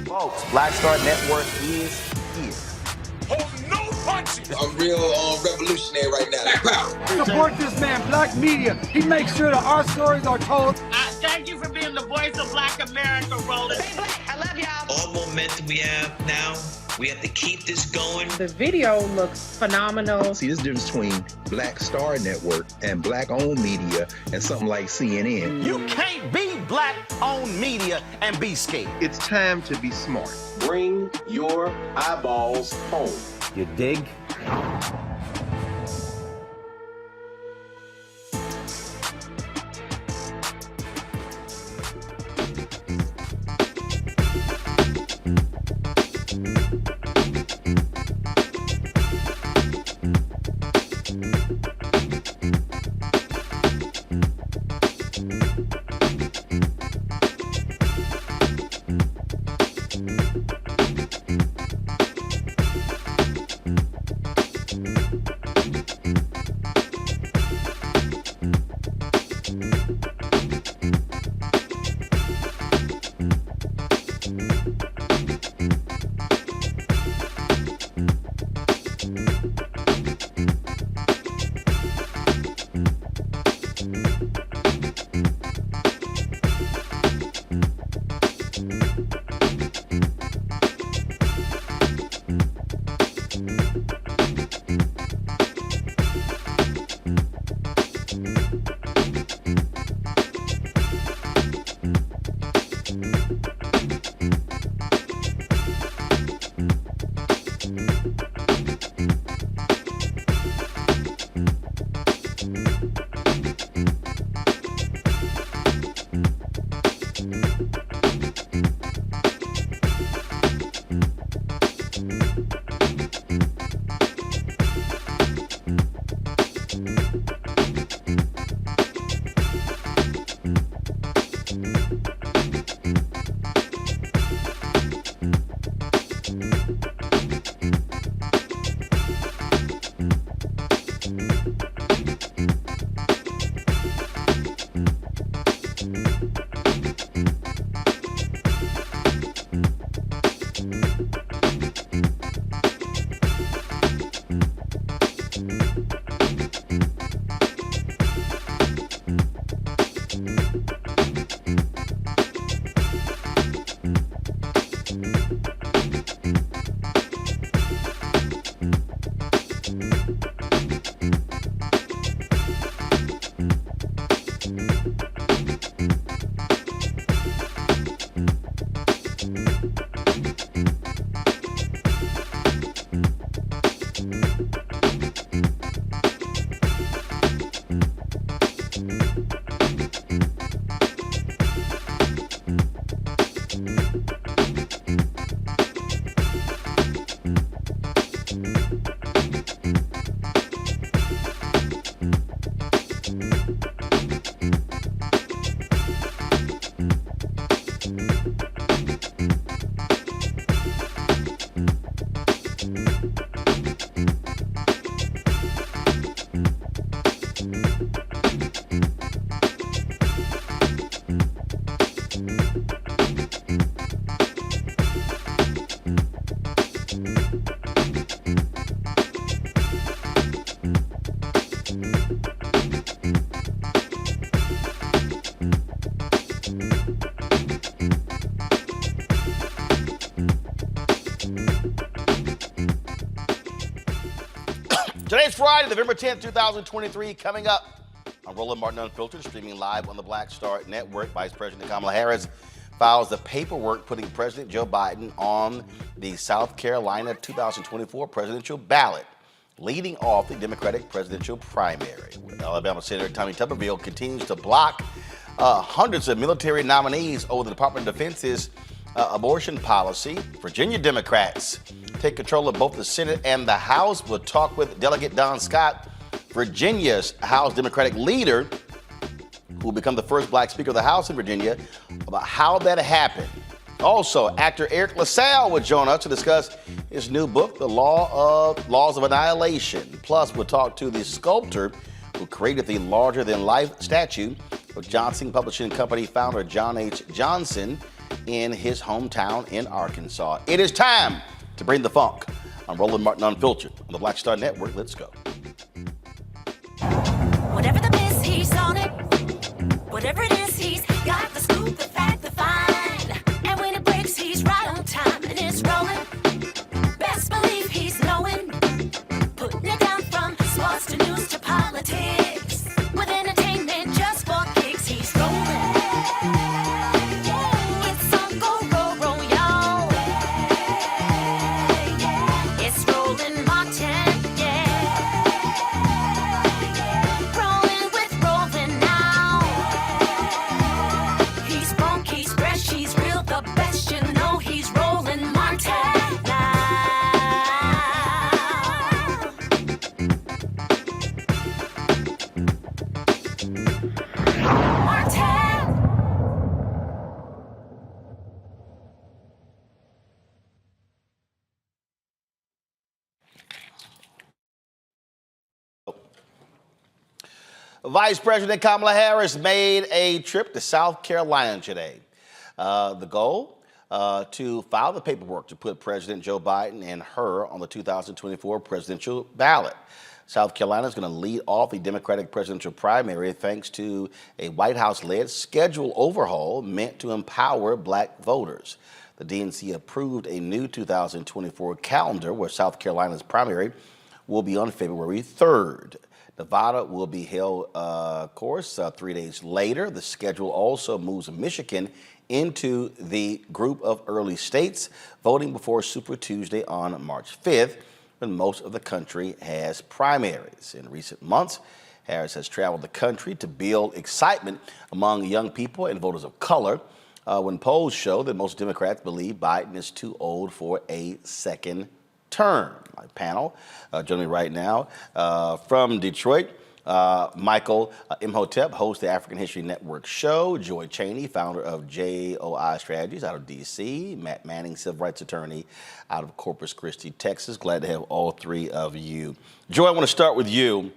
Folks, Black Star Network is here. Hold no punches. I'm real revolutionary right now. Black power. Support this man, Black Media. He makes sure that our stories are told. Thank you for being the voice of Black America, Roland. Stay black. I love y'all. All momentum we have now, we have to keep this going. The video looks phenomenal. See, this difference between Black Star Network and Black-owned media and something like CNN. You can't be Black-owned media and be scared. It's time to be smart. Bring your eyeballs home. You dig? Today's Friday, November 10th, 2023. Coming up on Roland Martin Unfiltered, streaming live on the Black Star Network. Vice President Kamala Harris files the paperwork putting President Joe Biden on the South Carolina 2024 presidential ballot, leading off the Democratic presidential primary. Alabama Senator Tommy Tuberville continues to block hundreds of military nominees over the Department of Defense's abortion policy. Virginia Democrats take control of both the Senate and the House. We'll talk with Delegate Don Scott, Virginia's House Democratic leader, who will become the first black Speaker of the House in Virginia, about how that happened. Also, actor Eriq LaSalle will join us to discuss his new book, The Laws of Annihilation. Plus, we'll talk to the sculptor who created the larger-than-life statue of Johnson Publishing Company founder John H. Johnson in his hometown in Arkansas. It is time to bring the funk. I'm Roland Martin Unfiltered on the Black Star Network. Let's go. Whatever the miss, he's on it. Whatever it is, he's got the scoop, the fact, the find. And when it breaks, he's right on time and it's rolling. Best believe he's knowing. Putting it down from sports to news to politics. With entertainment just for kicks, he's rolling. It's on go, roll, y'all. It's Roland Martin, yeah. Rolling with Roland now. He's funky. Vice President Kamala Harris made a trip to South Carolina today. The goal, to file the paperwork to put President Joe Biden and her on the 2024 presidential ballot. South Carolina is going to lead off the Democratic presidential primary thanks to a White House-led schedule overhaul meant to empower black voters. The DNC approved a new 2024 calendar where South Carolina's primary will be on February 3rd. Nevada will be held, of course, 3 days later. The schedule also moves Michigan into the group of early states, voting before Super Tuesday on March 5th, when most of the country has primaries. In recent months, Harris has traveled the country to build excitement among young people and voters of color, when polls show that most Democrats believe Biden is too old for a second term. My panel joining me right now from Detroit, Michael Imhotep, host of the African History Network show, Joy Cheney, founder of JOI Strategies out of D.C., Matt Manning, civil rights attorney out of Corpus Christi, Texas. Glad to have all three of you. Joy, I want to start with you.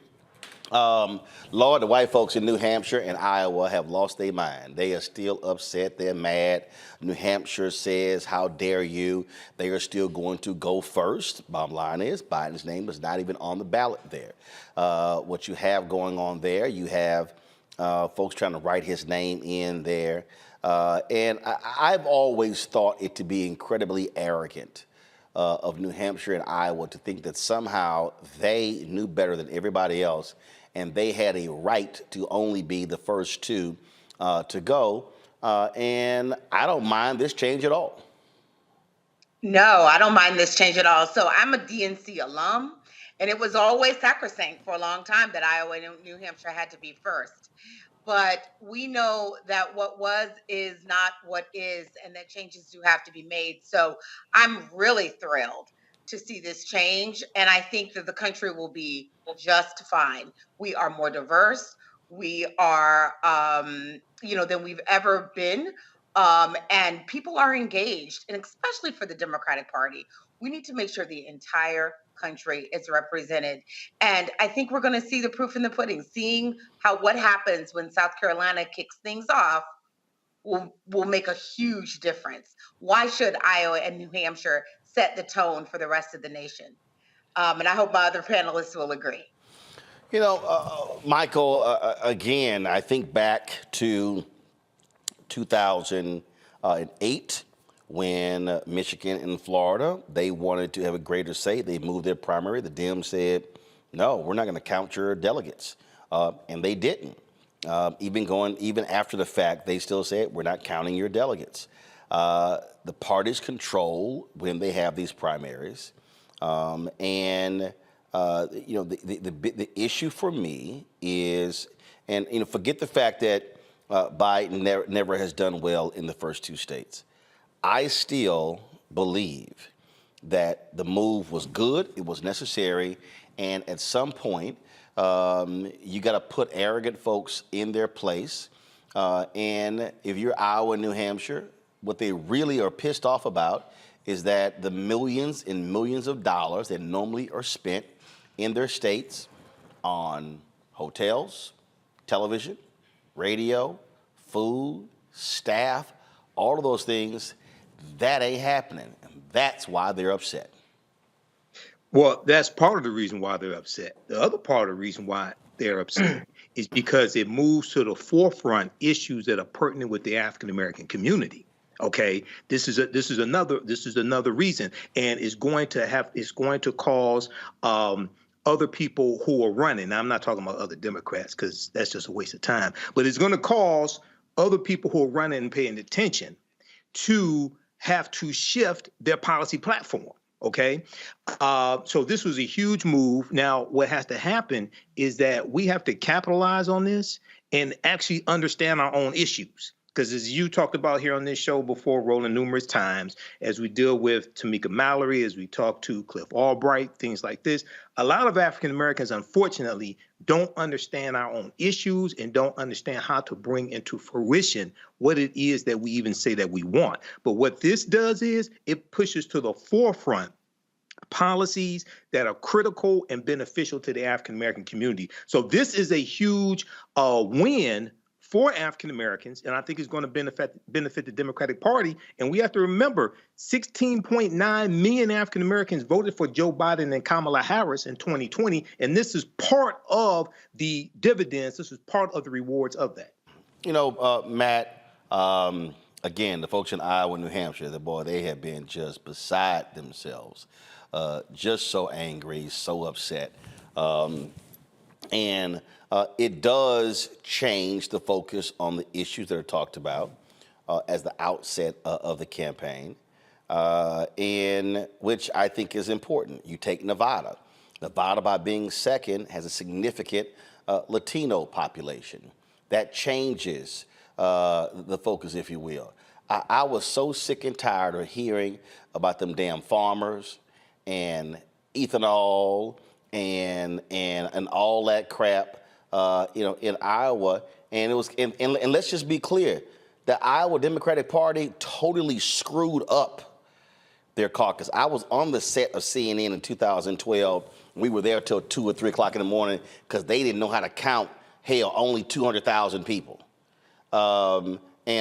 Lord, the white folks in New Hampshire and Iowa have lost their mind. They are still upset. They're mad. New Hampshire says, how dare you? They are still going to go first. Bottom line is Biden's name is not even on the ballot there. What you have going on there, you have folks trying to write his name in there. And I've always thought it to be incredibly arrogant of New Hampshire and Iowa to think that somehow they knew better than everybody else and they had a right to only be the first two to go. And I don't mind this change at all. No, I don't mind this change at all. So I'm a DNC alum, and it was always sacrosanct for a long time that Iowa and New Hampshire had to be first. But we know that what was is not what is, and that changes do have to be made. So I'm really thrilled to see this change, and I think that the country will be just fine. We are more diverse. We are, than we've ever been, and people are engaged, and especially for the Democratic Party, we need to make sure the entire country is represented. And I think we're going to see the proof in the pudding. Seeing what happens when South Carolina kicks things off will make a huge difference. Why should Iowa and New Hampshire set the tone for the rest of the nation? And I hope my other panelists will agree. You know, Michael, again, I think back to 2008 when Michigan and Florida, they wanted to have a greater say. They moved their primary. The Dems said, no, we're not going to count your delegates. And they didn't. Even after the fact, they still said, we're not counting your delegates. The parties control when they have these primaries. The issue for me is, and forget the fact that Biden never has done well in the first two states. I still believe that the move was good, it was necessary, and at some point, you got to put arrogant folks in their place. And if you're Iowa and New Hampshire, what they really are pissed off about is that the millions and millions of dollars that normally are spent in their states on hotels, television, radio, food, staff, all of those things, that ain't happening. And that's why they're upset. Well, that's part of the reason why they're upset. The other part of the reason why they're upset is because it moves to the forefront issues that are pertinent with the African American community. Okay, this is another reason, and it's going to cause other people who are running. Now, I'm not talking about other Democrats because that's just a waste of time, but it's going to cause other people who are running and paying attention to have to shift their policy platform. Okay, so this was a huge move. Now, what has to happen is that we have to capitalize on this and actually understand our own issues. Because as you talked about here on this show before, Roland, numerous times, as we deal with Tamika Mallory, as we talk to Cliff Albright, things like this, a lot of African Americans, unfortunately, don't understand our own issues and don't understand how to bring into fruition what it is that we even say that we want. But what this does is it pushes to the forefront policies that are critical and beneficial to the African American community. So this is a huge win for African Americans, and I think it's going to benefit the Democratic Party. And we have to remember, 16.9 million African Americans voted for Joe Biden and Kamala Harris in 2020, and this is part of the dividends. This is part of the rewards of that. You know, Matt, again, the folks in Iowa and New Hampshire, they have been just beside themselves, just so angry, so upset. And it does change the focus on the issues that are talked about as the outset of the campaign, and which I think is important. You take Nevada. Nevada, by being second, has a significant Latino population. That changes the focus, if you will. I was so sick and tired of hearing about them damn farmers and ethanol and all that crap, in Iowa. And it was, and let's just be clear, the Iowa Democratic Party totally screwed up their caucus. I was on the set of CNN in 2012. We were there till 2 or 3 o'clock in the morning because they didn't know how to count, only 200,000 people. And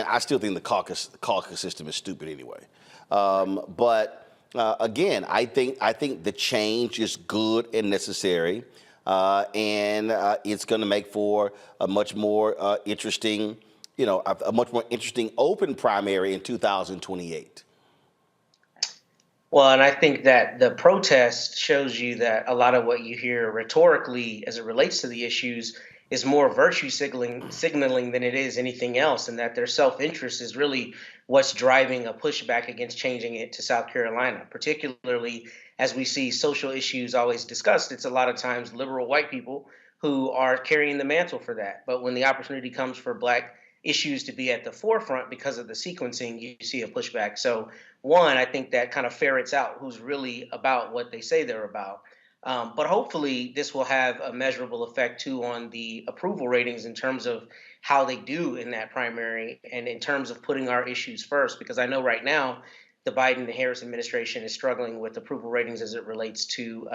I still think the caucus system is stupid anyway. But again, I think the change is good and necessary, and it's going to make for a much more interesting, a much more interesting open primary in 2028. Well, and I think that the protest shows you that a lot of what you hear rhetorically as it relates to the issues is more virtue signaling than it is anything else, and that their self-interest is really what's driving a pushback against changing it to South Carolina, particularly as we see social issues always discussed. It's a lot of times liberal white people who are carrying the mantle for that. But when the opportunity comes for Black issues to be at the forefront because of the sequencing, you see a pushback. So one, I think that kind of ferrets out who's really about what they say they're about. But hopefully this will have a measurable effect, too, on the approval ratings in terms of how they do in that primary and in terms of putting our issues first, because I know right now the Biden and Harris administration is struggling with approval ratings as it relates to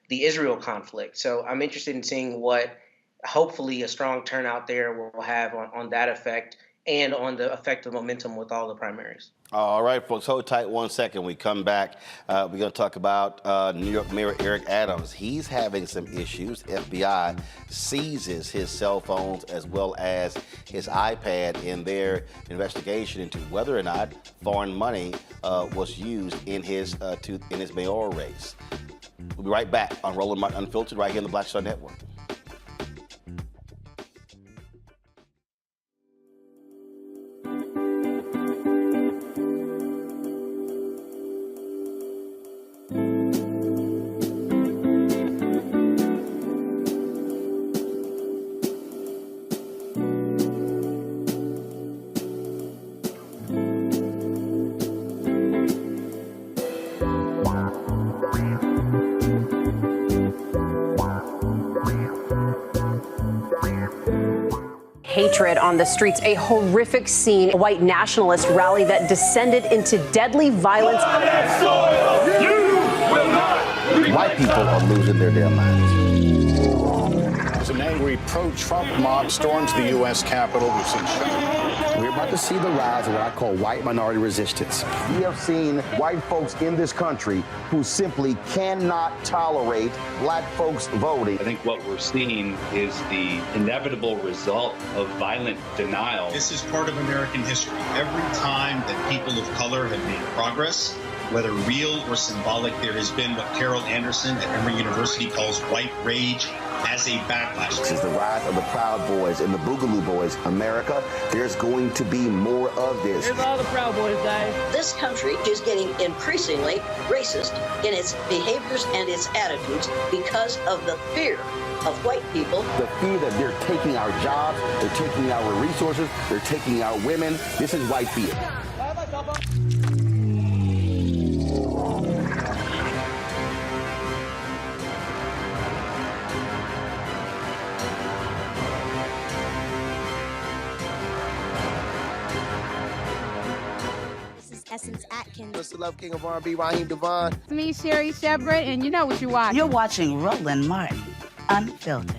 the Israel conflict. So I'm interested in seeing what hopefully a strong turnout there will have on that effect and on the effect of momentum with all the primaries. All right, folks, hold tight 1 second. We come back. We're going to talk about New York Mayor Eric Adams. He's having some issues. FBI seizes his cell phones as well as his iPad in their investigation into whether or not foreign money was used in his mayoral race. We'll be right back on Roland Martin Unfiltered right here on the Black Star Network. Hatred on the streets, a horrific scene, a white nationalist rally that descended into deadly violence. White people are losing their damn minds. An angry pro-Trump mob storms the U.S. Capitol. We're about to see the rise of what I call white minority resistance. We have seen white folks in this country who simply cannot tolerate Black folks voting. I think what we're seeing is the inevitable result of violent denial. This is part of American history. Every time that people of color have made progress, whether real or symbolic, there has been what Carol Anderson at Emory University calls white rage as a backlash. This is the rise of the Proud Boys and the Boogaloo Boys. America, there's going to be more of this. Here's all the Proud Boys, guys. This country is getting increasingly racist in its behaviors and its attitudes because of the fear of white people. The fear that they're taking our jobs, they're taking our resources, they're taking our women. This is white fear. Essence at What's the love king of R&B, Raheem Devon? It's me, Sherry Shepherd, and you know what you watch. You're watching Roland Martin, Unfiltered.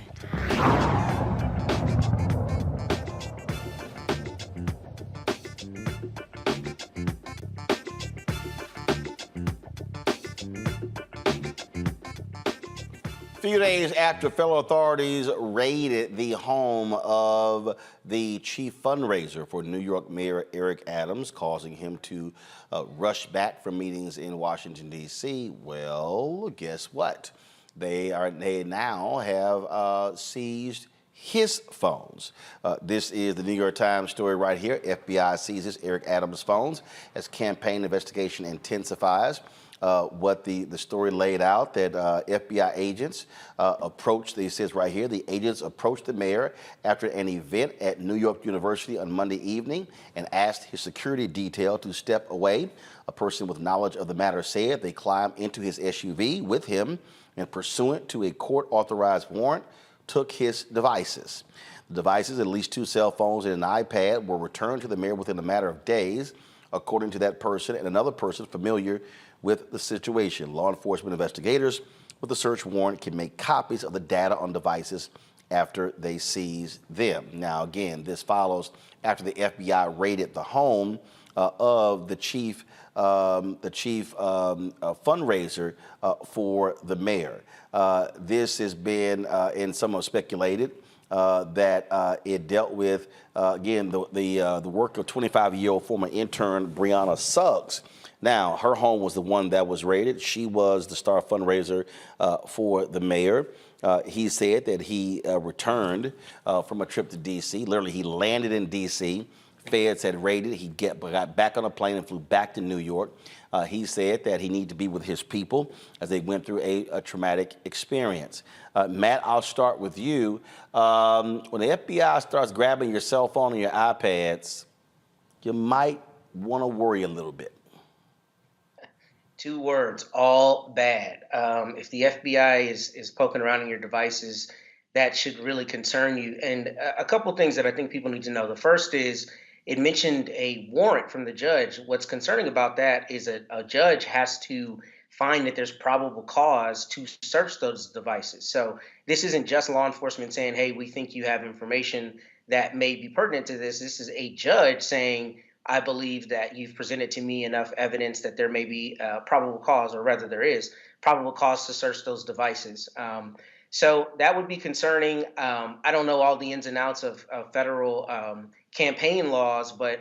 A few days after federal authorities raided the home of the chief fundraiser for New York Mayor Eric Adams, causing him to rush back from meetings in Washington, D.C., well, guess what? They now have seized his phones. This is the New York Times story right here. FBI seizes Eric Adams' phones as campaign investigation intensifies. What the story laid out, that FBI agents approached, it says right here, the agents approached the mayor after an event at New York University on Monday evening and asked his security detail to step away. A person with knowledge of the matter said they climbed into his SUV with him and, pursuant to a court-authorized warrant, took his devices. The devices, at least 2 cell phones and an iPad, were returned to the mayor within a matter of days, according to that person and another person familiar with the situation. Law enforcement investigators with a search warrant can make copies of the data on devices after they seize them. Now, again, this follows after the FBI raided the home of the chief fundraiser for the mayor. This has been, and some have speculated, that it dealt with, again, the work of 25-year-old former intern Brianna Suggs. Now, her home was the one that was raided. She was the star fundraiser for the mayor. He said that he returned from a trip to D.C. Literally, he landed in D.C. Feds had raided. He got back on a plane and flew back to New York. He said that he needed to be with his people as they went through a traumatic experience. Matt, I'll start with you. When the FBI starts grabbing your cell phone and your iPads, you might want to worry a little bit. 2 words, all bad. If the FBI is poking around in your devices, that should really concern you. And a couple things that I think people need to know. The first is, it mentioned a warrant from the judge. What's concerning about that is a judge has to find that there's probable cause to search those devices. So this isn't just law enforcement saying, hey, we think you have information that may be pertinent to this. This is a judge saying, I believe that you've presented to me enough evidence that there may be probable cause, or rather there is probable cause to search those devices. So that would be concerning. I don't know all the ins and outs of federal campaign laws, but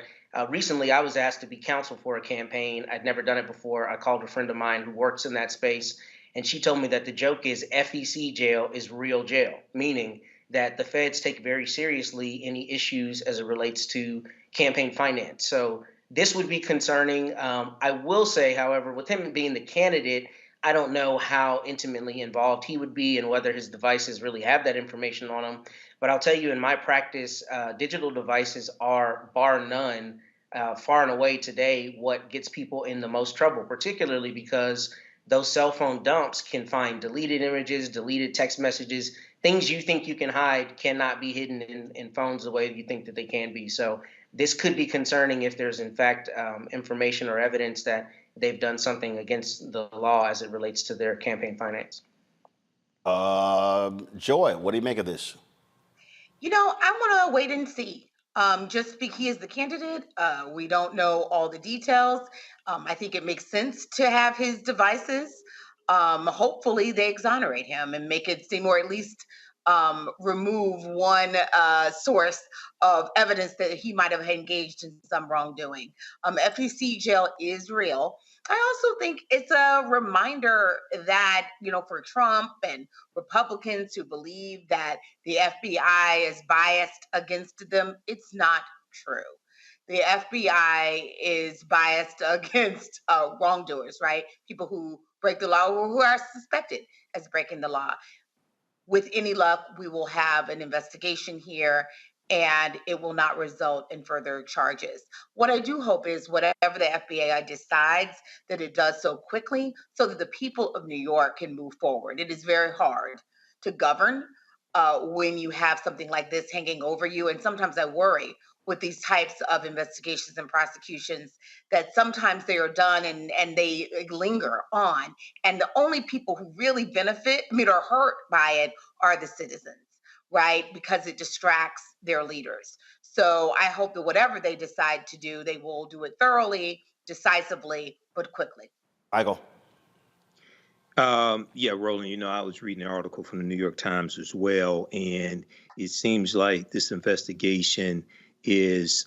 recently I was asked to be counsel for a campaign. I'd never done it before. I called a friend of mine who works in that space, and she told me that the joke is FEC jail is real jail, meaning that the feds take very seriously any issues as it relates to campaign finance. So this would be concerning. I will say, however, with him being the candidate, I don't know how intimately involved he would be and whether his devices really have that information on them. But I'll tell you, in my practice, digital devices are, bar none, far and away today, what gets people in the most trouble, particularly because those cell phone dumps can find deleted images, deleted text messages. Things you think you can hide cannot be hidden in phones the way you think that they can be. So this could be concerning if there's, in fact, information or evidence that they've done something against the law as it relates to their campaign finance. Joy, what do you make of this? You know, I want to wait and see. Just because he is the candidate, we don't know all the details. I think it makes sense to have his devices. Hopefully they exonerate him and make it seem, or at least remove one source of evidence that he might have engaged in some wrongdoing. FEC jail is real. I also think it's a reminder that, you know, for Trump and Republicans who believe that the FBI is biased against them, it's not true. The FBI is biased against wrongdoers, right? People who break the law or who are suspected as breaking the law. With any luck, we will have an investigation here and it will not result in further charges. What I do hope is whatever the FBI decides, that it does so quickly so that the people of New York can move forward. It is very hard to govern when you have something like this hanging over you. And sometimes I worry with these types of investigations and prosecutions, that sometimes they are done and they linger on. And the only people who really benefit, or hurt by it, are the citizens, right? Because it distracts their leaders. So I hope that whatever they decide to do, they will do it thoroughly, decisively, but quickly. Michael. Yeah, Roland, I was reading an article from the New York Times as well, and it seems like this investigation is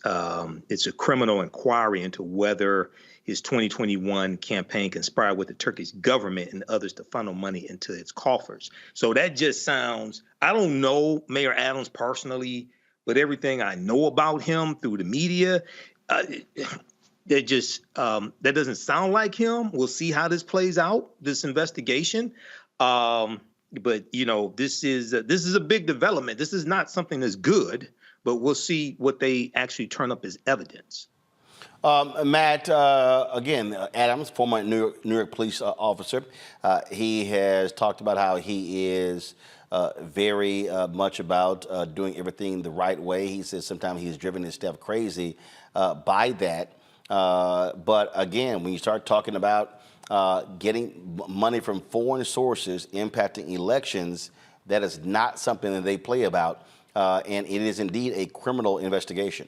it's a criminal inquiry into whether his 2021 campaign conspired with the Turkish government and others to funnel money into its coffers. So that just sounds, I don't know Mayor Adams personally, but everything I know about him through the media, that doesn't sound like him. We'll see how this plays out, this investigation. But this is a big development. This is not something that's good, but we'll see what they actually turn up as evidence. Matt, again, Adams, former New York police officer, he has talked about how he is very much about doing everything the right way. He says sometimes he's driven his staff crazy by that. But again, when you start talking about getting money from foreign sources impacting elections, that is not something that they play about. And it is indeed a criminal investigation.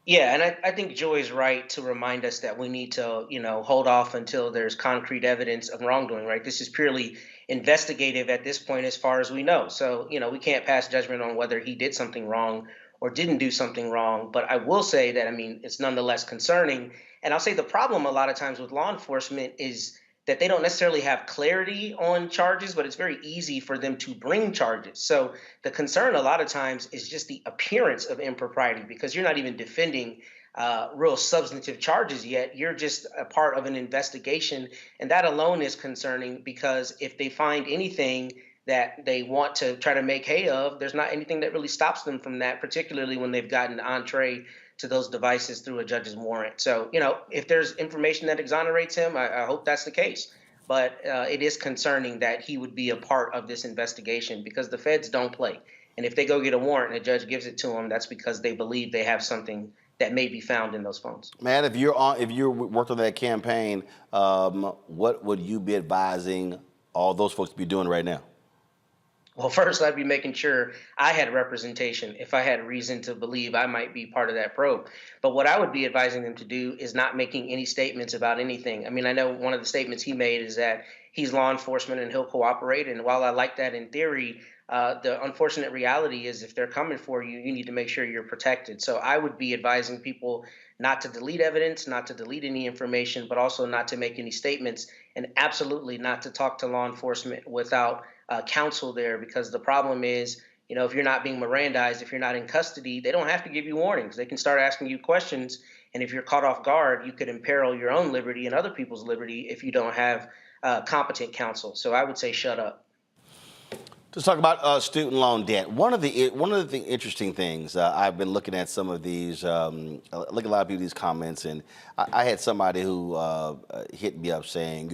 Yeah, and I think Joy is right to remind us that we need to, hold off until there's concrete evidence of wrongdoing, right? This is purely investigative at this point as far as we know. So, we can't pass judgment on whether he did something wrong or didn't do something wrong. But I will say that, it's nonetheless concerning. And I'll say the problem a lot of times with law enforcement is that they don't necessarily have clarity on charges, but it's very easy for them to bring charges. So the concern a lot of times is just the appearance of impropriety, because you're not even defending real substantive charges yet. You're just a part of an investigation. And that alone is concerning, because if they find anything that they want to try to make hay of, there's not anything that really stops them from that, particularly when they've gotten entree to those devices through a judge's warrant. So, if there's information that exonerates him, I hope that's the case. But it is concerning that he would be a part of this investigation, because the feds don't play. And if they go get a warrant and a judge gives it to them, that's because they believe they have something that may be found in those phones. Man, if you're worked on that campaign, what would you be advising all those folks to be doing right now? Well, first, I'd be making sure I had representation if I had reason to believe I might be part of that probe. But what I would be advising them to do is not making any statements about anything. I know one of the statements he made is that he's law enforcement and he'll cooperate. And while I like that in theory, the unfortunate reality is if they're coming for you, you need to make sure you're protected. So I would be advising people not to delete evidence, not to delete any information, but also not to make any statements, and absolutely not to talk to law enforcement without counsel there, because the problem is, if you're not being Mirandized, if you're not in custody, they don't have to give you warnings. They can start asking you questions. And if you're caught off guard, you could imperil your own liberty and other people's liberty if you don't have competent counsel. So I would say shut up. Let's talk about student loan debt. One of the interesting things, I've been looking at some of these, look at a lot of people these comments, and I had somebody who hit me up saying,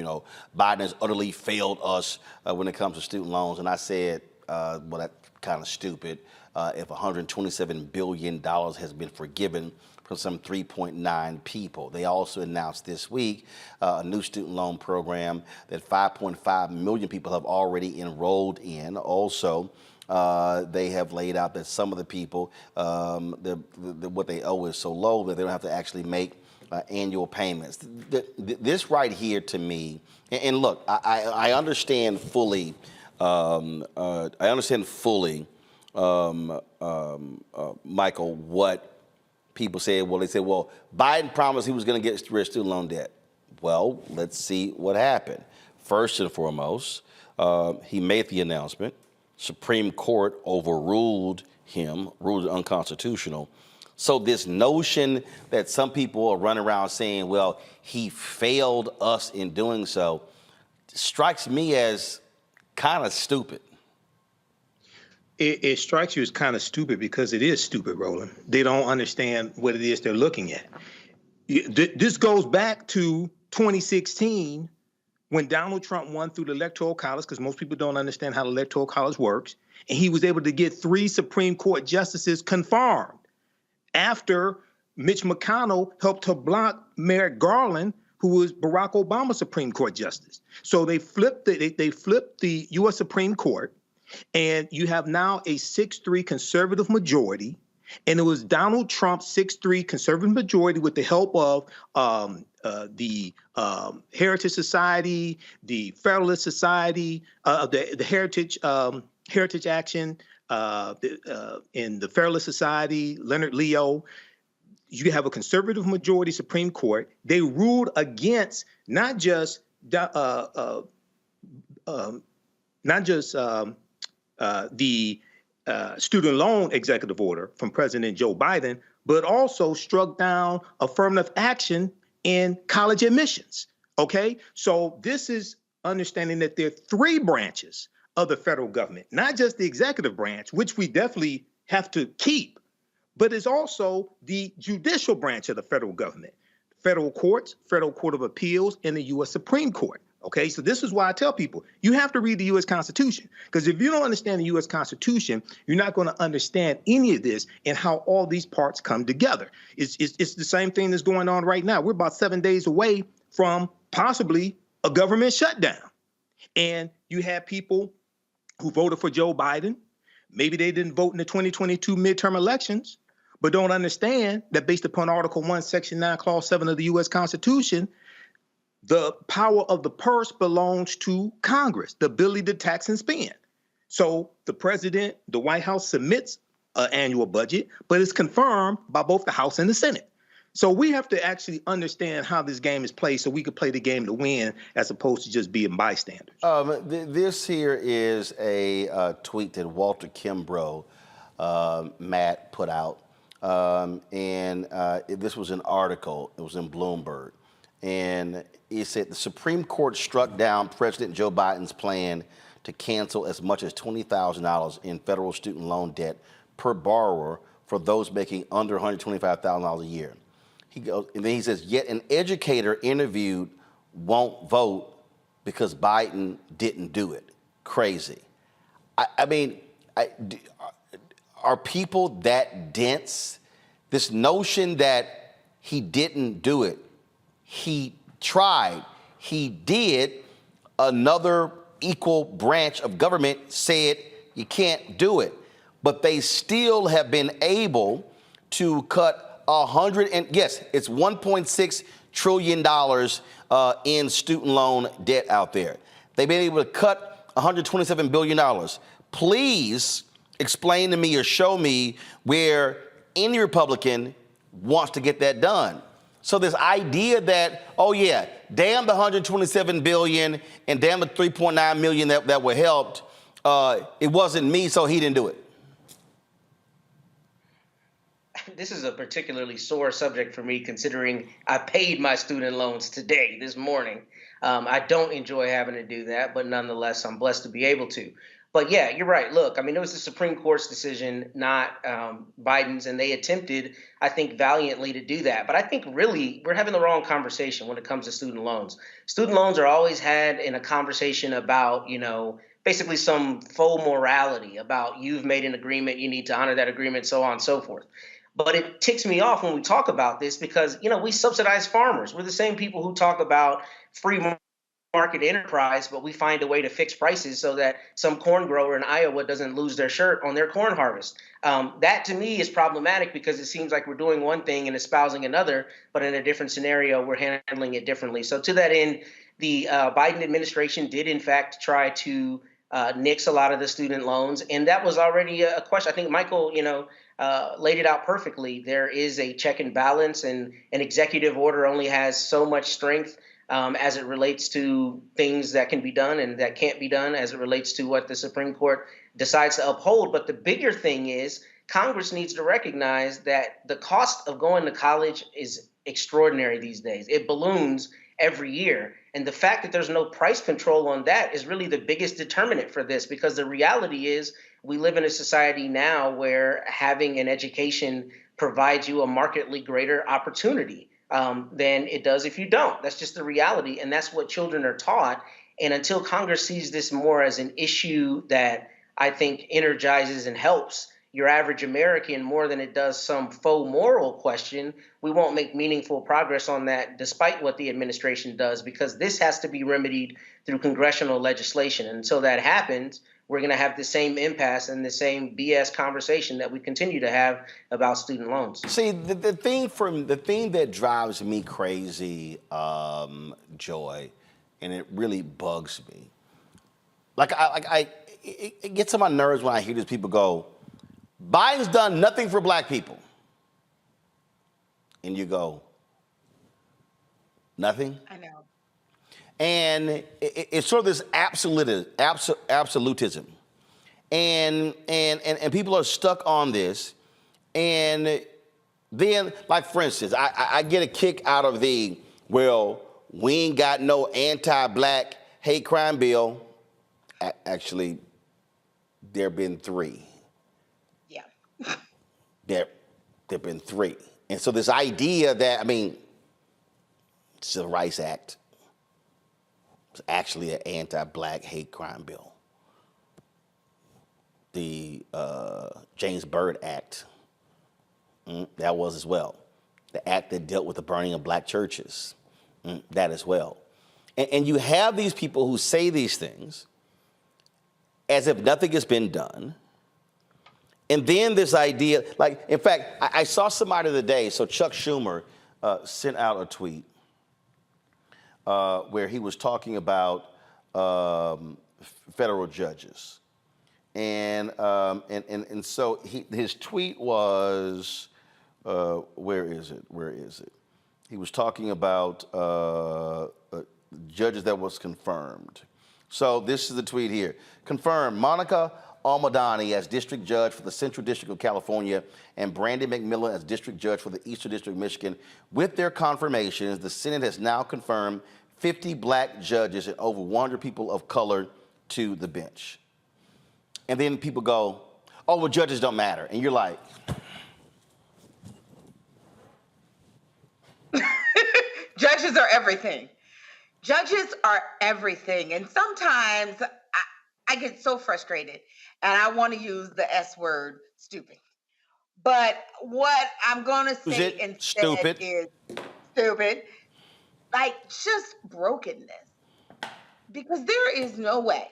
Biden has utterly failed us when it comes to student loans, and I said, well, that's kind of stupid. If $127 billion has been forgiven from some 3.9 people. They also announced this week a new student loan program that 5.5 million people have already enrolled in. Also, they have laid out that some of the people, what they owe is so low that they don't have to actually make annual payments. This right here to me, and look, I understand fully, Michael, what people say. Well, they say, well, Biden promised he was going to get rid of student loan debt. Well, let's see what happened. First and foremost, he made the announcement. Supreme Court overruled him, ruled it unconstitutional. So this notion that some people are running around saying, well, he failed us in doing so, strikes me as kind of stupid. It strikes you as kind of stupid because it is stupid, Roland. They don't understand what it is they're looking at. This goes back to 2016 when Donald Trump won through the Electoral College, because most people don't understand how the Electoral College works, and he was able to get 3 Supreme Court justices confirmed. after Mitch McConnell helped to block Merrick Garland, who was Barack Obama's Supreme Court justice. So they flipped the U.S. Supreme Court, and you have now a 6-3 conservative majority. And it was Donald Trump's 6-3 conservative majority with the help of the Heritage Society, the Federalist Society, the Heritage Action, in the Federalist Society, Leonard Leo. You have a conservative majority Supreme Court. They ruled against not just the student loan executive order from President Joe Biden, but also struck down affirmative action in college admissions. Okay, so this is understanding that there are 3 branches of the federal government, not just the executive branch, which we definitely have to keep, but it's also the judicial branch of the federal government, federal courts, Federal Court of Appeals, and the U.S. Supreme Court. Okay, so this is why I tell people, you have to read the U.S. Constitution, because if you don't understand the U.S. Constitution, you're not going to understand any of this and how all these parts come together. It's the same thing that's going on right now. We're about 7 days away from possibly a government shutdown. And you have people who voted for Joe Biden. Maybe they didn't vote in the 2022 midterm elections, but don't understand that based upon Article 1, Section 9, Clause 7 of the U.S. Constitution, the power of the purse belongs to Congress, the ability to tax and spend. So the president, the White House submits an annual budget, but it's confirmed by both the House and the Senate. So we have to actually understand how this game is played so we can play the game to win as opposed to just being bystanders. This here is a tweet that Walter Kimbrough, Matt, put out. This was an article. It was in Bloomberg. And he said the Supreme Court struck down President Joe Biden's plan to cancel as much as $20,000 in federal student loan debt per borrower for those making under $125,000 a year. He goes, and then he says, yet an educator interviewed won't vote because Biden didn't do it. Crazy. Are people that dense? This notion that he didn't do it, he tried, he did, another equal branch of government said you can't do it. But they still have been able to cut it's $1.6 trillion in student loan debt out there. They've been able to cut $127 billion. Please explain to me or show me where any Republican wants to get that done. So this idea that, oh yeah, damn the $127 billion and damn the 3.9 million that were helped, it wasn't me, so he didn't do it. This is a particularly sore subject for me, considering I paid my student loans today, this morning. I don't enjoy having to do that, but nonetheless, I'm blessed to be able to. But yeah, you're right. Look, I mean, it was the Supreme Court's decision, not Biden's, and they attempted, I think, valiantly to do that. But I think really we're having the wrong conversation when it comes to student loans. Student loans are always had in a conversation about, basically some faux morality about you've made an agreement, you need to honor that agreement, so on and so forth. But it ticks me off when we talk about this because, we subsidize farmers. We're the same people who talk about free market enterprise, but we find a way to fix prices so that some corn grower in Iowa doesn't lose their shirt on their corn harvest. That to me is problematic because it seems like we're doing one thing and espousing another, but in a different scenario, we're handling it differently. So to that end, the Biden administration did in fact try to nix a lot of the student loans. And that was already a question. I think Michael, laid it out perfectly. There is a check and balance, and an executive order only has so much strength as it relates to things that can be done and that can't be done as it relates to what the Supreme Court decides to uphold. But the bigger thing is Congress needs to recognize that the cost of going to college is extraordinary these days. It balloons every year. And the fact that there's no price control on that is really the biggest determinant for this, because the reality is we live in a society now where having an education provides you a markedly greater opportunity than it does if you don't. That's just the reality. And that's what children are taught. And until Congress sees this more as an issue that I think energizes and helps, your average American more than it does some faux moral question, we won't make meaningful progress on that despite what the administration does, because this has to be remedied through congressional legislation. And until that happens, we're going to have the same impasse and the same BS conversation that we continue to have about student loans. See, the thing that drives me crazy, Joy, and it really bugs me. It gets on my nerves when I hear these people go, Biden's done nothing for black people. And you go, nothing? I know. And it's sort of this absolutism. And people are stuck on this. And then, like, for instance, I get a kick out of the, well, we ain't got no anti-black hate crime bill. Actually, there have been 3. Yeah. There have been 3. And so this idea that, I mean, Civil Rights Act, it's actually an anti-black hate crime bill. The James Byrd Act, that was as well. The act that dealt with the burning of black churches, that as well. And you have these people who say these things as if nothing has been done. And then this idea, like, in fact, I saw somebody the other day, so Chuck Schumer sent out a tweet where he was talking about federal judges. And so his tweet was, where is it? He was talking about judges that was confirmed. So this is the tweet here. Confirmed, Monica Almadani as district judge for the Central District of California and Brandon McMillan as district judge for the Eastern District of Michigan. With their confirmations, the Senate has now confirmed 50 black judges and over 100 people of color to the bench. And then people go, oh, well, judges don't matter. And you're like, Judges are everything. Judges are everything. And sometimes I get so frustrated and I want to use the S word, stupid. But what I'm going to say instead is stupid, like just brokenness. Because there is no way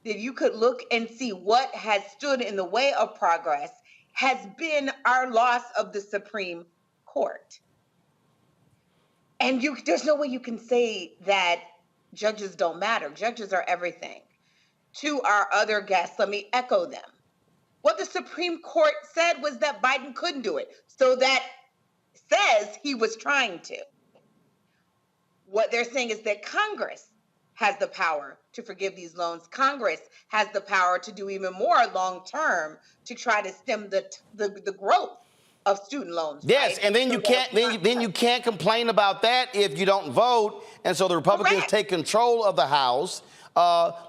that you could look and see what has stood in the way of progress has been our loss of the Supreme Court. And there's no way you can say that judges don't matter. Judges are everything. To our other guests, let me echo them. What the Supreme Court said was that Biden couldn't do it. So that says he was trying to. What they're saying is that Congress has the power to forgive these loans. Congress has the power to do even more long term to try to stem the growth of student loans. Yes, right? and then you can't then you can't complain about that if you don't vote. And so the Republicans take control of the House.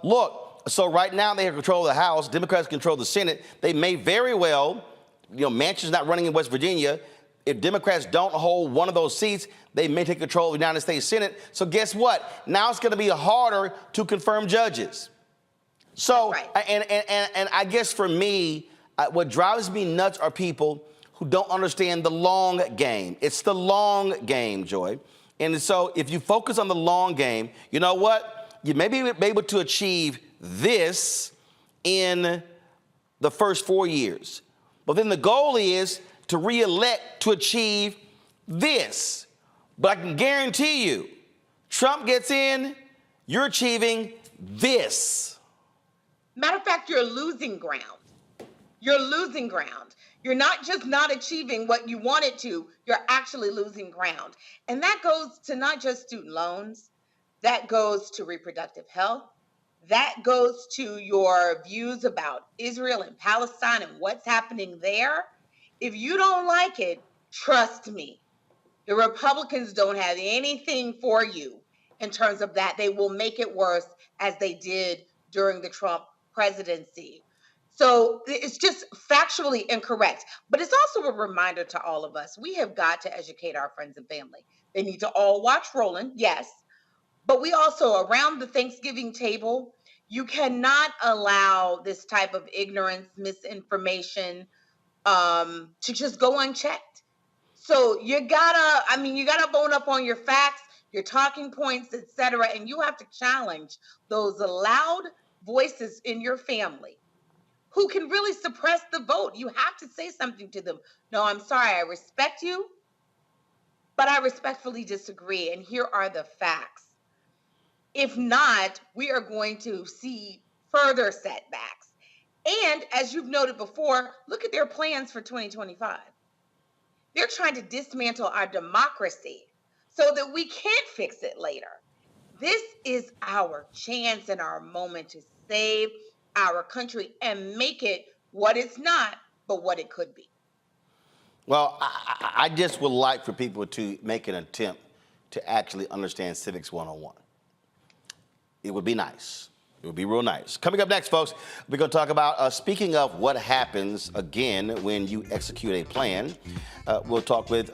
Look, so right now they have control of the House. Democrats control the Senate. They may very well, Manchin's not running in West Virginia. If Democrats don't hold one of those seats, they may take control of the United States Senate. So guess what? Now it's going to be harder to confirm judges. So, and I guess for me, what drives me nuts are people who don't understand the long game. It's the long game, Joy. And so if you focus on the long game, you know what? You may be able to achieve this in the first 4 years. But then the goal is to re-elect to achieve this. But I can guarantee you, Trump gets in, you're achieving this. Matter of fact, you're losing ground. You're losing ground. You're not just not achieving what you wanted to, you're actually losing ground. And that goes to not just student loans, that goes to reproductive health, that goes to your views about Israel and Palestine and what's happening there. If you don't like it, trust me, the Republicans don't have anything for you in terms of that. They will make it worse as they did during the Trump presidency. So it's just factually incorrect. But it's also a reminder to all of us. We have got to educate our friends and family. They need to all watch Roland, yes. But we also, around the Thanksgiving table, You cannot allow this type of ignorance, misinformation to just go unchecked. So you gotta bone up on your facts, your talking points, etc. And you have to challenge those loud voices in your family who can really suppress the vote. You have to say something to them. No, I'm sorry, I respect you, but I respectfully disagree. And here are the facts. If not, we are going to see further setbacks. And as you've noted before, look at their plans for 2025. They're trying to dismantle our democracy so that we can't fix it later. This is our chance and our moment to save our country and make it what it's not, but what it could be. Well, I just would like for people to make an attempt to actually understand Civics 101. It would be nice. It would be real nice. Coming up next, folks, we're going to talk about, speaking of what happens, again, when you execute a plan. We'll talk with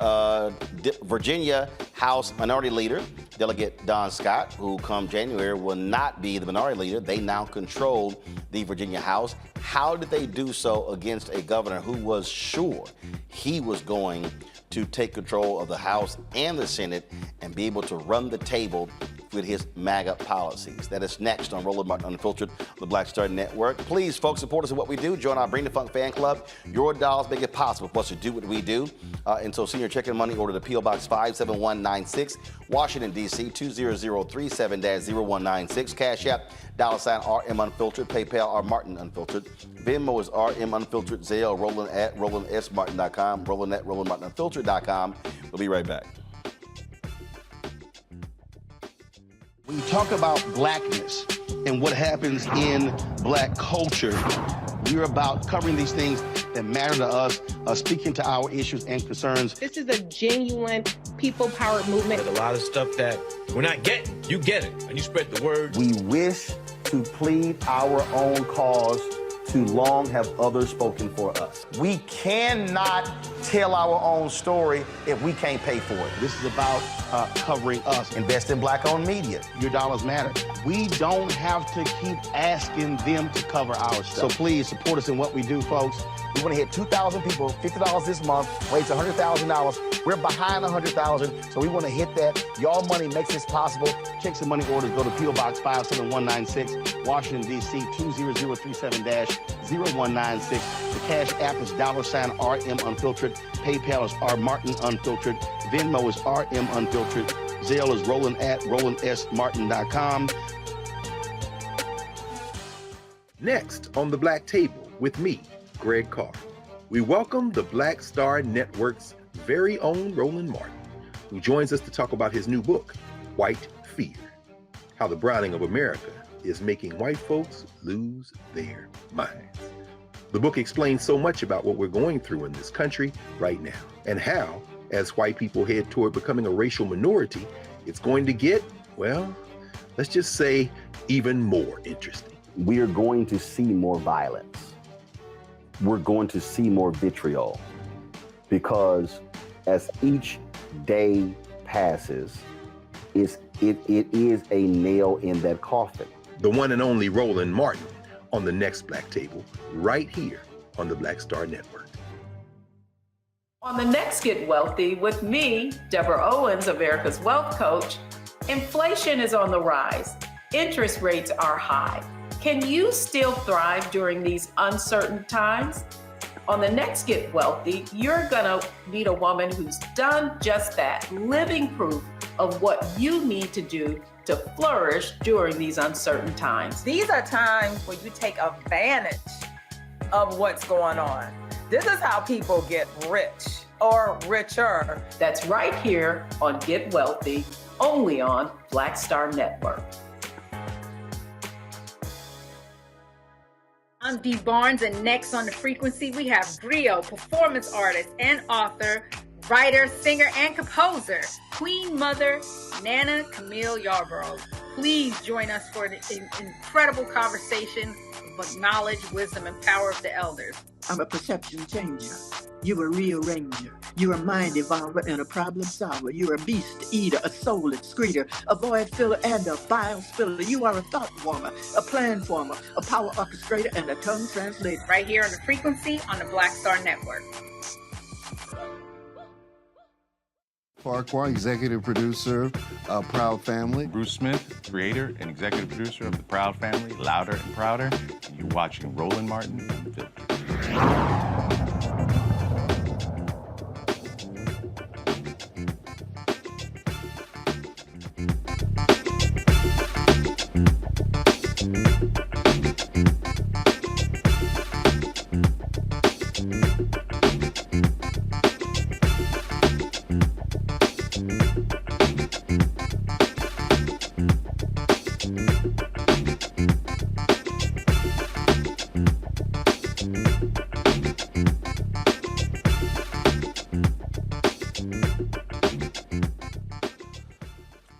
Virginia House Minority Leader, Delegate Don Scott, who come January will not be the minority leader. They now control the Virginia House. How did they do so against a governor who was sure he was going to take control of the House and the Senate and be able to run the table with his MAGA policies? That is next on Roland Martin Unfiltered, the Black Star Network. Please, folks, support us in what we do. Join our Bring the Funk fan club. Your dollars make it possible for us to do what we do. And so senior checking money order to P.O. Box 57196, Washington, D.C. 20037-0196. Cash App, $RM Unfiltered. PayPal, R Martin Unfiltered. Venmo is RM Unfiltered. Zelle, Roland at RolandSMartin.com. Roland at RolandMartinUnfiltered.com. We'll be right back. When you talk about blackness and what happens in black culture, we're about covering these things that matter to us, speaking to our issues and concerns. This is a genuine people-powered movement. There's a lot of stuff that we're not getting. You get it, and you spread the word. We wish to plead our own cause. Too long have others spoken for us. We cannot tell our own story if we can't pay for it. This is about covering us. Invest in black-owned media. Your dollars matter. We don't have to keep asking them to cover our stuff. So please support us in what we do, folks. We want to hit 2,000 people, $50 this month, raise $100,000. We're behind 100,000, so we want to hit that. Y'all money makes this possible. Checks and money orders go to P.O. Box 57196, Washington, D.C. 20037-0196. The Cash App is $RM Unfiltered. PayPal is R Martin Unfiltered. Venmo is RM Unfiltered. Zelle is Roland at RolandSMartin.com. Next on the Black Table with me, Greg Carr, we welcome the Black Star Network's very own Roland Martin, who joins us to talk about his new book, White Fear, How the Browning of America is Making White Folks Lose Their Minds. The book explains so much about what we're going through in this country right now, and how, as white people head toward becoming a racial minority, it's going to get, well, let's just say, even more interesting. We are going to see more violence. We're going to see more vitriol, because as each day passes, it is a nail in that coffin. The one and only Roland Martin on the next Black Table, right here on the Black Star Network. On the next Get Wealthy with me, Deborah Owens, America's Wealth Coach, inflation is on the rise. Interest rates are high. Can you still thrive during these uncertain times? On the next Get Wealthy, you're gonna meet a woman who's done just that, living proof of what you need to do to flourish during these uncertain times. These are times where you take advantage of what's going on. This is how people get rich or richer. That's right here on Get Wealthy, only on Black Star Network. I'm Dee Barnes, and next on The Frequency, we have griot, performance artist, and author writer, singer, and composer, Queen Mother Nana Camille Yarborough. Please join us for an incredible conversation of knowledge, wisdom, and power of the elders. I'm a perception changer. You're a rearranger. You're a mind evolver and a problem solver. You're a beast eater, a soul excreter, a void filler, and a bile spiller. You are a thought former, a plan former, a power orchestrator, and a tongue translator. Right here on the frequency on the Black Star Network. Farquhar, executive producer of Proud Family. Bruce Smith, creator and executive producer of The Proud Family, Louder and Prouder. And you're watching Roland Martin Unfiltered.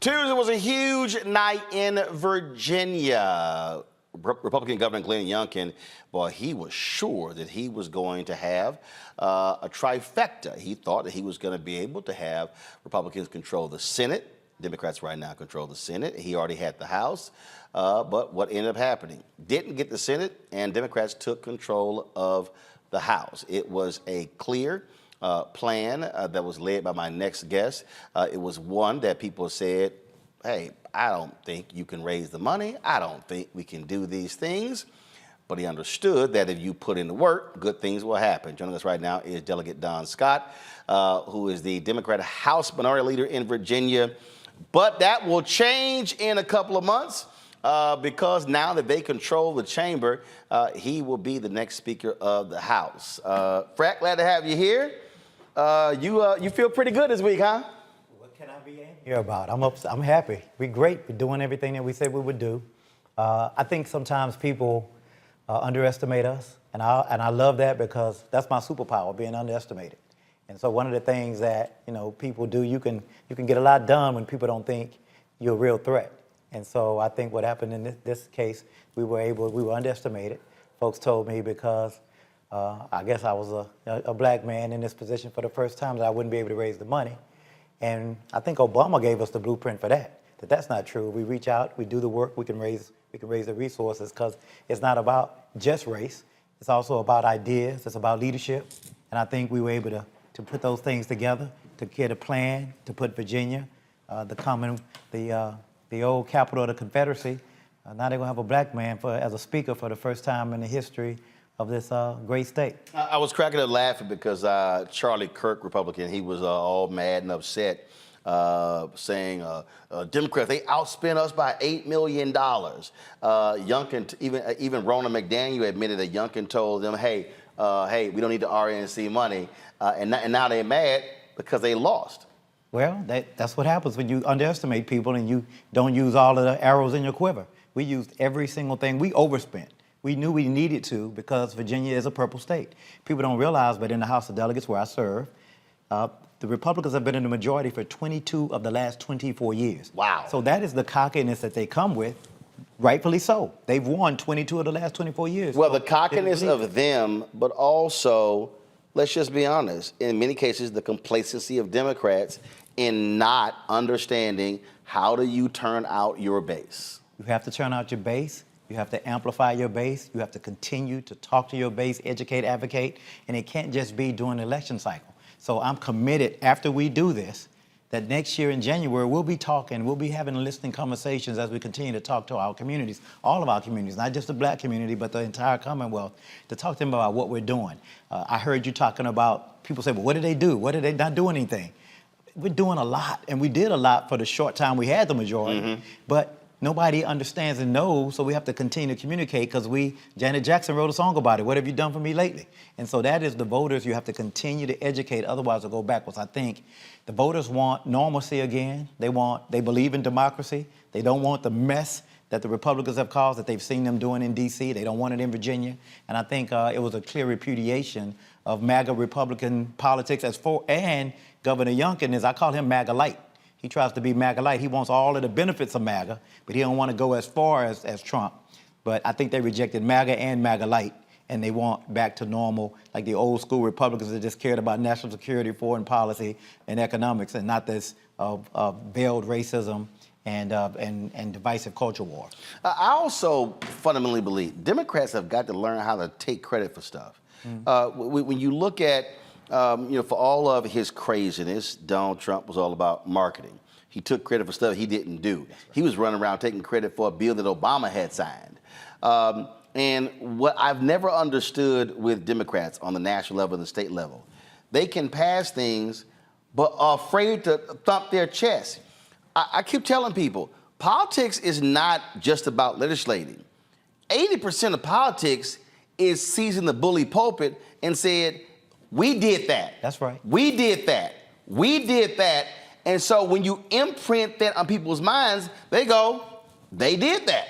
Tuesday was a huge night in Virginia. Republican Governor Glenn Youngkin, boy, he was sure that he was going to have a trifecta. He thought that he was going to be able to have Republicans control the Senate. Democrats right now control the Senate. He already had the House. But what ended up happening? Didn't get the Senate, and Democrats took control of the House. It was a clear plan that was led by my next guest. It was one that people said, hey, I don't think you can raise the money. I don't think we can do these things. But he understood that if you put in the work, good things will happen. Joining us right now is Delegate Don Scott, who is the Democrat House Minority Leader in Virginia. But that will change in a couple of months because now that they control the chamber, he will be the next Speaker of the House. Frack, glad to have you here. You feel pretty good this week, huh? What can I be angry about? I'm happy. We're great. We're doing everything that we said we would do. I think sometimes people underestimate us, and I love that because that's my superpower, being underestimated. And so one of the things that people do, you can get a lot done when people don't think you're a real threat. And so I think what happened in this case, we were underestimated. Folks told me because I guess I was a black man in this position for the first time that I wouldn't be able to raise the money. And I think Obama gave us the blueprint for that. That's not true. We reach out, we do the work, we can raise the resources because it's not about just race. It's also about ideas. It's about leadership. And I think we were able to put those things together, to get a plan, to put Virginia, the old capital of the Confederacy. Now they're gonna have a black man as a speaker for the first time in the history of this great state. I was cracking up laughing because Charlie Kirk, Republican, he was all mad and upset, saying Democrats, they outspent us by $8 million. Youngkin, even Ronna McDaniel admitted that Youngkin told them, hey, we don't need the RNC money, and now they're mad because they lost. Well, that's what happens when you underestimate people and you don't use all of the arrows in your quiver. We used every single thing. We overspent. We knew we needed to because Virginia is a purple state. People don't realize, but in the House of Delegates where I serve, the Republicans have been in the majority for 22 of the last 24 years. Wow. So that is the cockiness that they come with, rightfully so. They've won 22 of the last 24 years. Well, the cockiness of them, but also, let's just be honest, in many cases, the complacency of Democrats in not understanding how do you turn out your base. You have to turn out your base. You have to amplify your base. You have to continue to talk to your base, educate, advocate, and it can't just be during the election cycle. So I'm committed after we do this, that next year in January, we'll be talking, we'll be having listening conversations as we continue to talk to our communities, all of our communities, not just the black community, but the entire Commonwealth, to talk to them about what we're doing. I heard you talking about, people say, well, what did they do? What did they not do anything? We're doing a lot, and we did a lot for the short time we had the majority, but nobody understands and knows, so we have to continue to communicate because Janet Jackson wrote a song about it. What have you done for me lately? And so that is the voters. You have to continue to educate, otherwise they'll go backwards. I think the voters want normalcy again. They believe in democracy. They don't want the mess that the Republicans have caused, that they've seen them doing in D.C. They don't want it in Virginia. And I think it was a clear repudiation of MAGA Republican politics and Governor Youngkin I call him MAGA light. He tries to be MAGA light. He wants all of the benefits of MAGA, but he don't want to go as far as Trump. But I think they rejected MAGA and MAGA light, and they want back to normal, like the old school Republicans that just cared about national security, foreign policy, and economics, and not this veiled racism and divisive culture war. I also fundamentally believe Democrats have got to learn how to take credit for stuff. When you look at, for all of his craziness, Donald Trump was all about marketing. He took credit for stuff he didn't do. He was running around taking credit for a bill that Obama had signed. And what I've never understood with Democrats on the national level and the state level, they can pass things, but are afraid to thump their chest. I keep telling people, politics is not just about legislating. 80% of politics is seizing the bully pulpit and said, we did that. That's right. We did that. We did that. And so when you imprint that on people's minds, they go, they did that.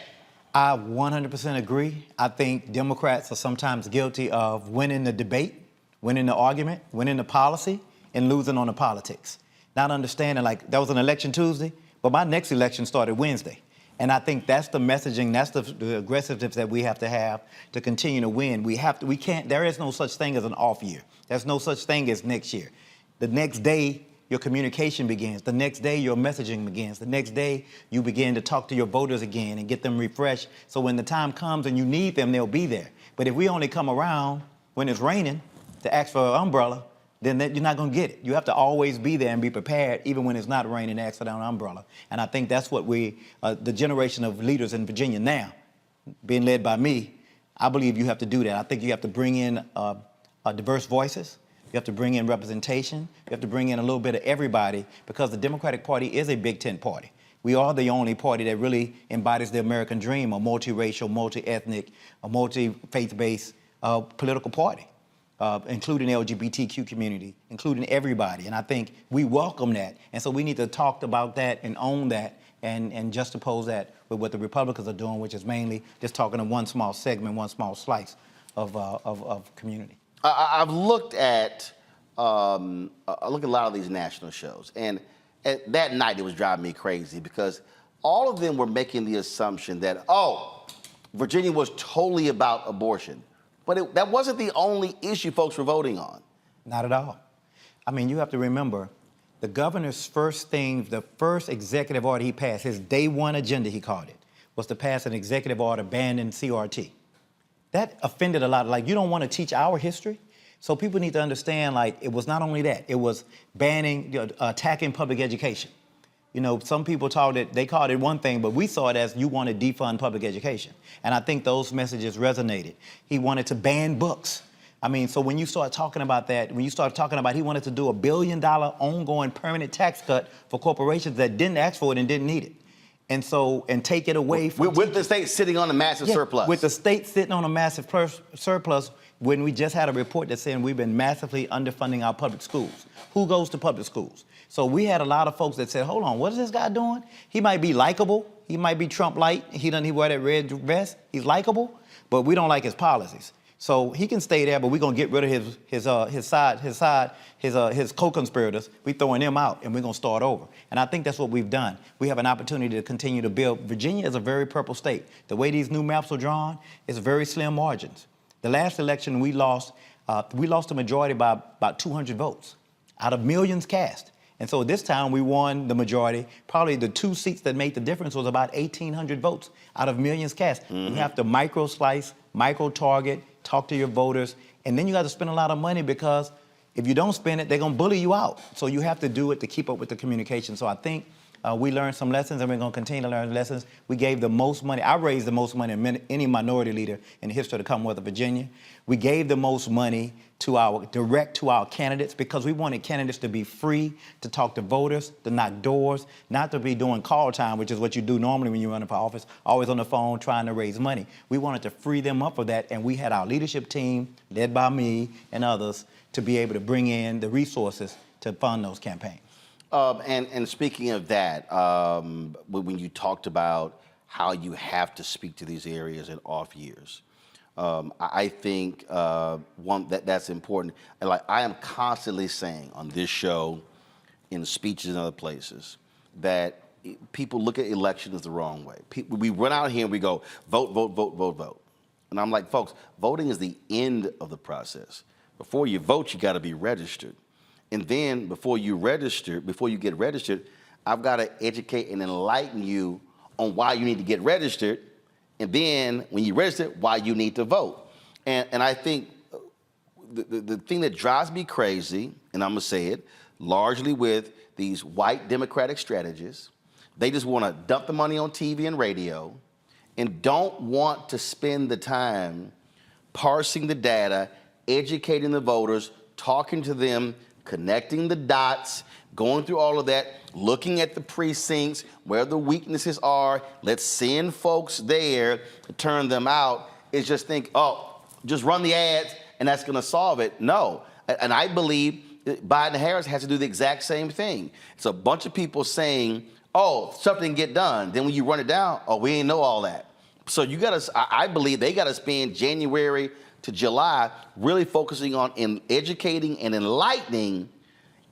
I 100% agree. I think Democrats are sometimes guilty of winning the debate, winning the argument, winning the policy, and losing on the politics. Not understanding, like, that was an election Tuesday, but my next election started Wednesday. And I think that's the messaging, that's the aggressiveness that we have to continue to win. There is no such thing as an off year. There's no such thing as next year. The next day, your communication begins. The next day, your messaging begins. The next day, you begin to talk to your voters again and get them refreshed. So when the time comes and you need them, they'll be there. But if we only come around when it's raining to ask for an umbrella, then you're not going to get it. You have to always be there and be prepared, even when it's not raining, to ask for an umbrella. And I think that's what the generation of leaders in Virginia now, being led by me, I believe you have to do that. I think you have to bring in diverse voices. You have to bring in representation. You have to bring in a little bit of everybody, because the Democratic Party is a big tent party. We are the only party that really embodies the American dream, a multiracial, multi-ethnic, a multi-faith-based political party. Including the LGBTQ community, including everybody. And I think we welcome that. And so we need to talk about that and own that and juxtapose that with what the Republicans are doing, which is mainly just talking to one small segment, one small slice of community. I've looked at a lot of these national shows, and that night it was driving me crazy because all of them were making the assumption that, Virginia was totally about abortion. But that wasn't the only issue folks were voting on. Not at all. I mean, you have to remember, the governor's first thing, the first executive order he passed, his day one agenda, he called it, was to pass an executive order banning CRT. That offended a lot. Like, you don't want to teach our history? So people need to understand, like, it was not only that, it was banning, attacking public education. You know, some people called it one thing, but we saw it as you want to defund public education. And I think those messages resonated. He wanted to ban books. I mean, so when you start talking about that, he wanted to do $1 billion ongoing permanent tax cut for corporations that didn't ask for it and didn't need it. And take it away from... With the state sitting on a massive surplus. With the state sitting on a massive surplus, when we just had a report that said we've been massively underfunding our public schools. Who goes to public schools? So we had a lot of folks that said, hold on, what is this guy doing? He might be likable. He might be Trump light. He wear that red vest. He's likable, but we don't like his policies. So he can stay there, but we're gonna get rid of his co-conspirators. We throwing them out, and we're gonna start over. And I think that's what we've done. We have an opportunity to continue to build. Virginia is a very purple state. The way these new maps are drawn, it's very slim margins. The last election we lost the majority by about 200 votes out of millions cast. And so this time we won the majority. Probably the 2 seats that made the difference was about 1,800 votes out of millions cast. You have to micro-slice, micro-target, talk to your voters, and then you got to spend a lot of money, because if you don't spend it, they're going to bully you out. So you have to do it to keep up with the communication. So I think we learned some lessons, and we're going to continue to learn lessons. We gave the most money. I raised the most money of any minority leader in the history of the Commonwealth of Virginia. We gave the most money direct to our candidates, because we wanted candidates to be free to talk to voters, to knock doors, not to be doing call time, which is what you do normally when you're running for office, always on the phone trying to raise money. We wanted to free them up for that, and we had our leadership team, led by me and others, to be able to bring in the resources to fund those campaigns. And speaking of that, when you talked about how you have to speak to these areas in off years. I think that's important. And like I am constantly saying on this show, in speeches and other places, that people look at elections the wrong way. We run out here and we go, vote, vote, vote, vote, vote. And I'm like, folks, voting is the end of the process. Before you vote, you gotta be registered. And then before you get registered, I've gotta educate and enlighten you on why you need to get registered. And then when you register, why you need to vote. And I think the thing that drives me crazy, and I'm gonna say it, largely with these white Democratic strategists, they just wanna dump the money on TV and radio and don't want to spend the time parsing the data, educating the voters, talking to them, connecting the dots, going through all of that, looking at the precincts, where the weaknesses are. Let's send folks there to turn them out. Is just think, oh, just run the ads and that's gonna solve it. No, and I believe Biden and Harris has to do the exact same thing. It's a bunch of people saying, oh, something can get done. Then when you run it down, oh, we ain't know all that. So you gotta, I believe they gotta spend January to July really focusing on educating and enlightening,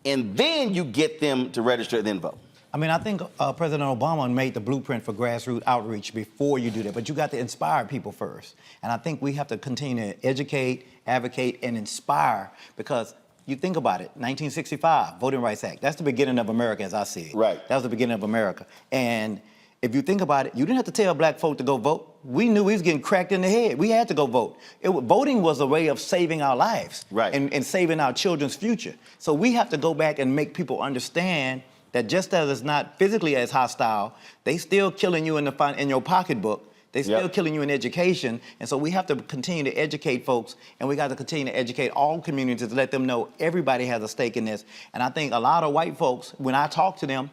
and then you get them to register and then vote. I mean, I think President Obama made the blueprint for grassroots outreach before you do that, but you got to inspire people first. And I think we have to continue to educate, advocate, and inspire, because you think about it, 1965, Voting Rights Act, that's the beginning of America as I see it. Right. That was the beginning of America. And if you think about it, you didn't have to tell black folk to go vote. We knew we was getting cracked in the head. We had to go vote. Voting was a way of saving our lives, right, and saving our children's future. So we have to go back and make people understand that just as it's not physically as hostile, they still killing you in your pocketbook. They still killing you in education. And so we have to continue to educate folks, and we got to continue to educate all communities to let them know everybody has a stake in this. And I think a lot of white folks, when I talk to them,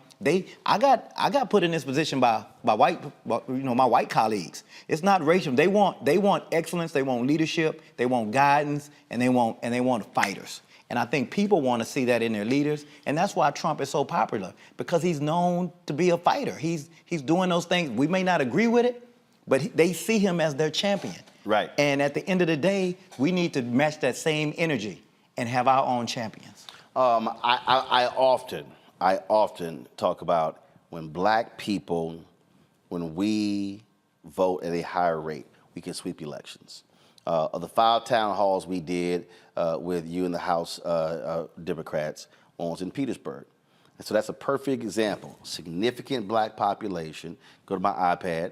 I got put in this position by my white colleagues. It's not racial. They want excellence, they want leadership, they want guidance, and they want fighters. And I think people want to see that in their leaders, and that's why Trump is so popular, because he's known to be a fighter. He's doing those things. We may not agree with it, but they see him as their champion. Right. And at the end of the day, we need to match that same energy and have our own champions. I often talk about when black people, when we vote at a higher rate, we can sweep elections. Of the 5 town halls we did with you in the House Democrats, one was in Petersburg. And so that's a perfect example. Significant black population, go to my iPad,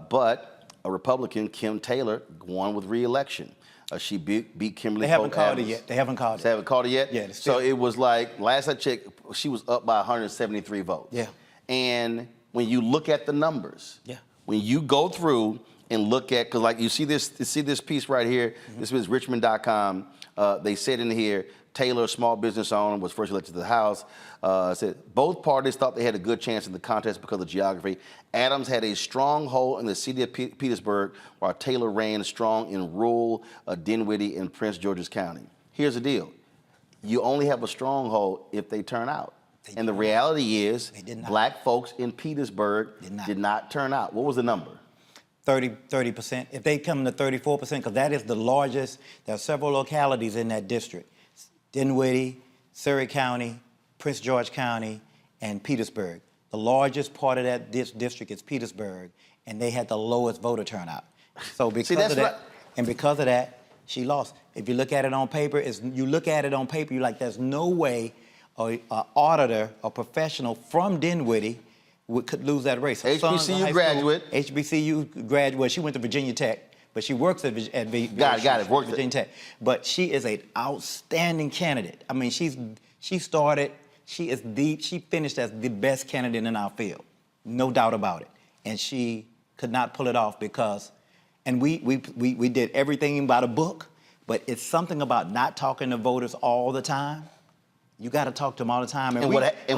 but a Republican, Kim Taylor, won with re-election. She beat Kimberly. They haven't called it yet. They haven't called it. They haven't called it yet? Yeah. So it was like, last I checked, she was up by 173 votes. Yeah. And when you look at the numbers, yeah, when you go through and look at, because like you see this piece right here, this is Richmond.com. They said in here, Taylor, small business owner, was first elected to the House. Said both parties thought they had a good chance in the contest because of geography. Adams had a strong hold in the city of Petersburg, while Taylor ran strong in rural Dinwiddie and Prince George's County. Here's the deal. You only have a stronghold if they turn out. And the reality is, black folks in Petersburg did not turn out. What was the number? 30%. If they come to 34%, because that is the largest, there are several localities in that district. Dinwiddie, Surrey County, Prince George County, and Petersburg. The largest part of that district is Petersburg, and they had the lowest voter turnout. So because of that, she lost. If you look at it on paper, you're like, there's no way an auditor or professional from Dinwiddie could lose that race. HBCU graduate. HBCU graduate. She went to Virginia Tech, but she works at Virginia Tech. But she is an outstanding candidate. I mean, she is deep. She finished as the best candidate in our field, no doubt about it. And she could not pull it off because, and we did everything by the book, but it's something about not talking to voters all the time. You got to talk to them all the time. And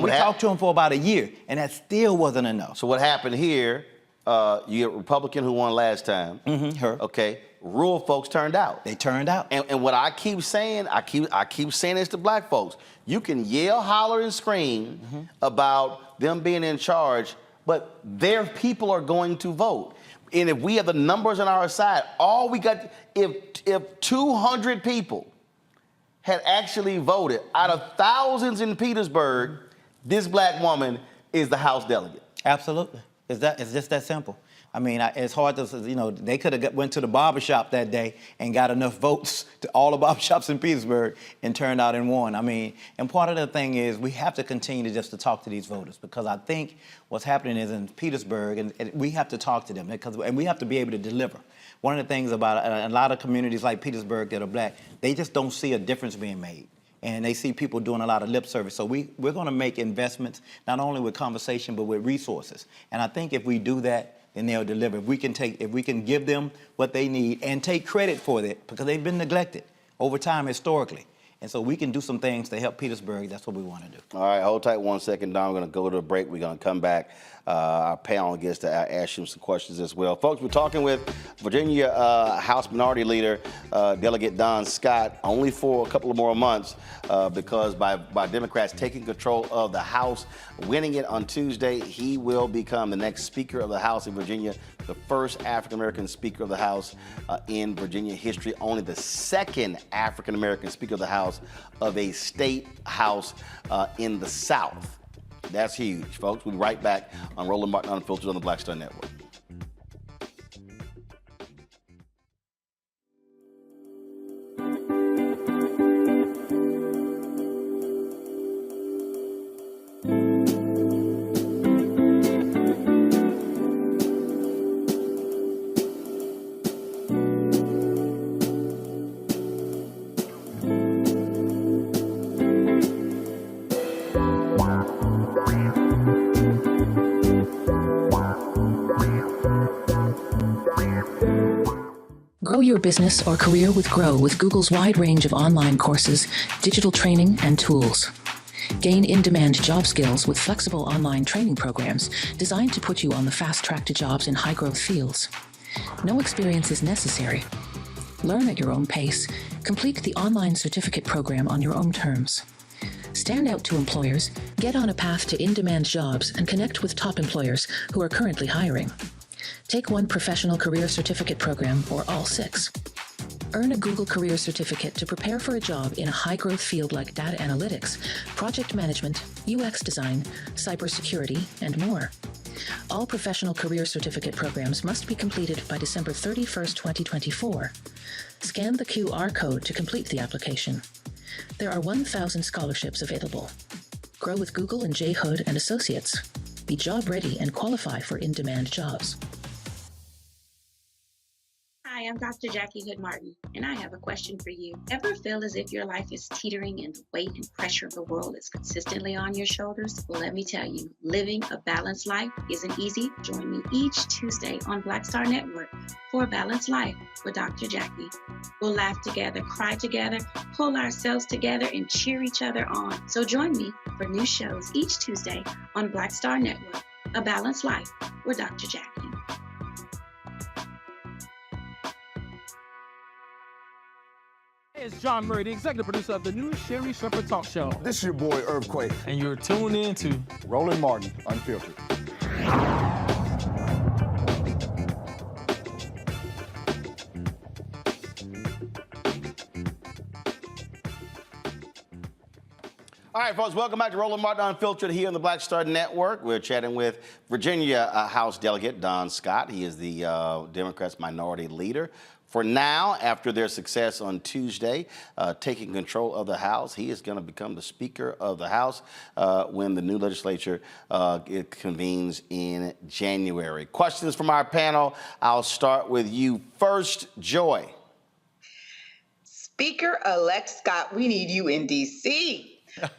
we talked to them for about a year, and that still wasn't enough. So what happened here, you get a Republican who won last time. Her. Okay. Rural folks turned out. They turned out. And what I keep saying, I keep saying this to black folks. You can yell, holler, and scream about them being in charge, but their people are going to vote. And if we have the numbers on our side, all we got, if 200 people had actually voted out of thousands in Petersburg, this black woman is the House delegate. Absolutely. It's just that simple. I mean, it's hard to, they could have went to the barbershop that day and got enough votes to all the barbershops in Petersburg and turned out and won. I mean, and part of the thing is we have to continue to talk to these voters, because I think what's happening is in Petersburg, and we have to talk to them, and we have to be able to deliver. One of the things about a lot of communities like Petersburg that are black, they just don't see a difference being made. And they see people doing a lot of lip service. So we're going to make investments, not only with conversation, but with resources. And I think if we do that, then they'll deliver. If we can give them what they need and take credit for it, because they've been neglected over time historically. And so we can do some things to help Petersburg. That's what we want to do. All right, hold tight 1 second, Don. We're going to go to a break. We're going to come back. Our panel gets to ask you some questions as well. Folks, we're talking with Virginia House Minority Leader, Delegate Don Scott, only for a couple of more months because by Democrats taking control of the House, winning it on Tuesday, he will become the next Speaker of the House in Virginia, the first African-American Speaker of the House in Virginia history, only the second African-American Speaker of the House of a state house in the South. That's huge, folks. We'll be right back on Roland Martin Unfiltered on the Black Star Network. Grow your business or career with Grow with Google's wide range of online courses, digital training, and tools. Gain in-demand job skills with flexible online training programs designed to put you on the fast track to jobs in high-growth fields. No experience is necessary. Learn at your own pace. Complete the online certificate program on your own terms. Stand out to employers, get on a path to in-demand jobs, and connect with top employers who are currently hiring. Take one professional career certificate program or all 6. Earn a Google Career Certificate to prepare for a job in a high-growth field like data analytics, project management, UX design, cybersecurity, and more. All professional career certificate programs must be completed by December 31st, 2024. Scan the QR code to complete the application. There are 1,000 scholarships available. Grow with Google and J. Hood and Associates. Be job ready and qualify for in-demand jobs. Hi, I'm Dr. Jackie Hood Martin, and I have a question for you. Ever feel as if your life is teetering and the weight and pressure of the world is consistently on your shoulders? Well, let me tell you, living a balanced life isn't easy. Join me each Tuesday on Black Star Network for A Balanced Life with Dr. Jackie. We'll laugh together, cry together, pull ourselves together, and cheer each other on. So join me for new shows each Tuesday on Black Star Network, A Balanced Life with Dr. Jackie. Hey, it's John Murray, the executive producer of the new Sherry Shepherd Talk Show. This is your boy, Earthquake. And you're tuned in to Roland Martin, Unfiltered. All right, folks, welcome back to Roland Martin Unfiltered here on the Black Star Network. We're chatting with Virginia House Delegate Don Scott. He is the Democrats' minority leader. For now, after their success on Tuesday, taking control of the House, he is going to become the Speaker of the House when the new legislature it convenes in January. Questions from our panel. I'll start with you first, Joy. Speaker-elect Scott, we need you in D.C.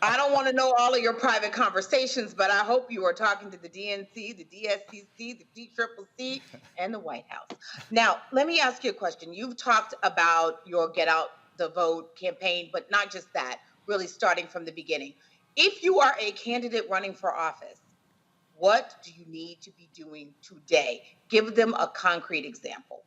I don't want to know all of your private conversations, but I hope you are talking to the DNC, the DSCC, the DCCC, and the White House. Now, let me ask you a question. You've talked about your Get Out the Vote campaign, but not just that, really starting from the beginning. If you are a candidate running for office, what do you need to be doing today? Give them a concrete example.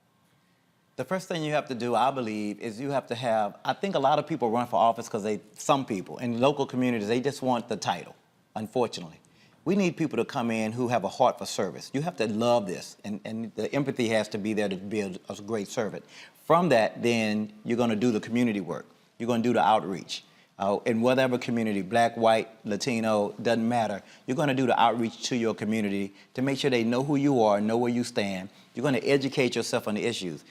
The first thing you have to do, I believe, is you have to have, I think a lot of people run for office because some people in local communities, they just want the title, unfortunately. We need people to come in who have a heart for service. You have to love this, and the empathy has to be there to be a great servant. From that, then you're going to do the community work. You're going to do the outreach. In whatever community, black, white, Latino, doesn't matter. You're going to do the outreach to your community to make sure they know who you are, know where you stand. You're going to educate yourself on the issues.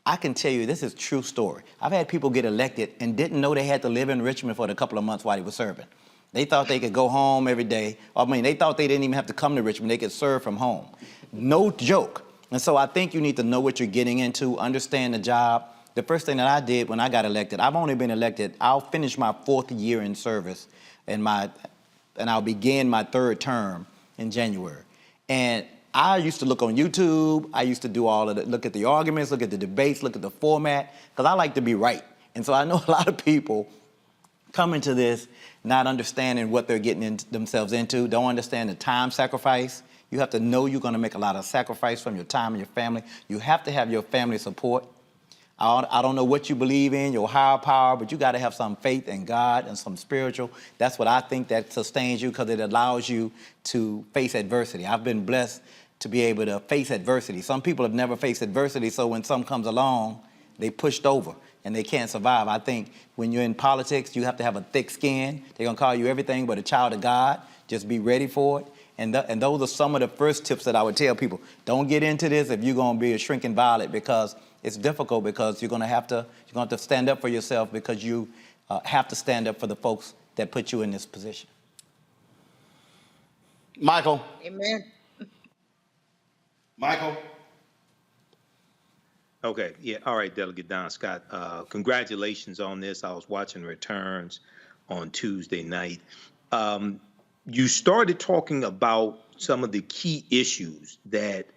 I can tell you, this is a true story. I've had people get elected and didn't know they had to live in Richmond for a couple of months while they were serving. They thought they could go home every day. I mean, they thought they didn't even have to come to Richmond. They could serve from home. No joke. And so I think you need to know what you're getting into, understand the job. The first thing that I did when I got elected, I've only been elected, I'll finish my 4th year in service, and I'll begin my 3rd term in January. And I used to look on YouTube. I used to do all of the, look at the arguments, look at the debates, look at the format, because I like to be right. And so I know a lot of people come into this not understanding what they're getting themselves into, don't understand the time sacrifice. You have to know you're going to make a lot of sacrifice from your time and your family. You have to have your family support. I don't know what you believe in, your higher power, but you got to have some faith in God and some spiritual. That's what I think that sustains you, because it allows you to face adversity. I've been blessed to be able to face adversity. Some people have never faced adversity, so when something comes along, they pushed over and they can't survive. I think when you're in politics, you have to have a thick skin. They're going to call you everything but a child of God. Just be ready for it. And those are some of the first tips that I would tell people. Don't get into this if you're going to be a shrinking violet, because it's difficult, because you're going to have to stand up for yourself, because you have to stand up for the folks that put you in this position. Michael. Amen. Michael. Okay, yeah, all right, Delegate Don Scott. Congratulations on this. I was watching returns on Tuesday night. You started talking about some of the key issues that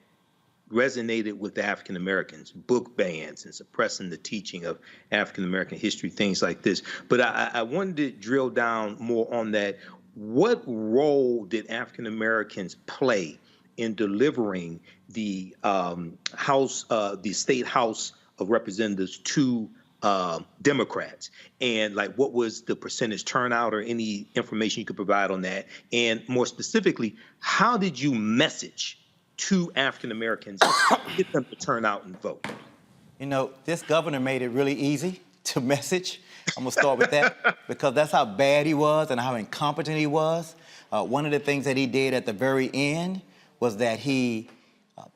resonated with African Americans, book bans and suppressing the teaching of African American history, things like this. But I wanted to drill down more on that. What role did African Americans play in delivering the the state House of Representatives to Democrats? And like, what was the percentage turnout, or any information you could provide on that? And more specifically, how did you message to African Americans to get them to turn out and vote? You know, this governor made it really easy to message. I'm gonna start with that, because that's how bad he was and how incompetent he was. One of the things that he did at the very end was that he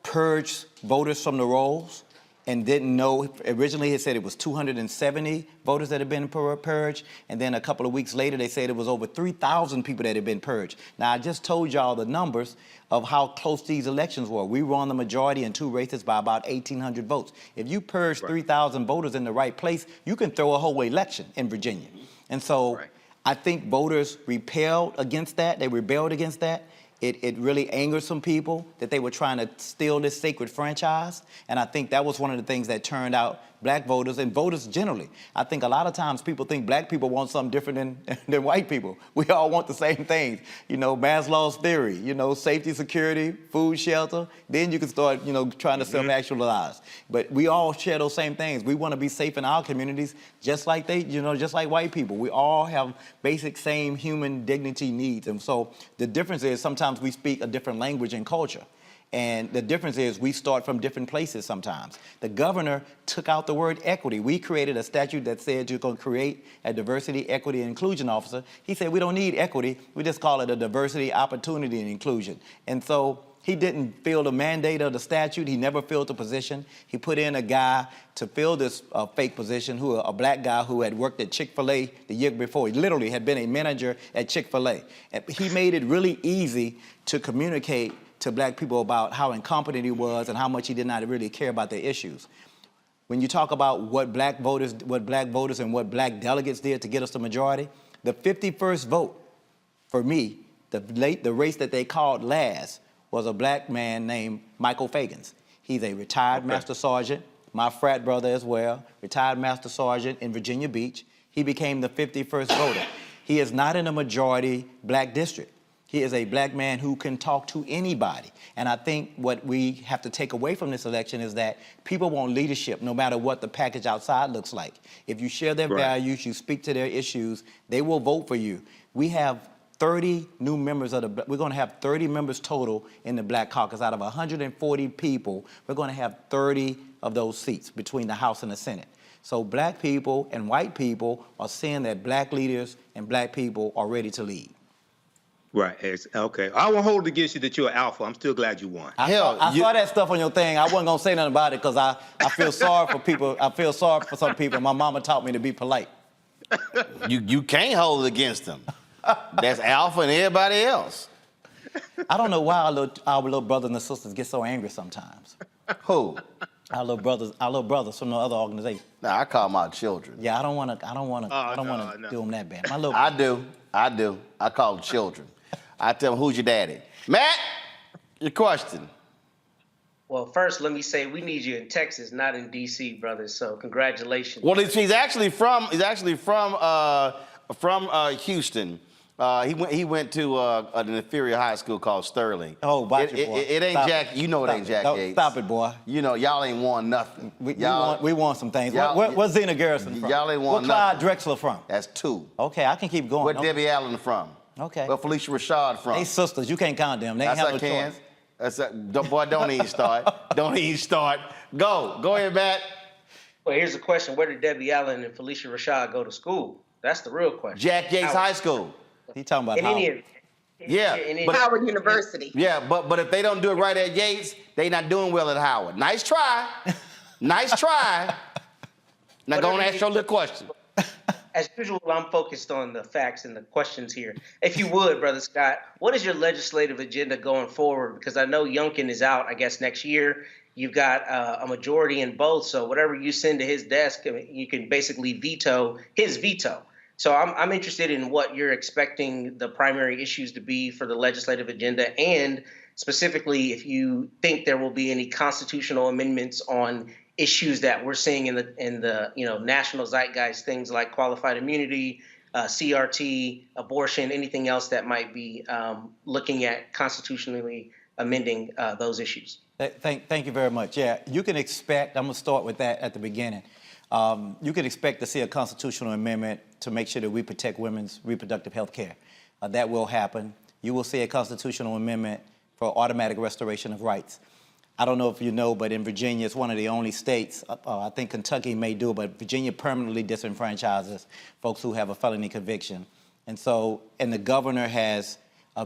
purged voters from the rolls and didn't know. Originally, he said it was 270 voters that had been purged, and then a couple of weeks later, they said it was over 3,000 people that had been purged. Now, I just told y'all the numbers of how close these elections were. We won the majority in 2 races by about 1,800 votes. If you purge 3,000 voters in the right place, you can throw a whole election in Virginia. And so I think voters repelled against that. They rebelled against that. It really angered some people that they were trying to steal this sacred franchise. And I think that was one of the things that turned out black voters and voters generally. I think a lot of times people think black people want something different than white people. We all want the same things. You know, Maslow's theory, you know, safety, security, food, shelter. Then you can start, you know, trying to self-actualize. But we all share those same things. We want to be safe in our communities just like just like white people. We all have basic same human dignity needs. And so the difference is sometimes we speak a different language and culture. And the difference is we start from different places sometimes. The governor took out the word equity. We created a statute that said you're going to create a diversity, equity, and inclusion officer. He said we don't need equity. We just call it a diversity, opportunity, and inclusion. And so he didn't fill the mandate of the statute. He never filled the position. He put in a guy to fill this fake position, a black guy who had worked at Chick-fil-A the year before. He literally had been a manager at Chick-fil-A. And he made it really easy to communicate to black people about how incompetent he was and how much he did not really care about their issues. When you talk about what black voters and what black delegates did to get us the majority, the 51st vote for me, the race that they called last, was a black man named Michael Fagans. He's a retired Master Sergeant, my frat brother as well, retired Master Sergeant in Virginia Beach. He became the 51st voter. He is not in a majority black district. He is a black man who can talk to anybody. And I think what we have to take away from this election is that people want leadership no matter what the package outside looks like. If you share their values, you speak to their issues, they will vote for you. We have 30 new members we're going to have 30 members total in the Black Caucus. Out of 140 people, we're going to have 30 of those seats between the House and the Senate. So black people and white people are seeing that black leaders and black people are ready to lead. Right. Okay. I won't hold it against you that you're an alpha. I'm still glad you won. I saw that stuff on your thing. I wasn't going to say nothing about it because I feel sorry for people. I feel sorry for some people. My mama taught me to be polite. You can't hold it against them. That's Alpha and everybody else. I don't know why our little brothers and sisters get so angry sometimes. Who? Our little brothers from the other organization. Nah, I call my children. Yeah, I don't want to do them that bad. I do. I call them children. I tell them, who's your daddy? Matt, your question. Well, first, let me say we need you in Texas, not in D.C., brothers. So congratulations. Well, he's actually from Houston. He went to an inferior high school called Sterling. Oh, watch it, boy. It ain't Jack. You know it ain't Jack Yates. Stop it, boy. You know, y'all ain't won nothing. We won some things. Where's Zena Garrison from? Y'all ain't won nothing. Where Clyde Drexler from? That's 2. Okay, I can keep going. Where Debbie Allen from? Okay. Where Felicia Rashad from? They sisters. You can't count them. They ain't have no choice. Boy, don't even start. Don't even start. Go ahead, Matt. Well, here's the question. Where did Debbie Allen and Felicia Rashad go to school? That's the real question. Jack Yates High School. He talking about Howard. Howard University. Yeah, but if they don't do it right at Yates, they not doing well at Howard. Nice try. Nice try. Now go and ask your little question. As usual, I'm focused on the facts and the questions here. If you would, Brother Scott, what is your legislative agenda going forward? Because I know Youngkin is out, I guess, next year. You've got a majority in both, so whatever you send to his desk, you can basically veto his veto. So I'm interested in what you're expecting the primary issues to be for the legislative agenda, and specifically if you think there will be any constitutional amendments on issues that we're seeing in the national zeitgeist, things like qualified immunity, CRT, abortion, anything else that might be looking at constitutionally amending those issues. Thank you very much. Yeah, you can expect, I'm going to start with that at the beginning. You can expect to see a constitutional amendment to make sure that we protect women's reproductive health care. That will happen. You will see a constitutional amendment for automatic restoration of rights. I don't know if you know, but in Virginia, it's one of the only states, I think Kentucky may do it, but Virginia permanently disenfranchises folks who have a felony conviction. And the governor has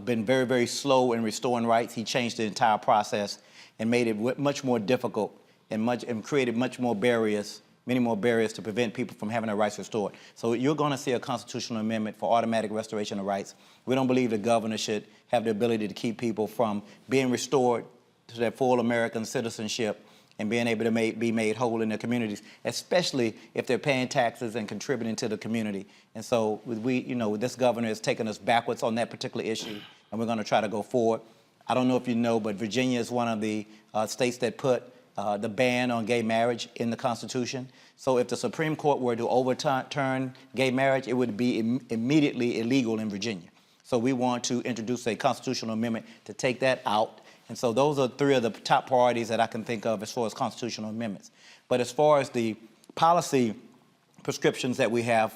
been very, very slow in restoring rights. He changed the entire process and made it much more difficult and created many more barriers to prevent people from having their rights restored. So you're going to see a constitutional amendment for automatic restoration of rights. We don't believe the governor should have the ability to keep people from being restored to their full American citizenship and being able to be made whole in their communities, especially if they're paying taxes and contributing to the community. And so this governor has taken us backwards on that particular issue, and we're going to try to go forward. I don't know if you know, but Virginia is one of the states that put the ban on gay marriage in the Constitution. So if the Supreme Court were to overturn gay marriage, it would be immediately illegal in Virginia. So we want to introduce a constitutional amendment to take that out. And so those are 3 of the top priorities that I can think of as far as constitutional amendments. But as far as the policy prescriptions that we have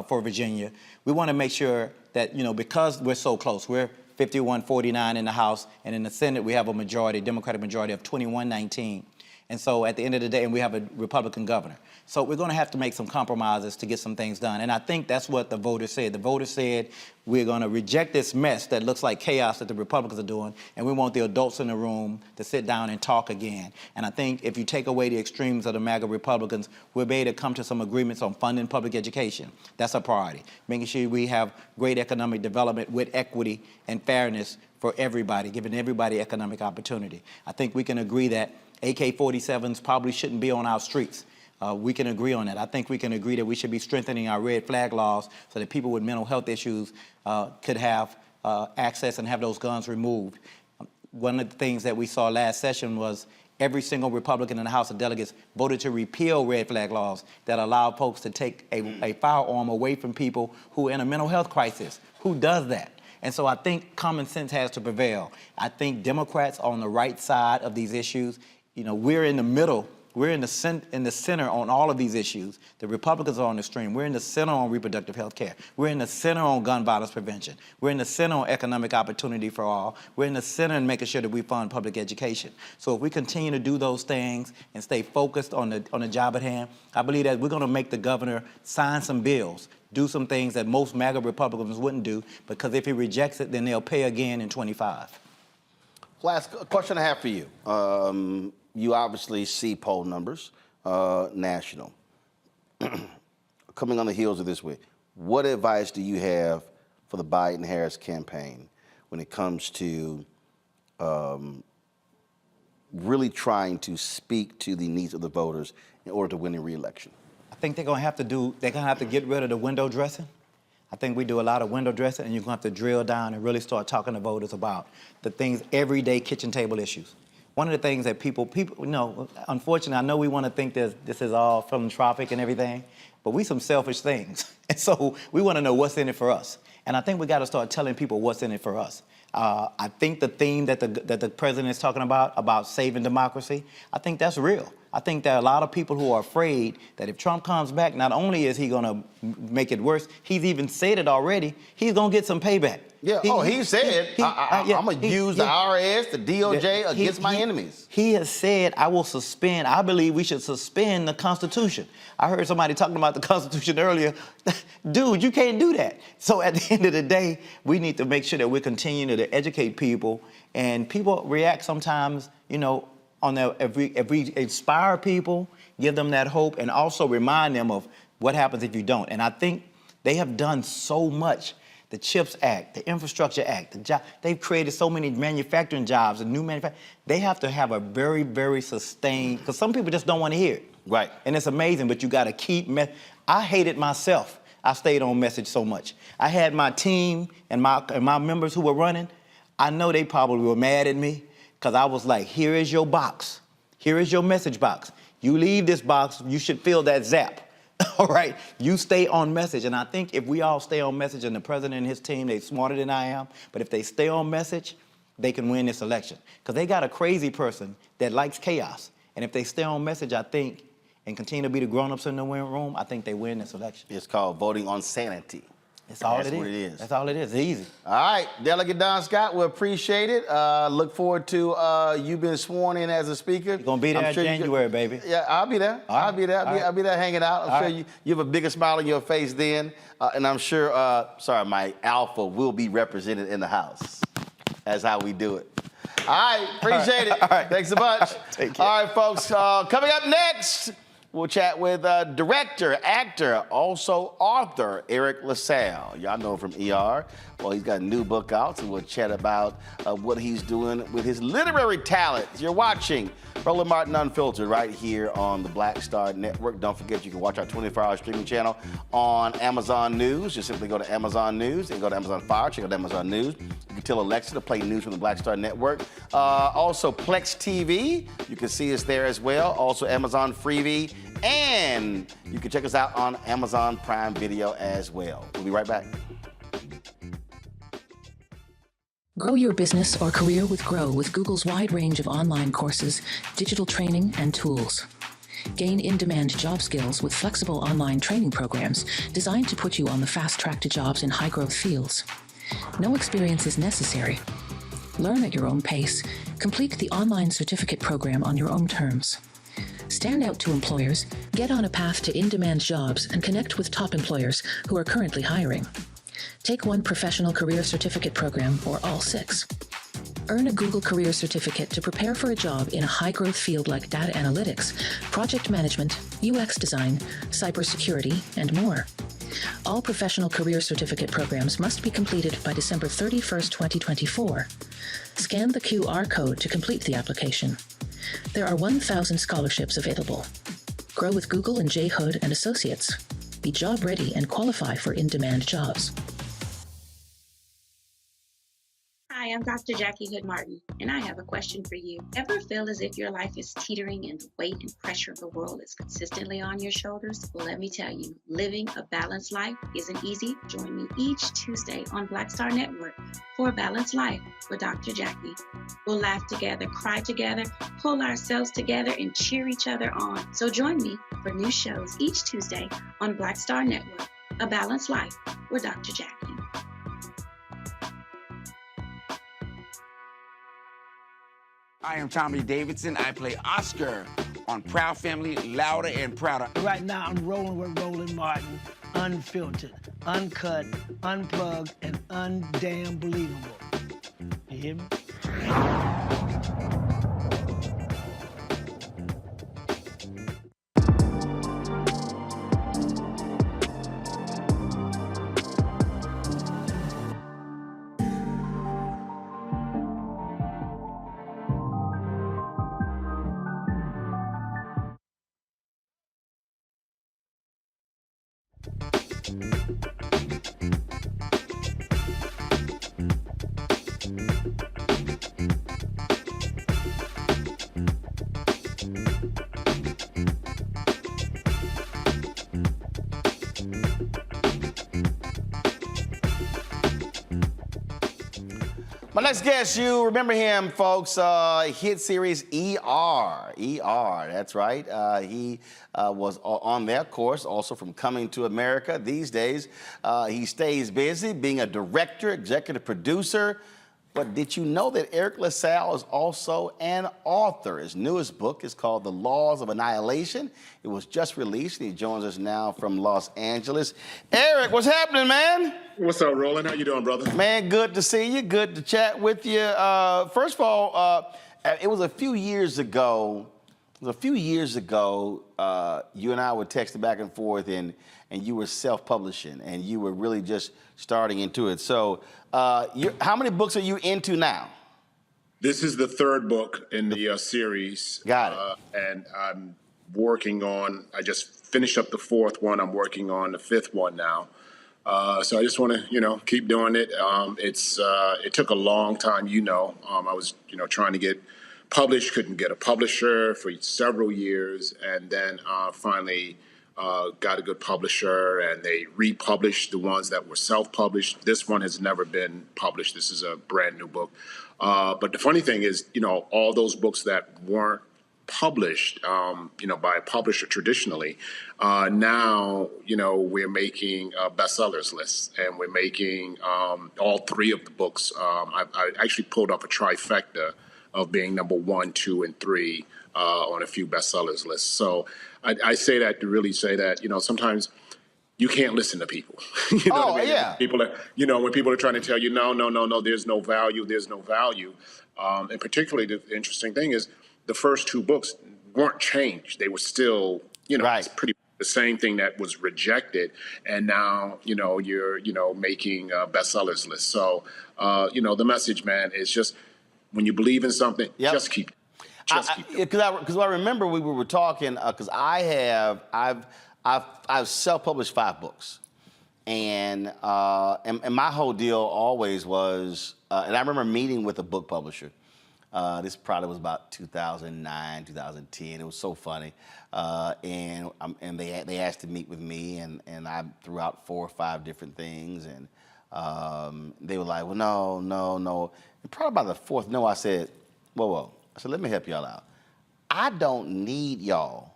for Virginia, we want to make sure that, because we're so close, we're 51-49 in the House, and in the Senate we have a majority, Democratic majority of 21-19. And so at the end of the day, and we have a Republican governor. So we're going to have to make some compromises to get some things done. And I think that's what the voters said. The voters said we're going to reject this mess that looks like chaos that the Republicans are doing, and we want the adults in the room to sit down and talk again. And I think if you take away the extremes of the MAGA Republicans, we'll be able to come to some agreements on funding public education. That's a priority. Making sure we have great economic development with equity and fairness for everybody, giving everybody economic opportunity. I think we can agree that AK-47s probably shouldn't be on our streets. We can agree on that. I think we can agree that we should be strengthening our red flag laws so that people with mental health issues could have access and have those guns removed. One of the things that we saw last session was every single Republican in the House of Delegates voted to repeal red flag laws that allow folks to take a firearm away from people who are in a mental health crisis. Who does that? And so I think common sense has to prevail. I think Democrats are on the right side of these issues. We're in the middle We're in the center on all of these issues. The Republicans are on the stream. We're in the center on reproductive health care. We're in the center on gun violence prevention. We're in the center on economic opportunity for all. We're in the center in making sure that we fund public education. So if we continue to do those things and stay focused on the job at hand, I believe that we're going to make the governor sign some bills, do some things that most MAGA Republicans wouldn't do, because if he rejects it, then they'll pay again in 25. Last question I have for you. You obviously see poll numbers, national. Coming on the heels of this week, what advice do you have for the Biden-Harris campaign when it comes to really trying to speak to the needs of the voters in order to win a re-election? I think they're gonna have to get rid of the window dressing. I think we do a lot of window dressing, and you're gonna have to drill down and really start talking to voters about the things, everyday kitchen table issues. One of the things that people, you know, unfortunately, I know we want to think this is all philanthropic and everything, but we some selfish things. And so we want to know what's in it for us. And I think we got to start telling people what's in it for us. I think the theme that the president is talking about saving democracy, I think that's real. I think there are a lot of people who are afraid that if Trump comes back, not only is he going to make it worse, he's even said it already, he's going to get some payback. Yeah, he said, I'm going to use the IRS, the DOJ against my enemies. He has said, I believe we should suspend the Constitution. I heard somebody talking about the Constitution earlier. Dude, you can't do that. So at the end of the day, we need to make sure that we're continuing to educate people, and people react sometimes, you know, if we inspire people, give them that hope, and also remind them of what happens if you don't. And I think they have done so much. The CHIPS Act, the Infrastructure Act, they've created so many manufacturing jobs and new manufacturing. They have to have a very, very sustained, because some people just don't want to hear it. Right. And it's amazing, but you got to keep, I hated myself. I stayed on message so much. I had my team and my members who were running. I know they probably were mad at me, because I was like, here is your box. Here is your message box. You leave this box, you should fill that zap. All right, you stay on message. And I think if we all stay on message, and the president and his team, they're smarter than I am, but if they stay on message, they can win this election. Because they got a crazy person that likes chaos. And if they stay on message, I think, and continue to be the grown-ups in the room, I think they win this election. It's called voting on sanity. That's all That's what it is. That's all it is. It's easy. All right, Delegate Don Scott, we appreciate it. Look forward to you being sworn in as a speaker. You're going to be there in January, baby. Yeah, I'll be there. I'll be there. I'll be there hanging out. I'm sure you have a bigger smile on your face then. And I'm sure, my alpha will be represented in the House. That's how we do it. All right, appreciate it. All right. Thanks so much. Take care. All right, folks, coming up next, we'll chat with director, actor, also author, Eriq LaSalle. Y'all know him from ER. Well, he's got a new book out, so we'll chat about what he's doing with his literary talents. You're watching Roland Martin Unfiltered right here on the Black Star Network. Don't forget, you can watch our 24-hour streaming channel on Amazon News. Just simply go to Amazon News and go to Amazon Fire. Check out Amazon News. You can tell Alexa to play news from the Black Star Network. Also, Plex TV. You can see us there as well. Also, Amazon Freevee. And you can check us out on Amazon Prime Video as well. We'll be right back. Grow your business or career with Grow with Google's wide range of online courses, digital training, and tools. Gain in-demand job skills with flexible online training programs designed to put you on the fast track to jobs in high-growth fields. No experience is necessary. Learn at your own pace. Complete the online certificate program on your own terms. Stand out to employers, get on a path to in-demand jobs, and connect with top employers who are currently hiring. Take one professional career certificate program or all 6. Earn a Google Career Certificate to prepare for a job in a high-growth field like data analytics, project management, UX design, cybersecurity, and more. All professional career certificate programs must be completed by December 31st, 2024. Scan the QR code to complete the application. There are 1,000 scholarships available. Grow with Google and J. Hood and Associates. Be job ready and qualify for in-demand jobs. Hi, Hi, I'm Dr. Jackie Hood Martin, and I have a question for you. Ever feel as if your life is teetering and the weight and pressure of the world is consistently on your shoulders? Well, let me tell you, living a balanced life isn't easy. Join me each Tuesday on Black Star Network for a Balanced Life with Dr. Jackie. We'll laugh together, cry together, pull ourselves together, and cheer each other on. So join me for new shows each Tuesday on Black Star Network, A Balanced Life with Dr. Jackie. I am Tommy Davidson. I play Oscar on Proud Family, Louder and Prouder. Right now, I'm rolling with Roland Martin, unfiltered, uncut, unplugged, and undamn believable. You hear me? My next guest, you remember him, folks, hit series ER. That's right. He was on that, of course, also from Coming to America. These days, he stays busy being a director, executive producer. But did you know that Eriq LaSalle is also an author? His newest book is called The Laws of Annihilation. It was just released, and he joins us now from Los Angeles. Eriq, what's happening, man? What's up, Roland? How you doing, brother? Man, good to see you. Good to chat with you. First of all, it was a few years ago. You and I were texting back and forth, and you were self-publishing, and you were really just starting into it. So, how many books are you into now? This is the third book in the series. Got it. And I'm working on. I just finished up the fourth one. I'm working on the fifth one now. So I just want to, keep doing it. It took a long time, I was, trying to get published, couldn't get a publisher for several years, and then finally got a good publisher, and they republished the ones that were self-published. This one has never been published. This is a brand new book. But the funny thing is, all those books that weren't published, by a publisher traditionally, now, we're making bestsellers lists, and we're making all three of the books. I actually pulled off a trifecta of being number 1, 2, and 3 on a few bestsellers lists. So I say that to really say that, sometimes you can't listen to people. What I mean? Yeah. People are, when people are trying to tell you, no, there's no value. And particularly the interesting thing is the first two books weren't changed. They were still, right. It's pretty the same thing that was rejected. And now, you're, making bestsellers lists. So, the message, man, is just when you believe in something, just keep it. Because I remember we were talking, because I've self-published 5 books, and my whole deal always was, and I remember meeting with a book publisher. This probably was about 2009, 2010. It was so funny, and they asked to meet with me, and I threw out 4 or 5 different things, and they were like, well, no. And probably by the 4th no, I said, whoa. I said, let me help y'all out. I don't need y'all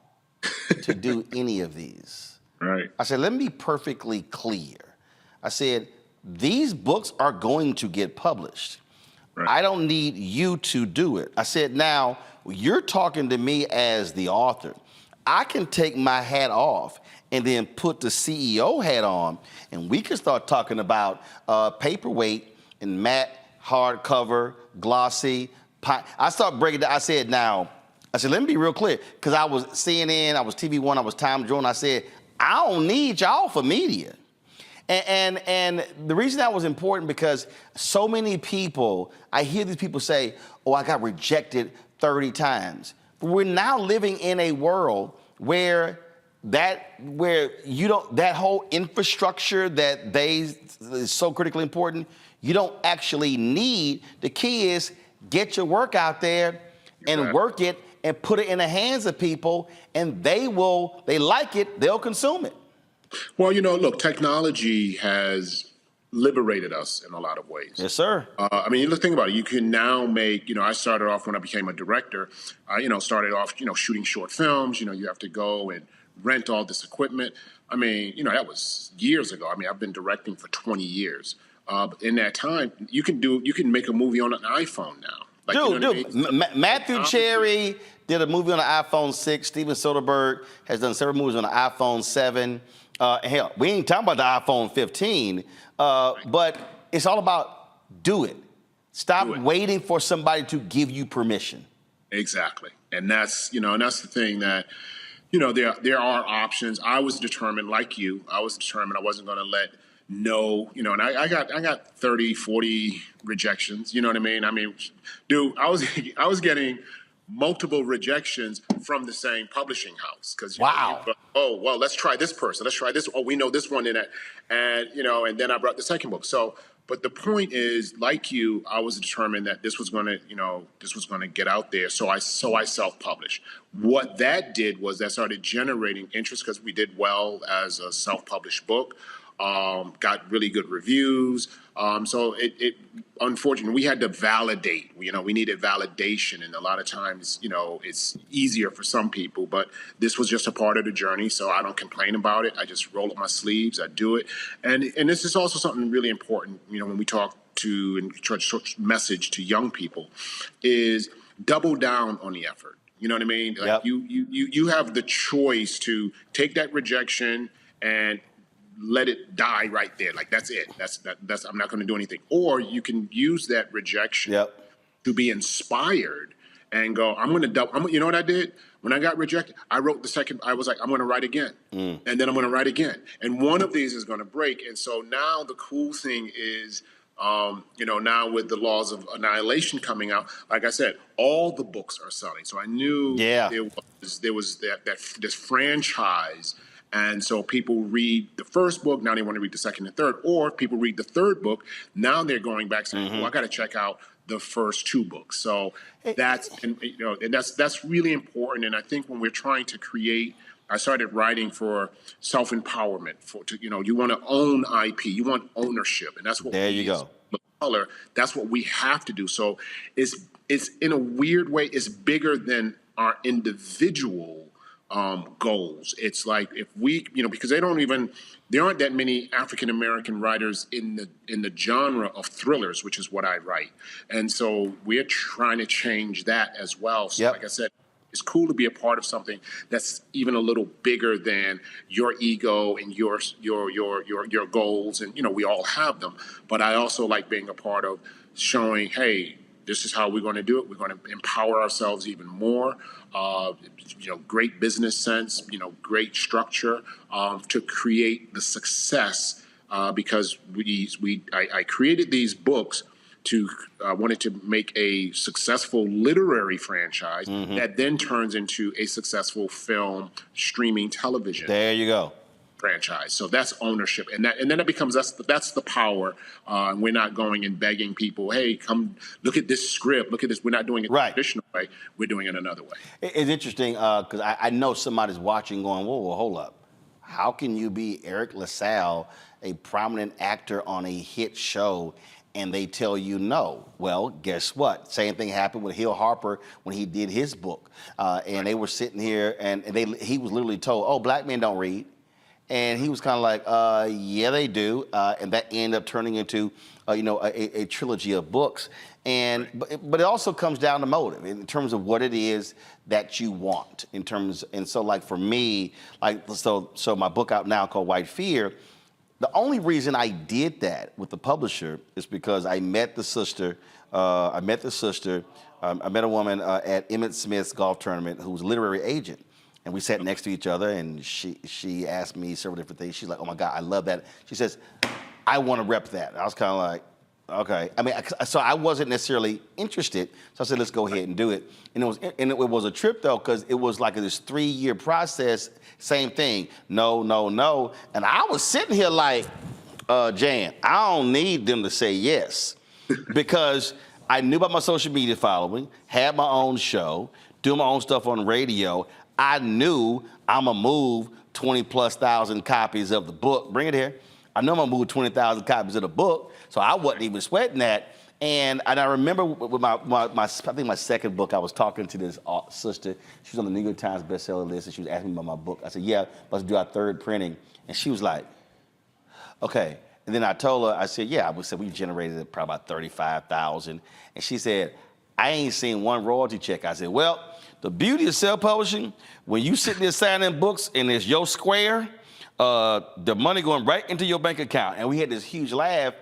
to do any of these. Right. I said, let me be perfectly clear. I said, these books are going to get published. Right. I don't need you to do it. I said, now, you're talking to me as the author. I can take my hat off and then put the CEO hat on, and we can start talking about paperweight and matte, hardcover, glossy. I started breaking down. I said, let me be real clear, because I was CNN, I was TV One, I was Time Jones. I said, I don't need y'all for media. And the reason that was important, because so many people, I hear these people say, oh, I got rejected 30 times. But we're now living in a world where that whole infrastructure that is so critically important, you don't actually need. The key is get your work out there and work it and put it in the hands of people, and they like it, they'll consume it. Well, look, technology has liberated us in a lot of ways. Yes, sir. I mean, let's think about it. You can now make, I started off when I became a director, started off, shooting short films. You have to go and rent all this equipment. I mean, that was years ago. I mean, I've been directing for 20 years. In that time, you can make a movie on an iPhone now. Like, Matthew Cherry did a movie on the iPhone 6. Steven Soderbergh has done several movies on the iPhone 7. Hell, we ain't talking about the iPhone 15, but it's all about do it. Stop waiting for somebody to give you permission. Exactly. And that's the thing that, there are options. I was determined, like you, I wasn't going to let and I got 30, 40 rejections. You know what I mean? I mean, dude, I was getting multiple rejections from the same publishing house. Because oh, well, let's try this person. Let's try this. Oh, we know this one in it. And, and then I brought the second book. So, but the point is, like you, I was determined that this was going to get out there. So I self-published. What that did was that started generating interest because we did well as a self-published book. Got really good reviews. So it unfortunately, we had to validate, we needed validation. And a lot of times, it's easier for some people, but this was just a part of the journey. So I don't complain about it. I just roll up my sleeves. I do it. And this is also something really important, when we talk to and try to message to young people is double down on the effort. You know what I mean? Like you have the choice to take that rejection and let it die right there. Like, that's it. That's I'm not going to do anything. Or you can use that rejection to be inspired and go, I'm going to you know what I did? When I got rejected, I wrote the second, I was like, I'm going to write again. And then I'm going to write again. And one of these is going to break. And so now the cool thing is, now with the Laws of Annihilation coming out, like I said, all the books are selling. So I knew there was this franchise. And so people read the first book, now they want to read the second and third, or people read the third book, now they're going back saying, I got to check out the first two books. So that's really important. And I think when we're trying to create, I started writing for self-empowerment. You want to own IP, you want ownership, and that's what color. That's what we have to do. So it's in a weird way, it's bigger than our individual goals. It's like if we, because there aren't that many African American writers in the genre of thrillers, which is what I write, and so we're trying to change that as well. So, like I said, it's cool to be a part of something that's even a little bigger than your ego and your goals, and we all have them. But I also like being a part of showing, hey, this is how we're going to do it. We're going to empower ourselves even more. Great business sense, great structure to create the success because I created these books to wanted to make a successful literary franchise that then turns into a successful film streaming television. There you go. Franchise. So that's ownership, and then it becomes that's the power. We're not going and begging people, hey, come look at this script, look at this. We're not doing it the traditional way. We're doing it another way. It's interesting because I know somebody's watching, going, whoa, hold up. How can you be Eriq LaSalle, a prominent actor on a hit show, and they tell you no? Well, guess what? Same thing happened with Hill Harper when he did his book, and they were sitting here, and he was literally told, oh, black men don't read. And he was kind of like, yeah, they do. And that ended up turning into, a trilogy of books. And but it also comes down to motive in terms of what it is that you want. And so like for me, so my book out now called White Fear. The only reason I did that with the publisher is because I met the sister. I met a woman at Emmett Smith's golf tournament who was a literary agent. And we sat next to each other, and she asked me several different things. She's like, oh, my God, I love that. She says, I want to rep that. I was kind of like, Okay. I mean, so I wasn't necessarily interested. So I said, let's go ahead and do it. And it was a trip though, because it was like this 3-year process. Same thing. No. And I was sitting here like, Jan, I don't need them to say yes, because I knew about my social media following, had my own show, do my own stuff on radio. I knew I'm gonna move 20,000+ copies of the book. Bring it here. I know I'm gonna move 20,000 copies of the book, so I wasn't even sweating that. And I remember with my I think my second book, I was talking to this sister. She was on the New York Times bestseller list, and she was asking me about my book. I said, yeah, let's do our 3rd printing. And she was like, okay. And then I told her, I said, yeah, we generated probably about 35,000. And she said, I ain't seen one royalty check. I said, well, the beauty of self-publishing, when you sit there signing books and it's your square, the money going right into your bank account. And we had this huge laugh.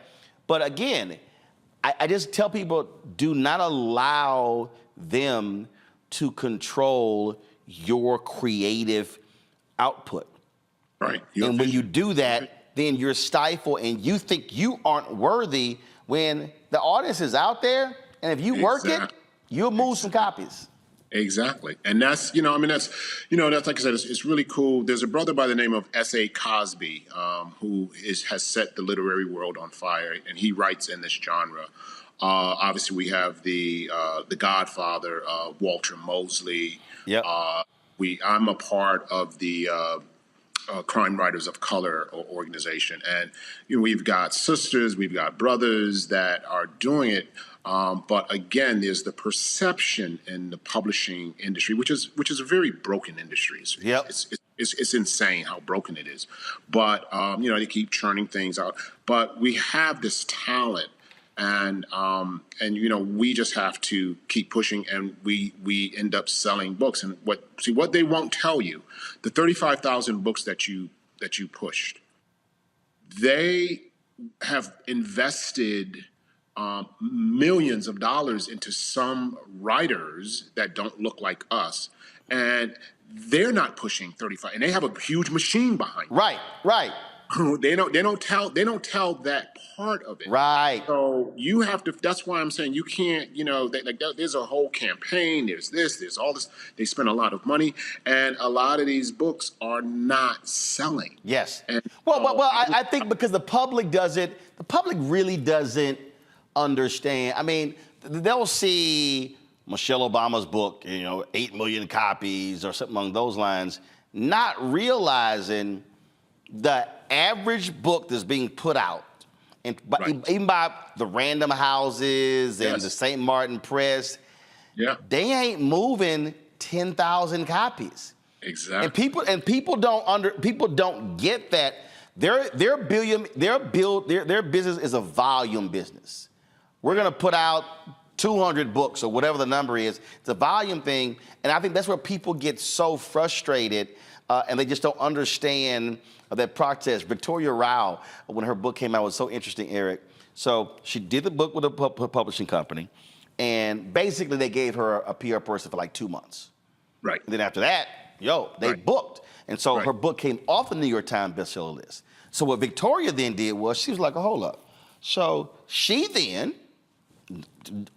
But again, I just tell people, do not allow them to control your creative output. Right. And when you do that, then you're stifled and you think you aren't worthy when the audience is out there. And if you work it, you'll move some copies. Exactly. And that's, that's like I said, it's really cool. There's a brother by the name of S.A. Cosby who has set the literary world on fire, and he writes in this genre. Obviously, we have the Godfather, Walter Mosley. Yep. I'm a part of the Crime Writers of Color organization, and we've got sisters, we've got brothers that are doing it. But again, there's the perception in the publishing industry, which is a very broken industry. It's insane how broken it is. But they keep churning things out. But we have this talent, and we just have to keep pushing, and we end up selling books. And what they won't tell you, the 35,000 books that you pushed, they have invested millions of dollars into some writers that don't look like us, and they're not pushing 35, and they have a huge machine behind them. Right. They don't tell that part of it. Right. So you have to. That's why I'm saying you can't. There's a whole campaign. There's all this. They spend a lot of money, and a lot of these books are not selling. Yes. And, I think because the public really doesn't understand. I mean, they'll see Michelle Obama's book, 8 million copies or something along those lines, not realizing the average book that's being put out, and even by the Random Houses and the St. Martin Press, they ain't moving 10,000 copies. Exactly. And people don't get that. Their business is a volume business. We're gonna put out 200 books or whatever the number is. It's a volume thing, and I think that's where people get so frustrated, and they just don't understand that process. Victoria Rao, when her book came out, was so interesting, Eriq. So she did the book with a publishing company, and basically they gave her a PR person for like 2 months. Right. And then after that, they booked. And so her book came off the New York Times bestseller list. So what Victoria then did was she was like, oh, hold up. So she then,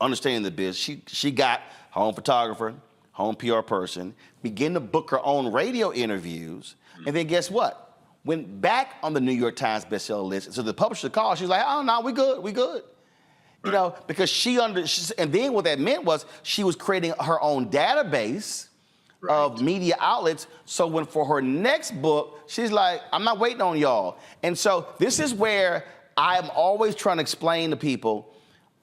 understanding the biz, she got her own photographer, her own PR person, began to book her own radio interviews, and then guess what? Went back on the New York Times bestseller list. So the publisher called, she was like, oh, no, we good. Because and then what that meant was she was creating her own database of media outlets. So for her next book, she's like, I'm not waiting on y'all. And so this is where I'm always trying to explain to people,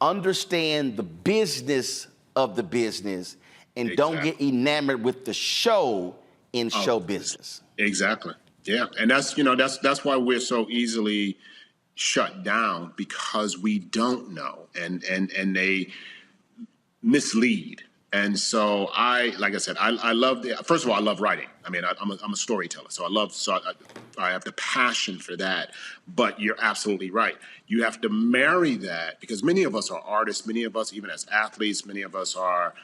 understand the business of the business and don't get enamored with the show in show business. Exactly. Yeah. And that's why we're so easily shut down, because we don't know and they mislead. And so I love first of all, I love writing. I mean, I'm a storyteller, so I have the passion for that. But you're absolutely right. You have to marry that, because many of us are artists, many of us, even as athletes, many of us are,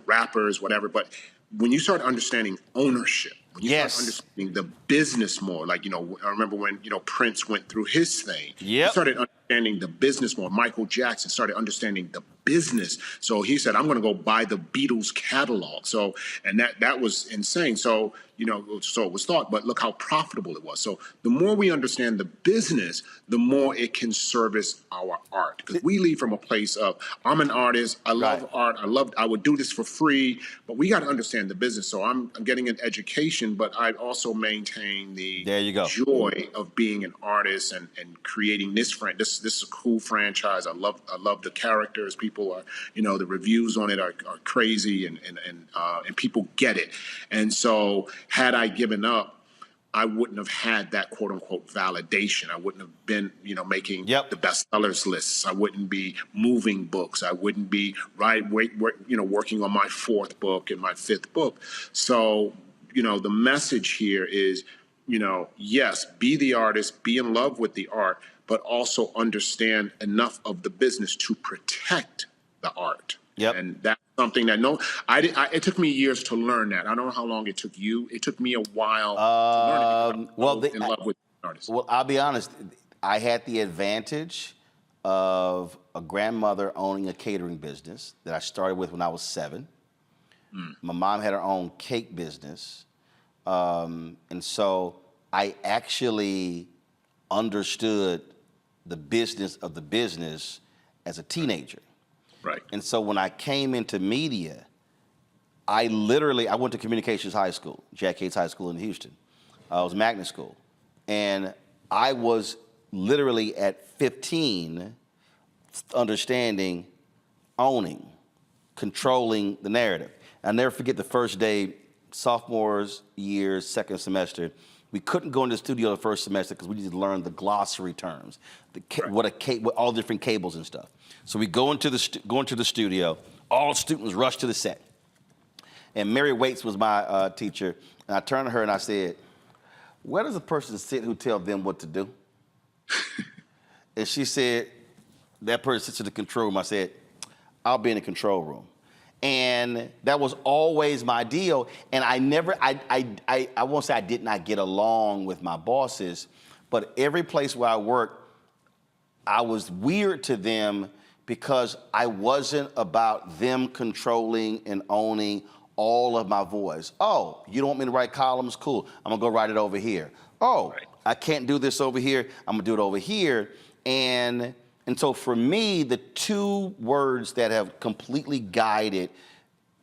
rappers, whatever. But when you start understanding ownership, When you start understanding the business more, like, I remember when, Prince went through his thing. You started understanding the business more. Michael Jackson started understanding the business. So he said, I'm going to go buy the Beatles catalog. So, and that was insane. So, so it was thought, but look how profitable it was. So the more we understand the business, the more it can service our art. Because we leave from a place of, I'm an artist, I love art, I would do this for free, but we got to understand the business. So I'm getting an education, but I also maintain the joy of being an artist and creating this this is a cool franchise. I love the characters. People are, the reviews on it are crazy and people get it. And so had I given up, I wouldn't have had that quote unquote validation. I wouldn't have been, making the bestsellers lists. I wouldn't be moving books. I wouldn't be working on my 4th book and my 5th book. So, the message here is, yes, be the artist, be in love with the art, but also understand enough of the business to protect the art. And that's something that it took me years to learn that. I don't know how long it took you. It took me a while to learn it. In love with artists. Well, I'll be honest. I had the advantage of a grandmother owning a catering business that I started with when I was 7. My mom had her own cake business. And so I actually understood the business of the business as a teenager. Right. And so when I came into media, I went to Communications High School, Jack Yates High School in Houston. I was magnet school. And I was literally at 15 understanding, owning, controlling the narrative. I'll never forget the first day, sophomores year, 2nd semester. We couldn't go into the studio the first semester because we needed to learn the glossary terms, what all different cables and stuff. So we go into the studio. All students rush to the set. And Mary Waits was my teacher. And I turned to her and I said, "Where does a person sit who tells them what to do?" And she said, "That person sits in the control room." I said, "I'll be in the control room." And that was always my deal. And I won't say I did not get along with my bosses, but every place where I worked, I was weird to them because I wasn't about them controlling and owning all of my voice. Oh, you don't want me to write columns? Cool. I'm gonna go write it over here. Oh, I can't do this over here. I'm gonna do it over here. And so for me, the 2 words that have completely guided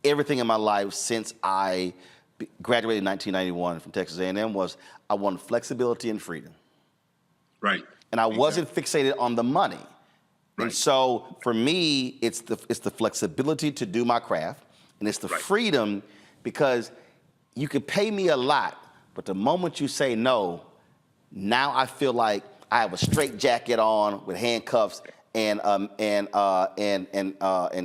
everything in my life since I graduated in 1991 from Texas A&M was I wanted flexibility and freedom. Right. And I wasn't fixated on the money. Right. And so for me, it's the flexibility to do my craft, and it's the freedom, because you could pay me a lot, but the moment you say no, now I feel like I have a straight jacket on with handcuffs and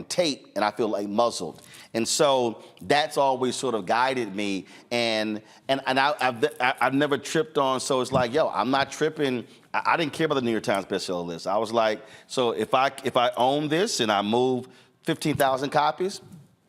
tape, and I feel like muzzled. And so that's always sort of guided me. And I've never tripped on. So it's like, yo, I'm not tripping. I didn't care about the New York Times bestseller list. I was like, so if I own this and I move 15,000 copies,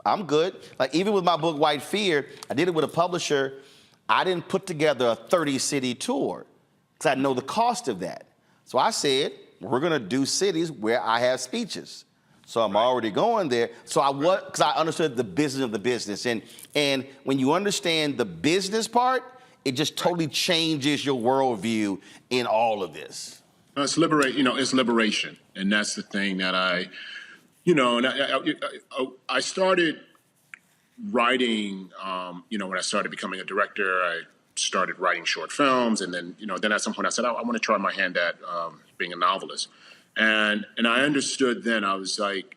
I'm good. Like even with my book White Fear, I did it with a publisher. I didn't put together a 30-city tour because I know the cost of that. So I said, we're gonna do cities where I have speeches. So I'm already going there. So because I understood the business of the business. And when you understand the business part, it just totally changes your worldview in all of this. It's liberation. And that's the thing that I started writing, when I started becoming a director, I started writing short films. And then, then at some point I said, I want to try my hand at being a novelist. And I understood then, I was like,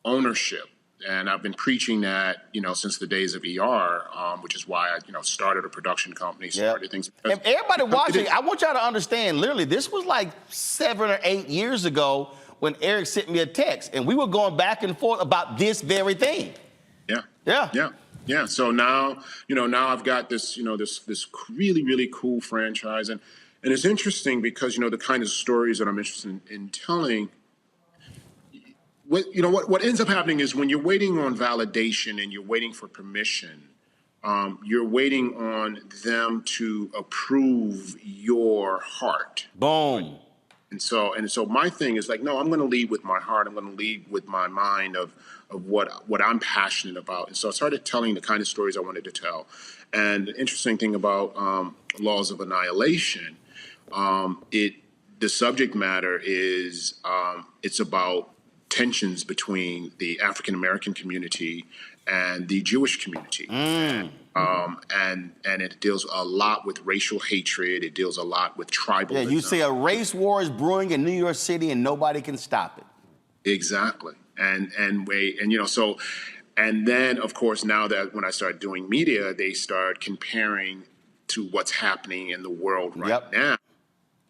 ownership. And I've been preaching that, since the days of ER, which is why I, started a production company, started things. And everybody watching, I want y'all to understand, literally, this was like 7 or 8 years ago when Eriq sent me a text, and we were going back and forth about this very thing. Yeah. So now, now I've got this, this really, really cool franchise. And it's interesting because, the kind of stories that I'm interested in telling, what ends up happening is when you're waiting on validation and you're waiting for permission, you're waiting on them to approve your heart. Boom. And so my thing is like, no, I'm going to lead with my heart. I'm going to lead with my mind of what I'm passionate about. And so I started telling the kind of stories I wanted to tell. And the interesting thing about Laws of Annihilation, the subject matter is it's about tensions between the African American community and the Jewish community. And it deals a lot with racial hatred. It deals a lot with tribalism. Yeah, you say a race war is brewing in New York City and nobody can stop it. Exactly. And then of course now that when I started doing media, they start comparing to what's happening in the world right now.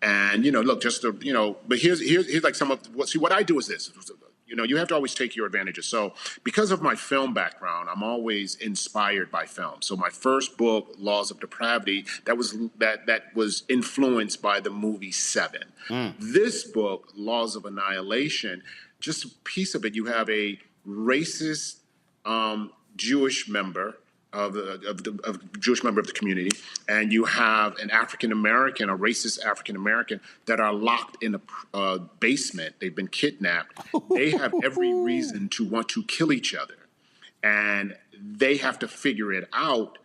And look, but here's like some of what I do is this. You have to always take your advantages. So because of my film background, I'm always inspired by film. So my first book, Laws of Depravity, that was influenced by the movie Seven. This book, Laws of Annihilation, just a piece of it, you have a racist Jewish member of the Jewish member of the community, and you have an African American, a racist African American, that are locked in a basement. They've been kidnapped. They have every reason to want to kill each other, and they have to figure it out,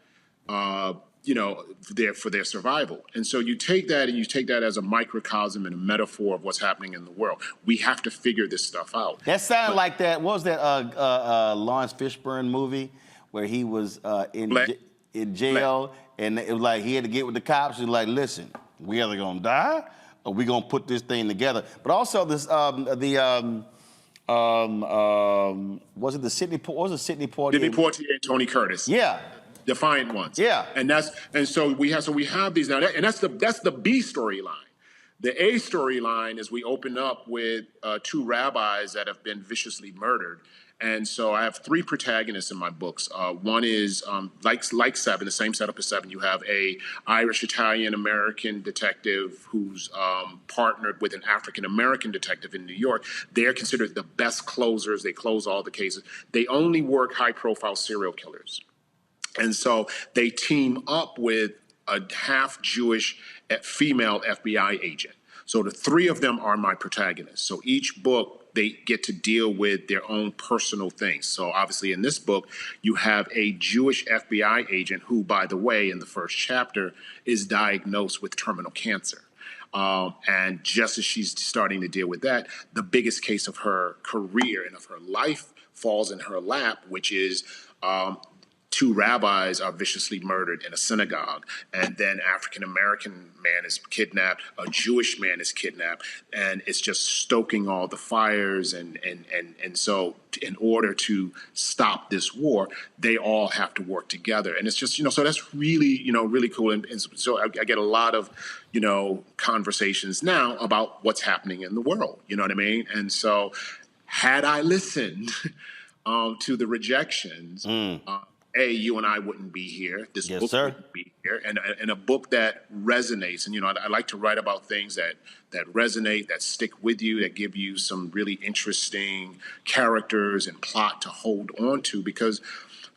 for their survival. And so you take that as a microcosm and a metaphor of what's happening in the world. We have to figure this stuff out. That sounded like that. What was that Lawrence Fishburne movie where he was in jail, and it was like he had to get with the cops. He was like, "Listen, we either gonna die or we gonna put this thing together." But also this was it the Sidney Poitier? Sidney Poitier and Tony Curtis. Yeah. Defiant Ones. Yeah. And so we have these now, and that's the B storyline. The A storyline is we open up with two rabbis that have been viciously murdered. And so I have three protagonists in my books. One is like Seven, the same setup as Seven. You have a Irish Italian American detective who's partnered with an African American detective in New York. They're considered the best closers. They close all the cases. They only work high profile serial killers. And so they team up with a half Jewish female FBI agent. So the three of them are my protagonists. So each book, they get to deal with their own personal things. So obviously in this book, you have a Jewish FBI agent who, by the way, in the first chapter, is diagnosed with terminal cancer. And just as she's starting to deal with that, the biggest case of her career and of her life falls in her lap, which is two rabbis are viciously murdered in a synagogue, and then African-American man is kidnapped, a Jewish man is kidnapped, and it's just stoking all the fires. And so in order to stop this war, they all have to work together. And it's just, so that's really, really cool. And so I get a lot of, conversations now about what's happening in the world, you know what I mean? And so had I listened to the rejections, you and I wouldn't be here. This book wouldn't be here. And a book that resonates. And, I like to write about things that resonate, that stick with you, that give you some really interesting characters and plot to hold on to. Because,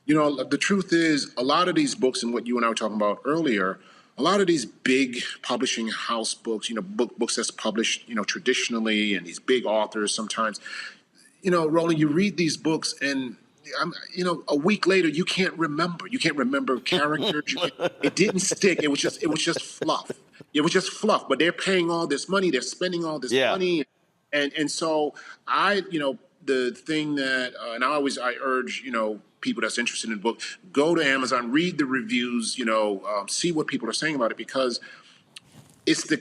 the truth is, a lot of these books, and what you and I were talking about earlier, a lot of these big publishing house books, books that's published, traditionally, and these big authors sometimes, Roland, you read these books and a week later, you can't remember. You can't remember characters. It didn't stick. It was just fluff. It was just fluff. But they're paying all this money. They're spending all this money. And so the thing that, and I urge, people that's interested in the book, go to Amazon, read the reviews, see what people are saying about it, because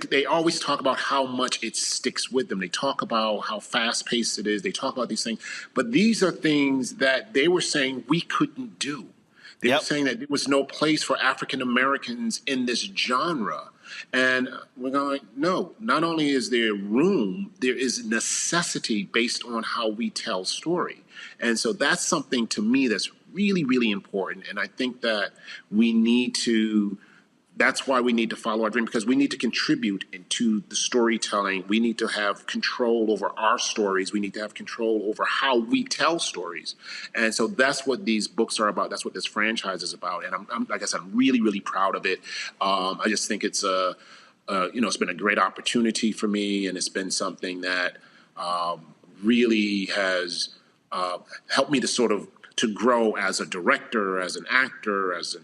they always talk about how much it sticks with them. They talk about how fast-paced it is. They talk about these things. But these are things that they were saying we couldn't do. They were saying that there was no place for African Americans in this genre. And we're going, no, not only is there room, there is necessity based on how we tell story. And so that's something to me that's really, really important. And I think that we need to that's why we need to follow our dream, because we need to contribute into the storytelling. We need to have control over our stories. We need to have control over how we tell stories. And so that's what these books are about. That's what this franchise is about. And I'm like I said, I'm really, really proud of it. I just think it's it's been a great opportunity for me, and it's been something that really has helped me to sort of to grow as a director, as an actor, as a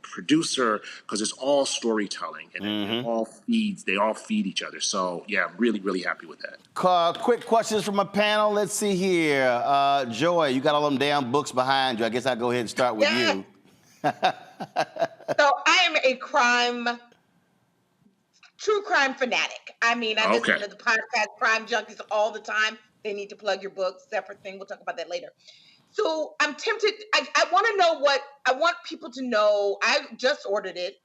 producer, because it's all storytelling and they all feed each other. So yeah, I'm really, really happy with that. Quick questions from my panel. Let's see here. Joy, you got all them damn books behind you. I guess I'll go ahead and start with you. So I am a true crime fanatic. I mean, I listen to the podcast Crime Junkies all the time. They need to plug your books, separate thing. We'll talk about that later. So I'm tempted. I want to know I want people to know. I just ordered it.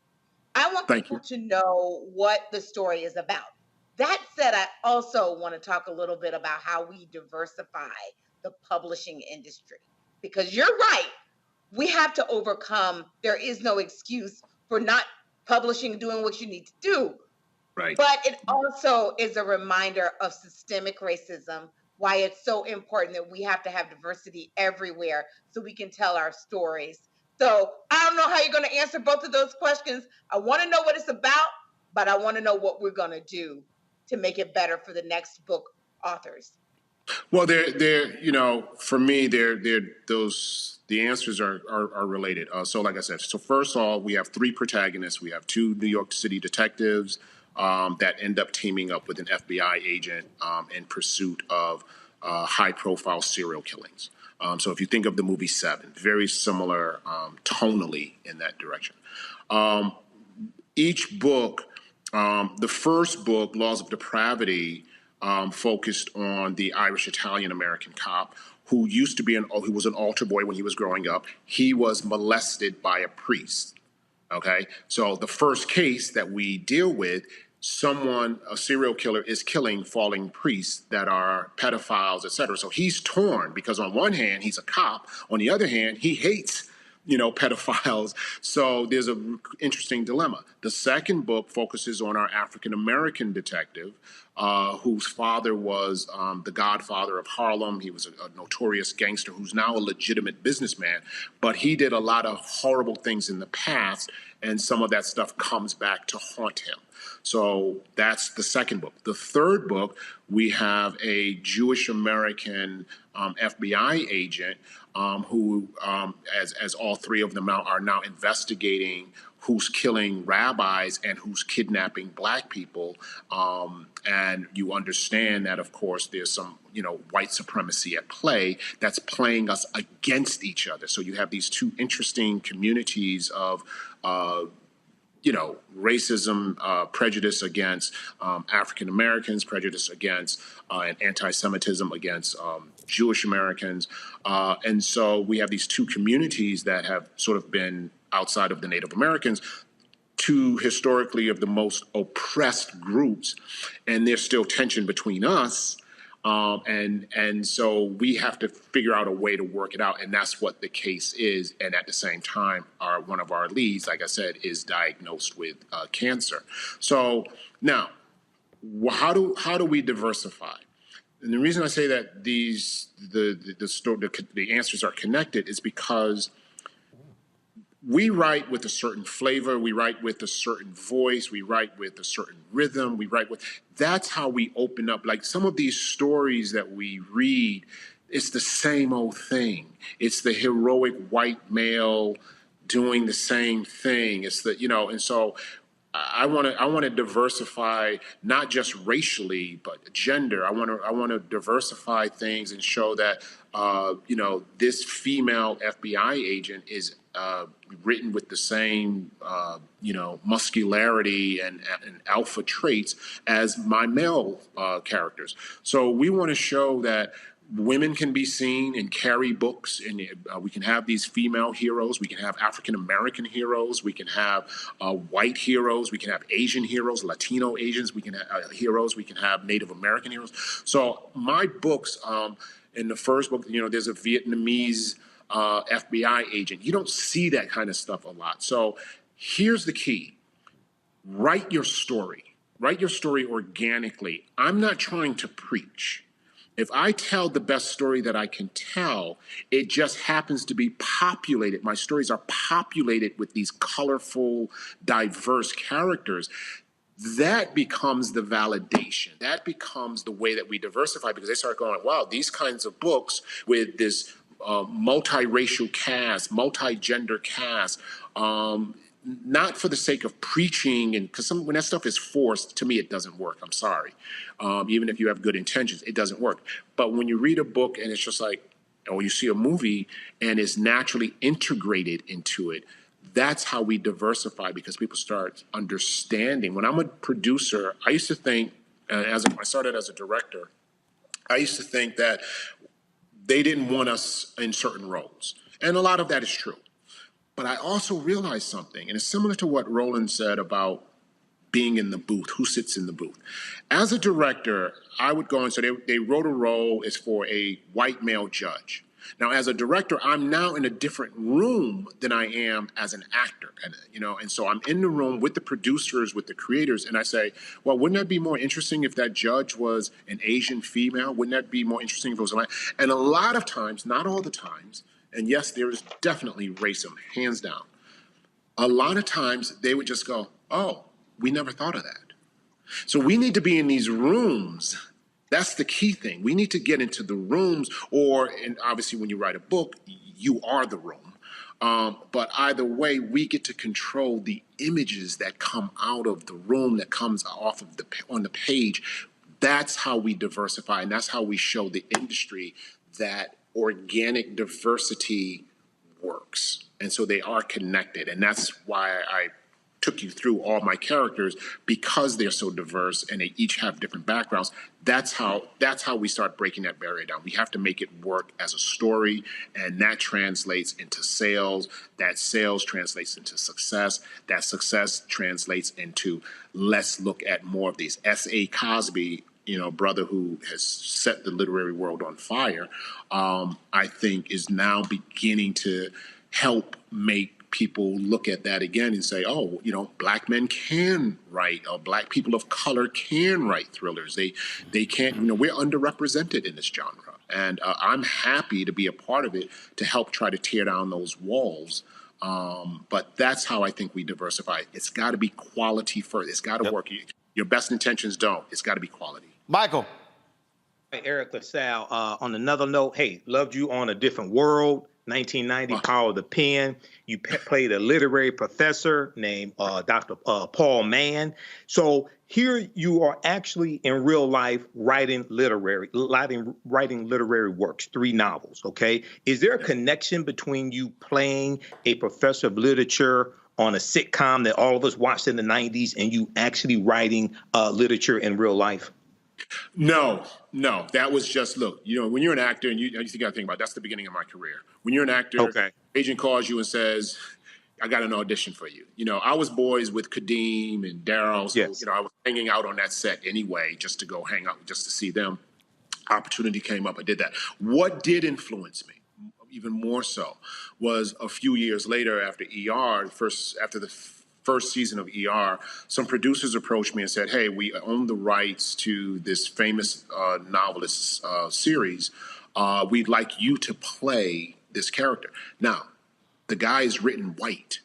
I want people to know what the story is about. That said, I also want to talk a little bit about how we diversify the publishing industry, because you're right. We have to overcome. There is no excuse for not publishing, doing what you need to do. Right. But it also is a reminder of systemic racism, why it's so important that we have to have diversity everywhere so we can tell our stories. So I don't know how you're going to answer both of those questions. I want to know what it's about, but I want to know what we're going to do to make it better for the next book authors. Well, for me, the answers are related. So like I said, so first of all, we have three protagonists. We have two New York City detectives that end up teaming up with an FBI agent in pursuit of high-profile serial killings. So if you think of the movie Seven, very similar tonally in that direction. Each book, the first book, Laws of Depravity, focused on the Irish Italian-American cop who used to be who was an altar boy when he was growing up. He was molested by a priest. Okay, so the first case that we deal with, a serial killer is killing falling priests that are pedophiles, etc. So he's torn because on one hand, he's a cop. On the other hand, he hates, pedophiles. So there's an interesting dilemma. The second book focuses on our African-American detective, whose father was the godfather of Harlem. He was a notorious gangster who's now a legitimate businessman, but he did a lot of horrible things in the past, and some of that stuff comes back to haunt him. So that's the second book. The third book, we have a Jewish American FBI agent who, as all three of them are now investigating who's killing rabbis and who's kidnapping black people. And you understand that, of course, there's some, white supremacy at play that's playing us against each other. So you have these two interesting communities of, racism, prejudice against African Americans, prejudice against and anti-Semitism against Jewish Americans. And so we have these two communities that have sort of been outside of the Native Americans, two historically of the most oppressed groups, and there's still tension between us. And so we have to figure out a way to work it out, and that's what the case is. And at the same time, one of our leads, like I said, is diagnosed with cancer. So now, how do we diversify? And the reason I say that the answers are connected is because we write with a certain flavor, we write with a certain voice, we write with a certain rhythm, that's how we open up. Like some of these stories that we read, it's the same old thing. It's the heroic white male doing the same thing. It's and so I want to diversify, not just racially, but gender. I want to diversify things and show that, this female FBI agent is written with the same, muscularity and alpha traits as my male characters. So we want to show that women can be seen and carry books, and we can have these female heroes. We can have African-American heroes. We can have white heroes. We can have Asian heroes, Latino Asians. We can have heroes. We can have Native American heroes. So my books, in the first book, there's a Vietnamese FBI agent. You don't see that kind of stuff a lot. So here's the key. write your story. Write your story organically. I'm not trying to preach. If I tell the best story that I can tell, it just happens to be populated. My stories are populated with these colorful, diverse characters. That becomes the validation. That becomes the way that we diversify, because they start going, wow, these kinds of books with this multiracial cast, multi-gender cast, not for the sake of preaching, and because when that stuff is forced, to me, it doesn't work. I'm sorry. Even if you have good intentions, it doesn't work. But when you read a book and it's just like, or you see a movie and it's naturally integrated into it, that's how we diversify, because people start understanding. When I'm a producer, I used to think, when I started as a director, I used to think that they didn't want us in certain roles. And a lot of that is true. But I also realized something, and it's similar to what Roland said about being in the booth, who sits in the booth. As a director, I would go and so they wrote a role is for a white male judge. Now, as a director, I'm now in a different room than I am as an actor, and so I'm in the room with the producers, with the creators, and I say, well, wouldn't that be more interesting if that judge was an Asian female? Wouldn't that be more interesting if it was a man? And a lot of times, not all the times, and yes, there is definitely racism, hands down. A lot of times they would just go, oh, we never thought of that. So we need to be in these rooms. That's the key thing. We need to get into the rooms, and obviously when you write a book, you are the room. But either way, we get to control the images that come out of the room, that comes off of on the page. That's how we diversify, and that's how we show the industry that organic diversity works. And so they are connected. And that's why I took you through all my characters, because they're so diverse and they each have different backgrounds. That's how we start breaking that barrier down. We have to make it work as a story, and that translates into sales. That sales translates into success. That success translates into let's look at more of these. S.A. Cosby, brother who has set the literary world on fire, I think is now beginning to help make people look at that again and say, oh, black men can write, or black people of color can write thrillers. They can't, we're underrepresented in this genre. And I'm happy to be a part of it to help try to tear down those walls. But that's how I think we diversify. It's got to be quality first. It's got to work. Your best intentions don't. It's got to be quality. Michael. Hey, Eriq LaSalle, on another note, hey, loved you on A Different World, 1990, Power of the Pen. You played a literary professor named Dr. Paul Mann. So here you are actually in real life writing literary works, 3 novels, okay? Is there a connection between you playing a professor of literature on a sitcom that all of us watched in the 90s and you actually writing literature in real life? No, that was just, look, when you're an actor, and you got to think about it, that's the beginning of my career. When you're an actor, okay, agent calls you and says, I got an audition for you. I was boys with Kadeem and Daryl, so yes. I was hanging out on that set anyway, just to go hang out, just to see them. Opportunity came up, I did that. What did influence me, even more so, was a few years later after ER, after the first season of ER, some producers approached me and said, hey, we own the rights to this famous novelist series. We'd like you to play this character. Now, the guy is written white.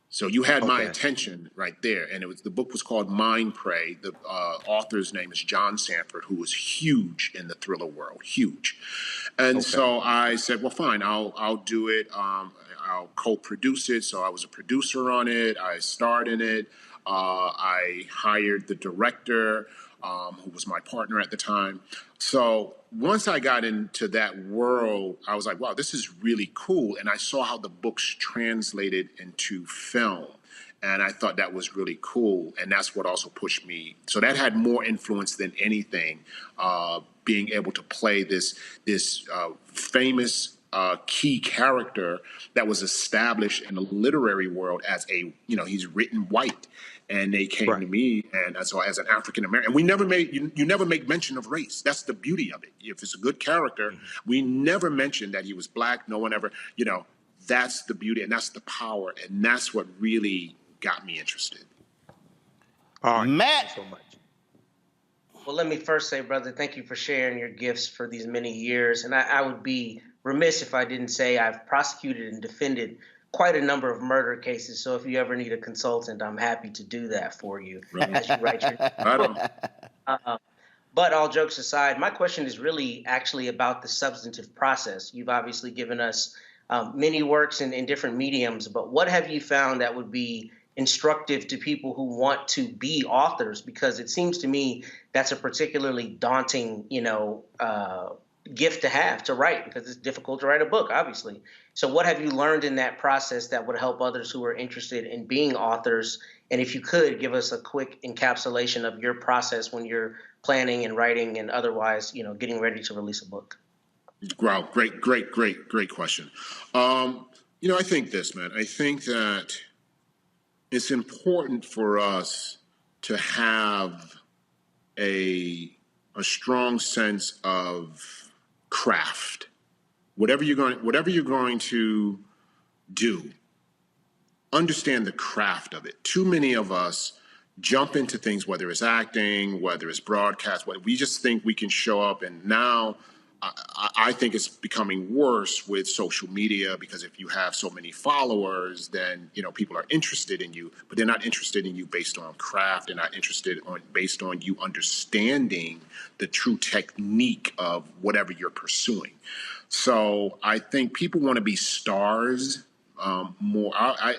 So you had my attention right there. And the book was called Mind Prey. The author's name is John Sanford, who was huge in the thriller world, huge. And so I said, well, fine, I'll do it. I'll co-produce it. So I was a producer on it. I starred in it. I hired the director, who was my partner at the time. So once I got into that world, I was like, wow, this is really cool. And I saw how the books translated into film. And I thought that was really cool. And that's what also pushed me. So that had more influence than anything, being able to play this famous key character that was established in the literary world as he's written white. And they came to me, and so as an African American, and we never you never make mention of race. That's the beauty of it. If it's a good character, we never mention that he was black. No one ever, that's the beauty, and that's the power, and that's what really got me interested. All right. Matt. Thanks so much. Well, let me first say, brother, thank you for sharing your gifts for these many years. And I would be remiss if I didn't say I've prosecuted and defended quite a number of murder cases. So if you ever need a consultant, I'm happy to do that for you as you write your book. But all jokes aside, my question is really actually about the substantive process. You've obviously given us many works in different mediums, but what have you found that would be instructive to people who want to be authors? Because it seems to me that's a particularly daunting, gift to have to write, because it's difficult to write a book, obviously. So what have you learned in that process that would help others who are interested in being authors? And if you could give us a quick encapsulation of your process when you're planning and writing and otherwise, getting ready to release a book. Wow, great question. I think this, man. I think that it's important for us to have a strong sense of craft. Whatever you're going to do, understand the craft of it. Too many of us jump into things, whether it's acting, whether it's broadcast, we just think we can show up. And now I think it's becoming worse with social media, because if you have so many followers, then people are interested in you, but they're not interested in you based on craft. They're not interested based on you understanding the true technique of whatever you're pursuing. So I think people want to be stars more. I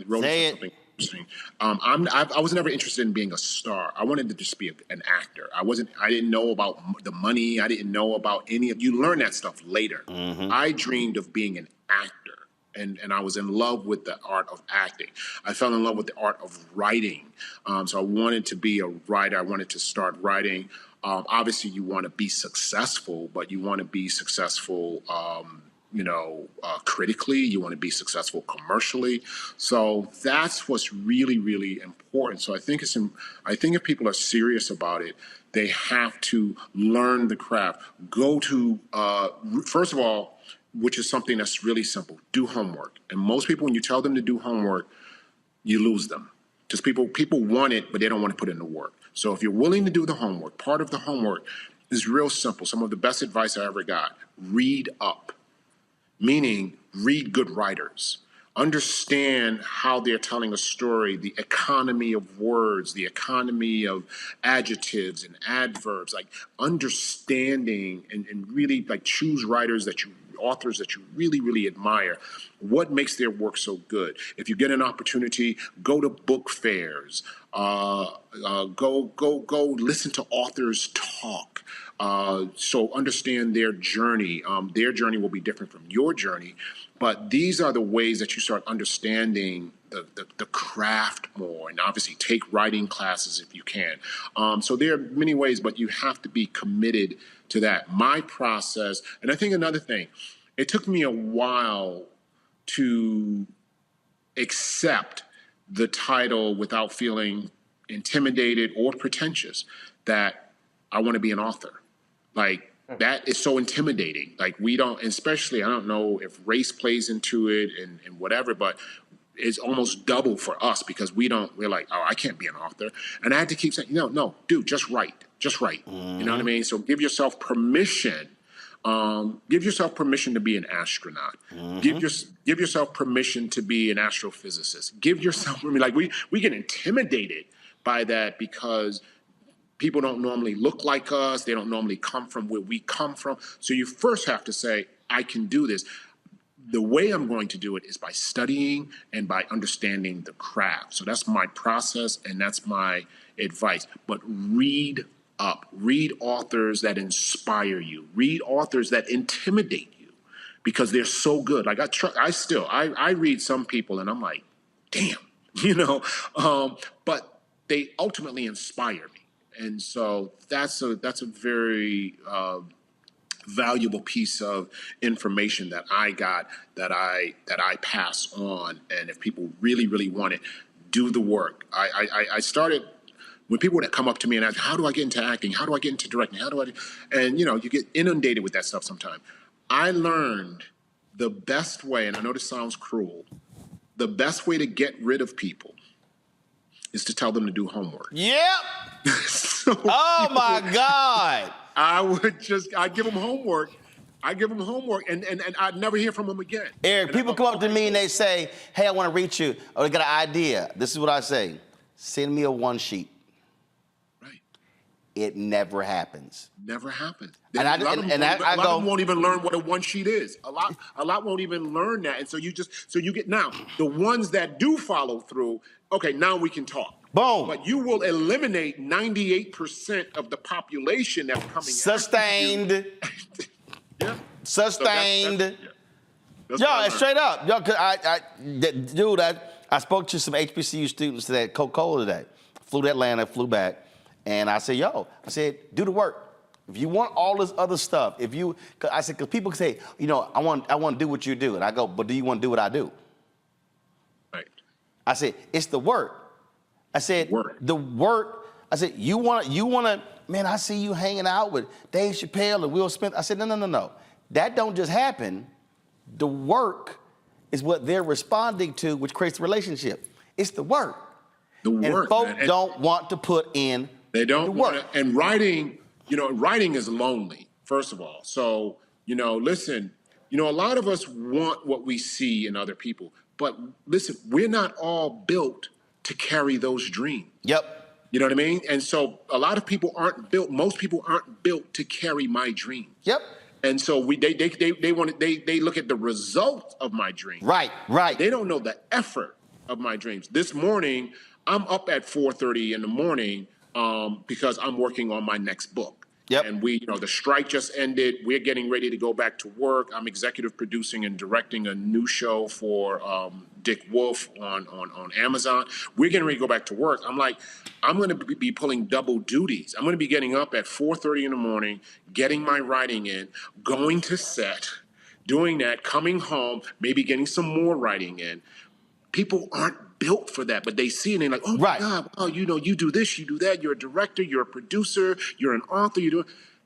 wrote something interesting. I was never interested in being a star. I wanted to just be an actor. I didn't know about the money. I didn't know about any of. You learn that stuff later. Mm-hmm. I dreamed of being an actor, and I was in love with the art of acting. I fell in love with the art of writing. So I wanted to be a writer. I wanted to start writing. Obviously, you want to be successful, but you want to be successful. Critically, you want to be successful commercially. So that's what's really, really important. So I think if people are serious about it, they have to learn the craft. Go to, first of all, which is something that's really simple, do homework. And most people, when you tell them to do homework, you lose them. Just people want it, but they don't want to put in the work. So if you're willing to do the homework, part of the homework is real simple. Some of the best advice I ever got: read up. Meaning, read good writers. Understand how they're telling a story, the economy of words, the economy of adjectives and adverbs, like understanding and really choose authors that you really, really admire. What makes their work so good? If you get an opportunity, go to book fairs, go listen to authors talk. So understand their journey. Their journey will be different from your journey, but these are the ways that you start understanding the craft more, and obviously take writing classes if you can. So there are many ways, but you have to be committed to that. My process, and I think another thing, it took me a while to accept the title without feeling intimidated or pretentious that I want to be an author. That is so intimidating. We don't, especially, I don't know if race plays into it and whatever, but it's almost double for us because we're like, oh, I can't be an author. And I had to keep saying, no, dude, just write. Mm-hmm. You know what I mean? So give yourself permission. Give yourself permission to be an astronaut. Mm-hmm. Give yourself permission to be an astrophysicist. Give yourself, we get intimidated by that because people don't normally look like us. They don't normally come from where we come from. So you first have to say, I can do this. The way I'm going to do it is by studying and by understanding the craft. So that's my process and that's my advice. But read up. Read authors that inspire you. Read authors that intimidate you because they're so good. I read some people and I'm like, damn, but they ultimately inspire me. And so that's a very valuable piece of information that I got that I pass on. And if people really, really want it, do the work. I started when people would come up to me and ask, how do I get into acting? How do I get into directing? And you get inundated with that stuff sometimes. I learned the best way, and I know this sounds cruel, the best way to get rid of people is to tell them to do homework. Yep. So oh my God. I'd give them homework. And I'd never hear from them again. Eriq, people come up to me and they say, hey, I want to reach you. Or they got an idea. This is what I say. Send me a one sheet. Right. It never happens. Never happens. A lot of them won't even learn what a one sheet is. A lot won't even learn that. And so you get now the ones that do follow through. Okay, now we can talk. Boom. But you will eliminate 98% of the population that's coming. Sustained. Yeah. Sustained. That's Yo, straight up. Yo, cause I spoke to some HBCU students at Coca-Cola today. Flew to Atlanta, flew back, and I said, do the work. If you want all this other stuff, because people say, I want to do what you do. And I go, but do you want to do what I do? Right. I said, it's the work. I said, the work. I said, you want to, man, I see you hanging out with Dave Chappelle and Will Smith. I said, no. That don't just happen. The work is what they're responding to, which creates the relationship. It's the work. And folks don't want to put in They don't the work. And writing, writing is lonely, first of all. So, listen, a lot of us want what we see in other people. But listen, we're not all built to carry those dreams. Yep. You know what I mean? And so a lot of people most people aren't built to carry my dreams. Yep. And so they look at the result of my dream. Right. They don't know the effort of my dreams. This morning, I'm up at 4:30 in the morning because I'm working on my next book. Yep. And the strike just ended. We're getting ready to go back to work. I'm executive producing and directing a new show for Dick Wolf on Amazon. We're getting ready to go back to work. I'm like, I'm going to be pulling double duties. I'm going to be getting up at 4:30 in the morning, getting my writing in, going to set, doing that, coming home, maybe getting some more writing in. People aren't built for that, but they see it and they're like, oh my God, oh, you do this, you do that, you're a director, you're a producer, you're an author,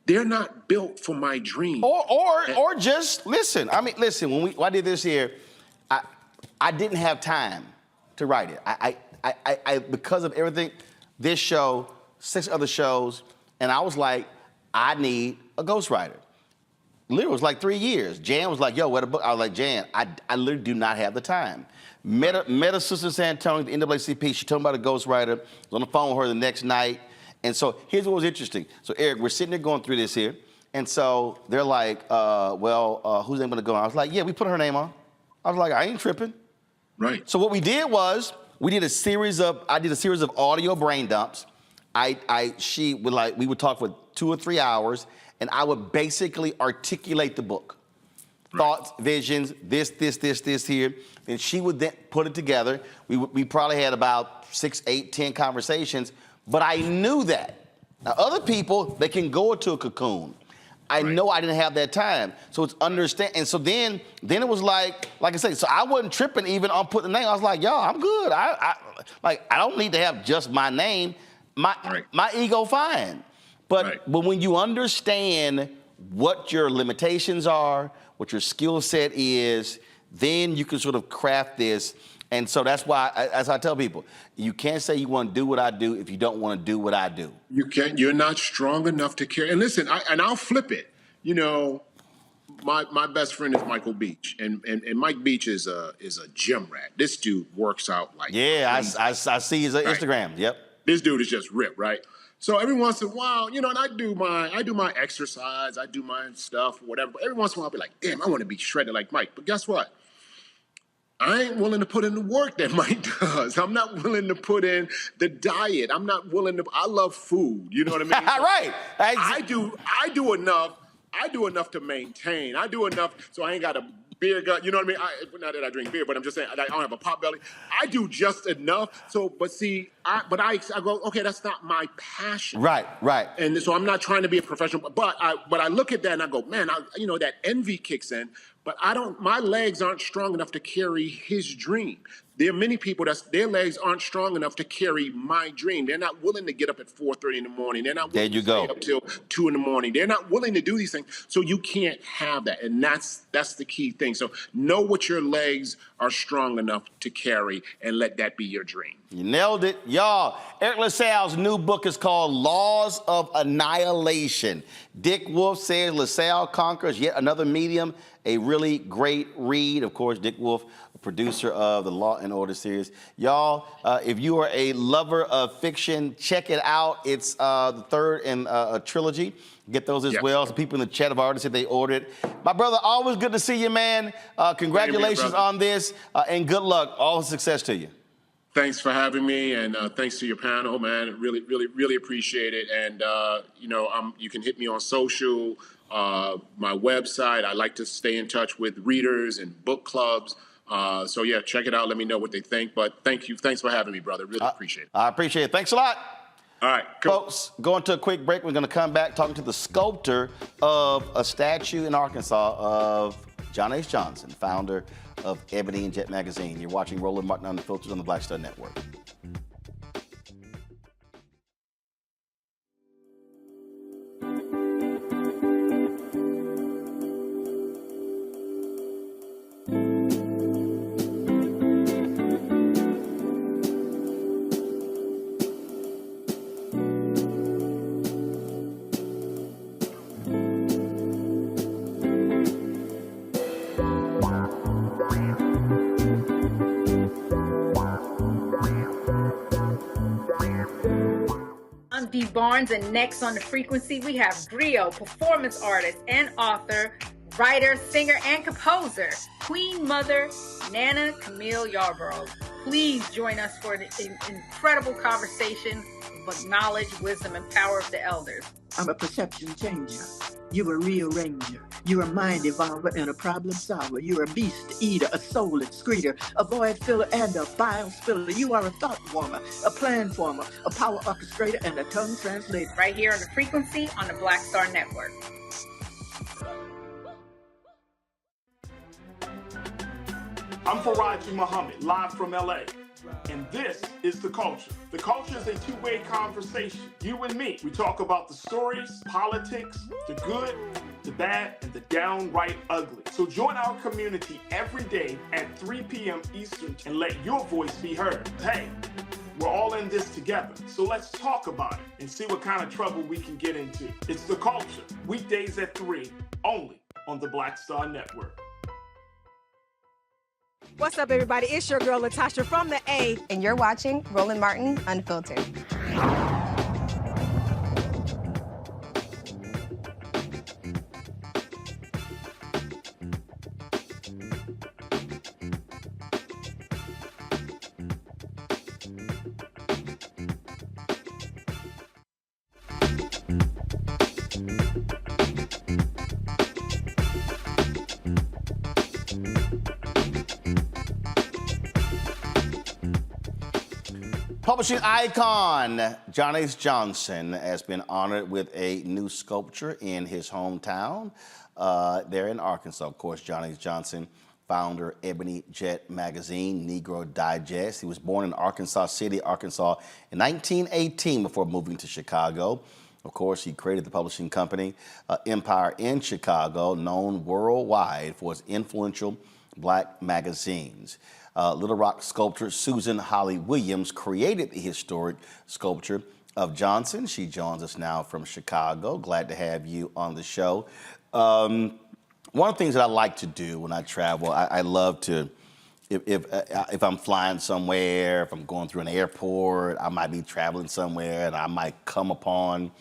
they're not built for my dream. Or just listen. When I did this here, I didn't have time to write it. I because of everything, this show, 6 other shows, and I was like, I need a ghostwriter. Literally, it was like 3 years. Jan was like, yo, what a book? I was like, Jan, I literally do not have the time. Met a sister in San Antonio, the NAACP. She told me about a ghostwriter. I was on the phone with her the next night. And so here's what was interesting. So Eriq, we're sitting there going through this here. And so they're like, who's name gonna go on? I was like, yeah, we put her name on. I was like, I ain't tripping. Right. So what we did was, I did a series of audio brain dumps. We would talk for 2 or 3 hours, and I would basically articulate the book. Thoughts, visions, this here. And she would then put it together. We probably had about 6, 8, 10 conversations, but I knew that. Now, other people, they can go into a cocoon. I know I didn't have that time. So it's understand. And so then it was like I said, so I wasn't tripping even on putting the name. I was like, yo, I'm good. I don't need to have just my name. My ego fine. But when you understand what your limitations are, what your skill set is, then you can sort of craft this. And so that's why, as I tell people, you can't say you want to do what I do if you don't want to do what I do. You can't. You're not strong enough to carry. And listen, I'll flip it. My best friend is Michael Beach, and Mike Beach is a gym rat. This dude works out like crazy. I see his Instagram. Yep. This dude is just ripped, right? So every once in a while, and I do my exercise, I do my stuff, whatever. But every once in a while, I'll be like, damn, I want to be shredded like Mike. But guess what? I ain't willing to put in the work that Mike does. I'm not willing to put in the diet. I'm not willing to. I love food. You know what I mean? Right. I do enough to maintain. I do enough so I ain't got a beer gut. You know what I mean? Not that I drink beer, but I'm just saying I don't have a pot belly. I do just enough. So, but see, I go, okay, that's not my passion. Right. And so I'm not trying to be a professional, but I look at that and I go, man, that envy kicks in. But my legs aren't strong enough to carry his dream. There are many people their legs aren't strong enough to carry my dream. They're not willing to get up at 4:30 in the morning. They're not willing to stay up till 2 in the morning. They're not willing to do these things. So you can't have that. And that's the key thing. So know what your legs are strong enough to carry and let that be your dream. You nailed it. Y'all, Eriq LaSalle's new book is called Laws of Annihilation. Dick Wolf says LaSalle conquers yet another medium, a really great read. Of course, Dick Wolf, producer of the Law and Order series. Y'all, if you are a lover of fiction, check it out. It's the third in a trilogy. Get those as well. Some people in the chat have already said they ordered. My brother, always good to see you, man. Congratulations on this, and good luck. All the success to you. Thanks for having me, and thanks to your panel, man. Really appreciate it. And you can hit me on social, my website. I like to stay in touch with readers and book clubs. So yeah, check it out. Let me know what they think. But thank you. Thanks for having me, brother. Really appreciate it. I appreciate it. Thanks a lot. All right, cool. Folks, going to a quick break. We're going to come back talking to the sculptor of a statue in Arkansas of John H. Johnson, founder of Ebony and Jet magazine. You're watching Roland Martin Unfiltered on the Black Star Network. Barnes, and next on the frequency we have griot, performance artist and author, writer, singer, and composer, Queen Mother Nana Camille Yarborough. Please join us for an incredible conversation of knowledge, wisdom, and power of the elders. I'm a perception changer. You're a rearranger. You're a mind evolver and a problem solver. You're a beast eater, a soul excreter, a void filler, and a bile spiller. You are a thought warmer, a plan former, a power orchestrator, and a tongue translator. Right here on the frequency on the Black Star Network. I'm Faraji Muhammad, live from LA. And this is The Culture. The Culture is a two-way conversation. You and me. We talk about the stories, politics, the good, the bad, and the downright ugly. So join our community every day at 3 p.m. Eastern and let your voice be heard. Hey, we're all in this together. So let's talk about it and see what kind of trouble we can get into. It's The Culture, weekdays at 3, only on the Black Star Network. What's up, everybody? It's your girl, Latasha from the A. And you're watching Roland Martin Unfiltered. Publishing icon John H. Johnson has been honored with a new sculpture in his hometown there in Arkansas. Of course, John H. Johnson, founder Ebony Jet magazine, Negro Digest. He was born in Arkansas City, Arkansas in 1918 before moving to Chicago. Of course, he created the publishing company Empire in Chicago, known worldwide for its influential black magazines. Little Rock sculptor Susan Holly Williams created the historic sculpture of Johnson. She joins us now from Chicago. Glad to have you on the show. One of the things that I like to do when I travel, I love to, if I'm flying somewhere, if I'm going through an airport, I might be traveling somewhere and I might come upon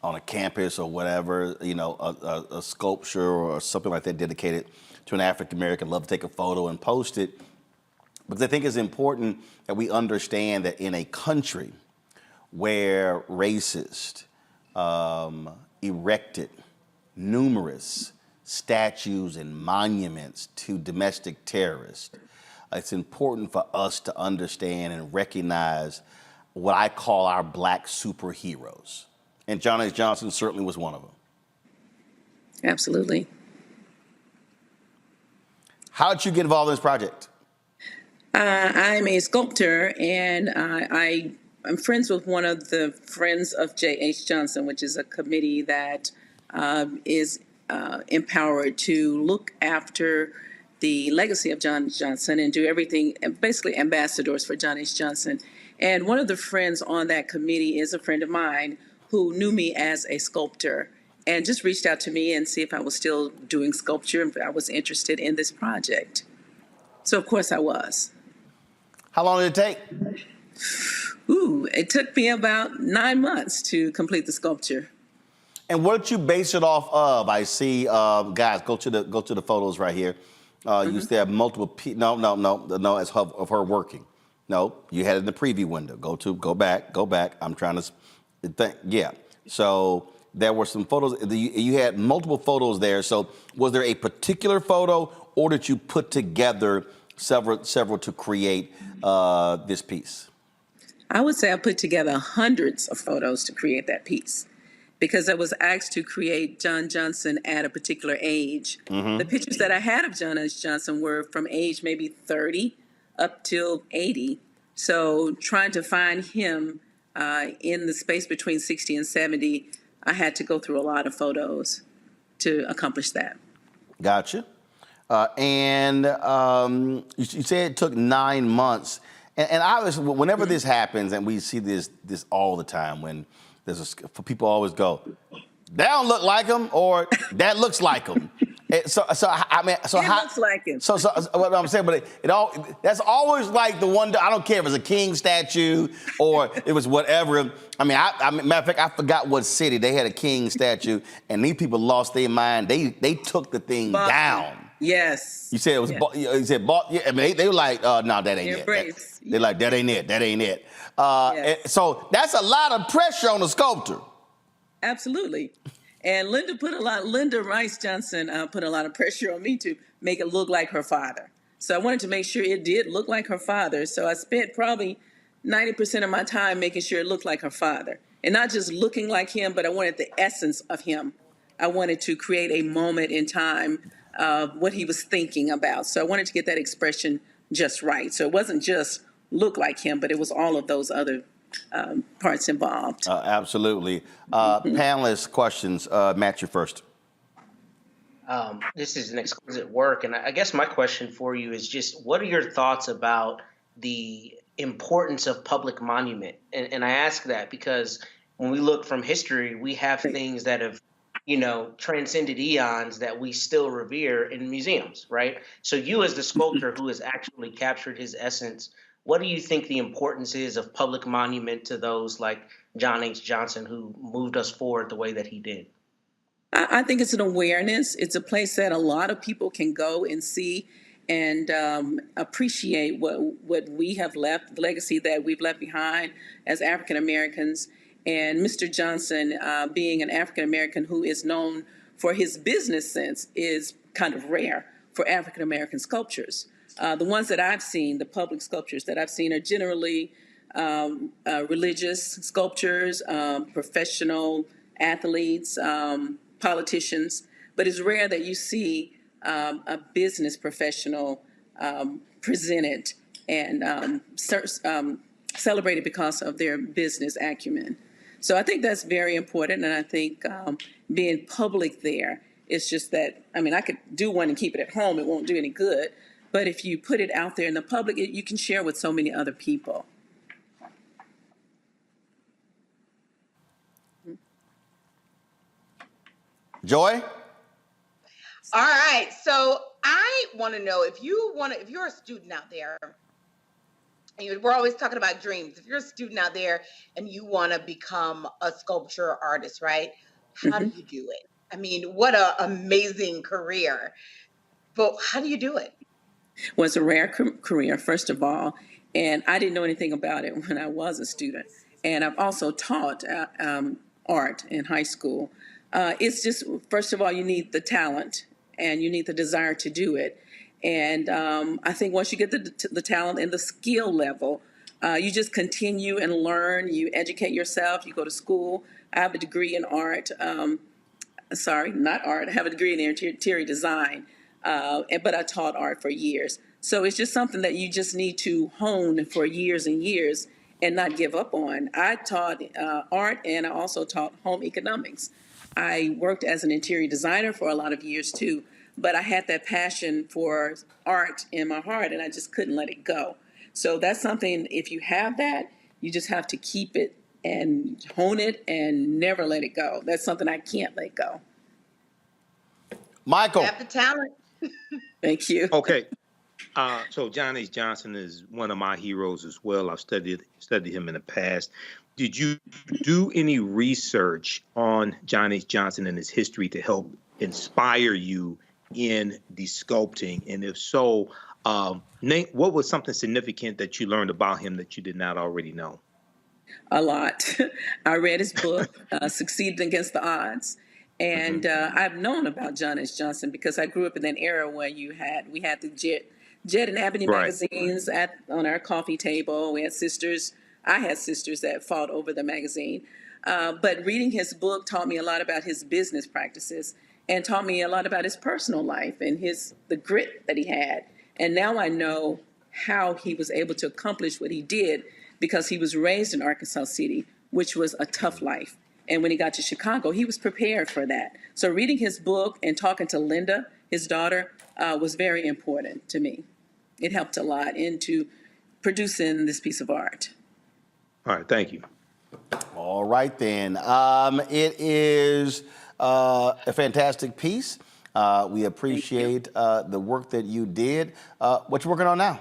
on a campus or whatever, you know, a sculpture or something like that dedicated to an African American. Love to take a photo and post it. Because I think it's important that we understand that in a country where racist erected numerous statues and monuments to domestic terrorists, it's important for us to understand and recognize what I call our black superheroes. And John H. Johnson certainly was one of them. Absolutely. How did you get involved in this project? I'm a sculptor, and I'm friends with one of the Friends of J.H. Johnson, which is a committee that is empowered to look after the legacy of John Johnson and do everything, and basically ambassadors for John H. Johnson. And one of the friends on that committee is a friend of mine who knew me as a sculptor and just reached out to me and see if I was still doing sculpture and if I was interested in this project. So, of course, I was. How long did it take? It took me about 9 months to complete the sculpture. And what did you base it off of? I see, guys, go to the photos right here. You still have multiple. No, it's of her working. No, you had it in the preview window. Go back. I'm trying to think. Yeah. So there were some photos. You had multiple photos there. So was there a particular photo, or did you put together several to create this piece? I would say I put together hundreds of photos to create that piece, because I was asked to create John Johnson at a particular age. The pictures that I had of John H. Johnson were from age maybe 30 up till 80. So trying to find him in the space between 60 and 70, I had to go through a lot of photos to accomplish that. Gotcha. And you said it took 9 months. And obviously, whenever this happens, and we see this all the time, when people always go, that don't look like him, or that looks like him. It looks like him. So what I'm saying, but that's always like the one. I don't care if it's a king statue or it was whatever. I mean, matter of fact, I forgot what city they had a king statue, and these people lost their mind. They took the thing down. Yes. You said it was. You said bought. Yeah. I mean, they were like, no, that ain't it. They're like, that ain't it. That ain't it. Yes. So that's a lot of pressure on the sculptor. Absolutely. And Linda Rice Johnson put a lot of pressure on me to make it look like her father. So I wanted to make sure it did look like her father. So I spent probably 90% of my time making sure it looked like her father. And not just looking like him, but I wanted the essence of him. I wanted to create a moment in time of what he was thinking about. So I wanted to get that expression just right. So it wasn't just look like him, but it was all of those other parts involved. Absolutely. Panelists, questions. Matt, you first. This is an exquisite work. And I guess my question for you is just, what are your thoughts about the importance of public monument? And I ask that because when we look from history, we have things that have transcended eons that we still revere in museums, right? So you as the sculptor who has actually captured his essence, what do you think the importance is of public monument to those like John H. Johnson who moved us forward the way that he did? I think it's an awareness. It's a place that a lot of people can go and see and appreciate what we have left, the legacy that we've left behind as African Americans. And Mr. Johnson, being an African American who is known for his business sense, is kind of rare for African American sculptures. The ones that I've seen, the public sculptures that I've seen, are generally religious sculptures, professional athletes, politicians. But it's rare that you see a business professional presented and celebrated because of their business acumen. So I think that's very important, and I think being public there is just that. I mean, I could do one and keep it at home; it won't do any good. But if you put it out there in the public, you can share with so many other people. Joy? All right. So I want to know if you're a student out there, and we're always talking about dreams. If you're a student out there and you want to become a sculpture artist, right? How do you do it? I mean, what an amazing career. But how do you do it? Well, it's a rare career, first of all, and I didn't know anything about it when I was a student. And I've also taught art in high school. It's just, first of all, you need the talent and you need the desire to do it. And I think once you get the talent and the skill level, you just continue and learn. You educate yourself. You go to school. I have a degree in art. Sorry, not art. I have a degree in interior design. But I taught art for years. So it's just something that you just need to hone for years and years and not give up on. I taught art, and I also taught home economics. I worked as an interior designer for a lot of years too, but I had that passion for art in my heart and I just couldn't let it go. So that's something, if you have that, you just have to keep it and hone it and never let it go. That's something I can't let go. Michael. You have the talent. Thank you. Okay. So John H. Johnson is one of my heroes as well. I've studied him in the past. Did you do any research on John H. Johnson and his history to help inspire you in the sculpting? And if so, Nate, what was something significant that you learned about him that you did not already know? A lot. I read his book, Succeeding Against the Odds. And I've known about John H. Johnson because I grew up in that era where we had the Jet and Ebony magazines on our coffee table. We had sisters. I had sisters that fought over the magazine. But reading his book taught me a lot about his business practices and taught me a lot about his personal life and the grit that he had. And now I know how he was able to accomplish what he did because he was raised in Arkansas City, which was a tough life. And when he got to Chicago, he was prepared for that. So reading his book and talking to Linda, his daughter, was very important to me. It helped a lot into producing this piece of art. All right, thank you. All right, then. It is a fantastic piece. We appreciate the work that you did. What you working on now?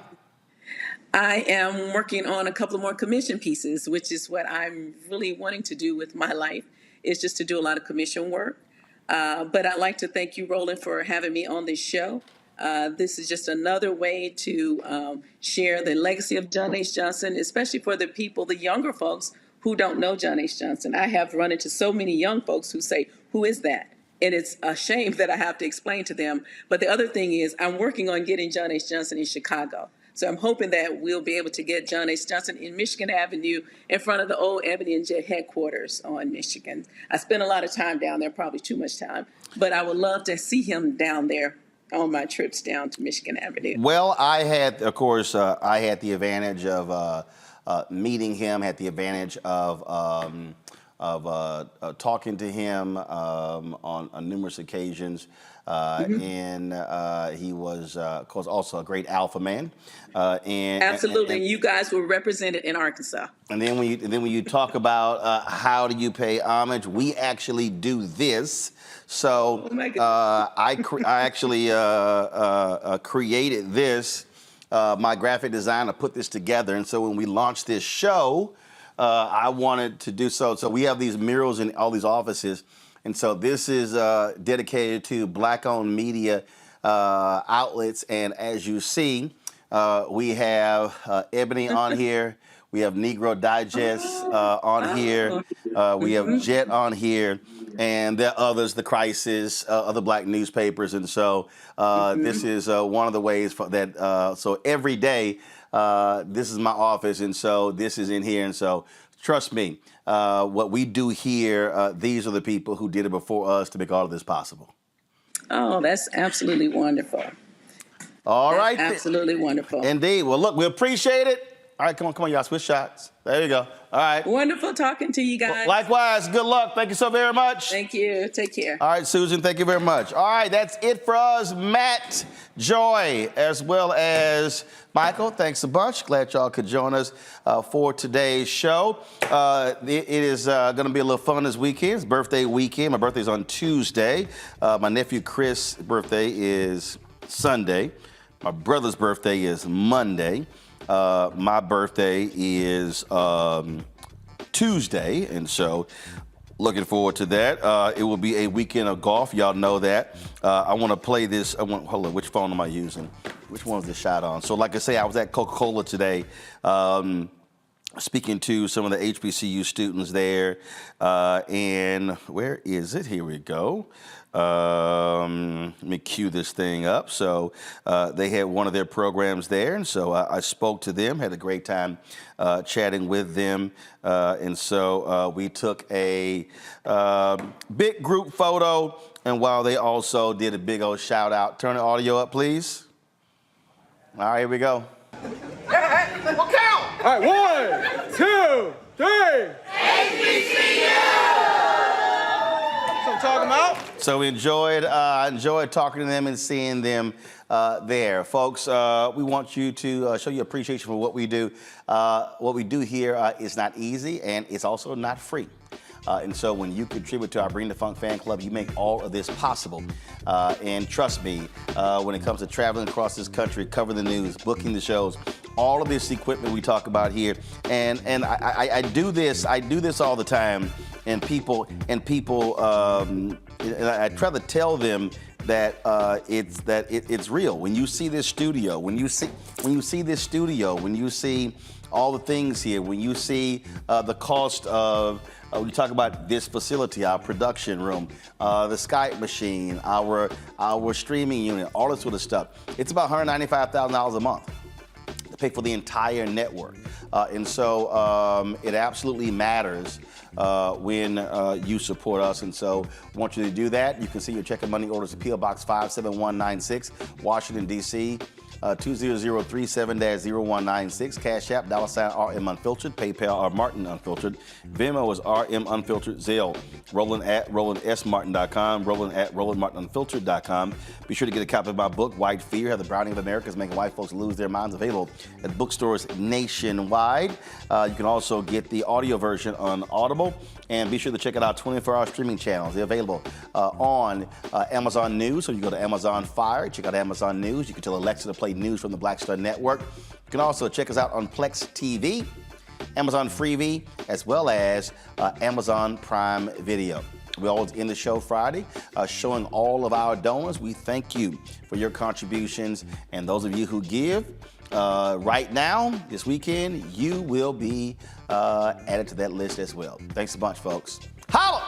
I am working on a couple of more commission pieces, which is what I'm really wanting to do with my life, is just to do a lot of commission work. But I'd like to thank you, Roland, for having me on this show. This is just another way to share the legacy of John H. Johnson, especially for the people, the younger folks who don't know John H. Johnson. I have run into so many young folks who say, "Who is that?" And it's a shame that I have to explain to them. But the other thing is I'm working on getting John H. Johnson in Chicago. So I'm hoping that we'll be able to get John H. Johnson in Michigan Avenue in front of the old Ebony and Jet headquarters on Michigan. I spent a lot of time down there, probably too much time, but I would love to see him down there on my trips down to Michigan Avenue. Well, I had, of course, I had the advantage of meeting him, had the advantage of talking to him on numerous occasions. And he was, of course, also a great alpha man. Absolutely, and you guys were represented in Arkansas. And then when you talk about how do you pay homage, we actually do this. So I actually created this. My graphic designer put this together, and so when we launched this show, I wanted to do so. So we have these murals in all these offices. And so this is dedicated to Black-owned media outlets. And as you see, we have Ebony on here. We have Negro Digest on here. We have Jet on here. And there are others, The Crisis, other Black newspapers. And so this is one of the ways that, so every day, this is my office. And so this is in here. And so trust me, what we do here, these are the people who did it before us to make all of this possible. Oh, that's absolutely wonderful. All right. Absolutely wonderful. Indeed. Well, look, we appreciate it. All right, come on, y'all. Switch shots. There you go. All right. Wonderful talking to you guys. Well, likewise. Good luck. Thank you so very much. Thank you. Take care. All right, Susan. Thank you very much. All right, that's it for us. Matt, Joy, as well as Michael. Thanks a bunch. Glad y'all could join us for today's show. It is going to be a little fun this weekend. It's birthday weekend. My birthday's on Tuesday. My nephew Chris' birthday is Sunday. My brother's birthday is Monday. My birthday is Tuesday, and so looking forward to that. It will be a weekend of golf. Y'all know that. I want to play this. Hold on, which phone am I using? Which one was this shot on? So like I say, I was at Coca-Cola today, speaking to some of the HBCU students there. And where is it? Here we go. Let me cue this thing up. So they had one of their programs there, and so I spoke to them, had a great time chatting with them, and so we took a big group photo, and while they also did a big old shout out. Turn the audio up, please. All right, here we go. Well, count. All right, 1, 2, 3. HBCU! That's what I'm talking about. So we enjoyed talking to them and seeing them there. Folks, we want you to show you appreciation for what we do. What we do here is not easy, and it's also not free. And so when you contribute to our Bring the Funk fan club, you make all of this possible. And trust me, when it comes to traveling across this country, covering the news, booking the shows, all of this equipment we talk about here, and I do this all the time, and I try to tell them that it's real. When you see this studio, when you see all the things here, when you see the cost of, we talk about this facility, our production room, the Skype machine, our streaming unit, all this sort of stuff. It's about $195,000 a month to pay for the entire network. And so it absolutely matters when you support us. And so I want you to do that. You can see your check and money orders at P.O. Box 57196, Washington, D.C., 20037-0196. Cash App, $RM Unfiltered. PayPal, Martin Unfiltered. Venmo is RM Unfiltered. Zelle, Roland at RolandSMartin.com. Roland at RolandMartinUnfiltered.com. Be sure to get a copy of my book, White Fear, How the Browning of America is Making White Folks Lose Their Minds, available at bookstores nationwide. You can also get the audio version on Audible. And be sure to check out our 24-hour streaming channels. They're available on Amazon News. So you go to Amazon Fire, check out Amazon News. You can tell Alexa to play news from the Black Star Network. You can also check us out on Plex TV, Amazon Freevee, as well as Amazon Prime Video. We always end the show Friday showing all of our donors. We thank you for your contributions. And those of you who give, right now, this weekend, you will be added to that list as well. Thanks a bunch, folks. Holla!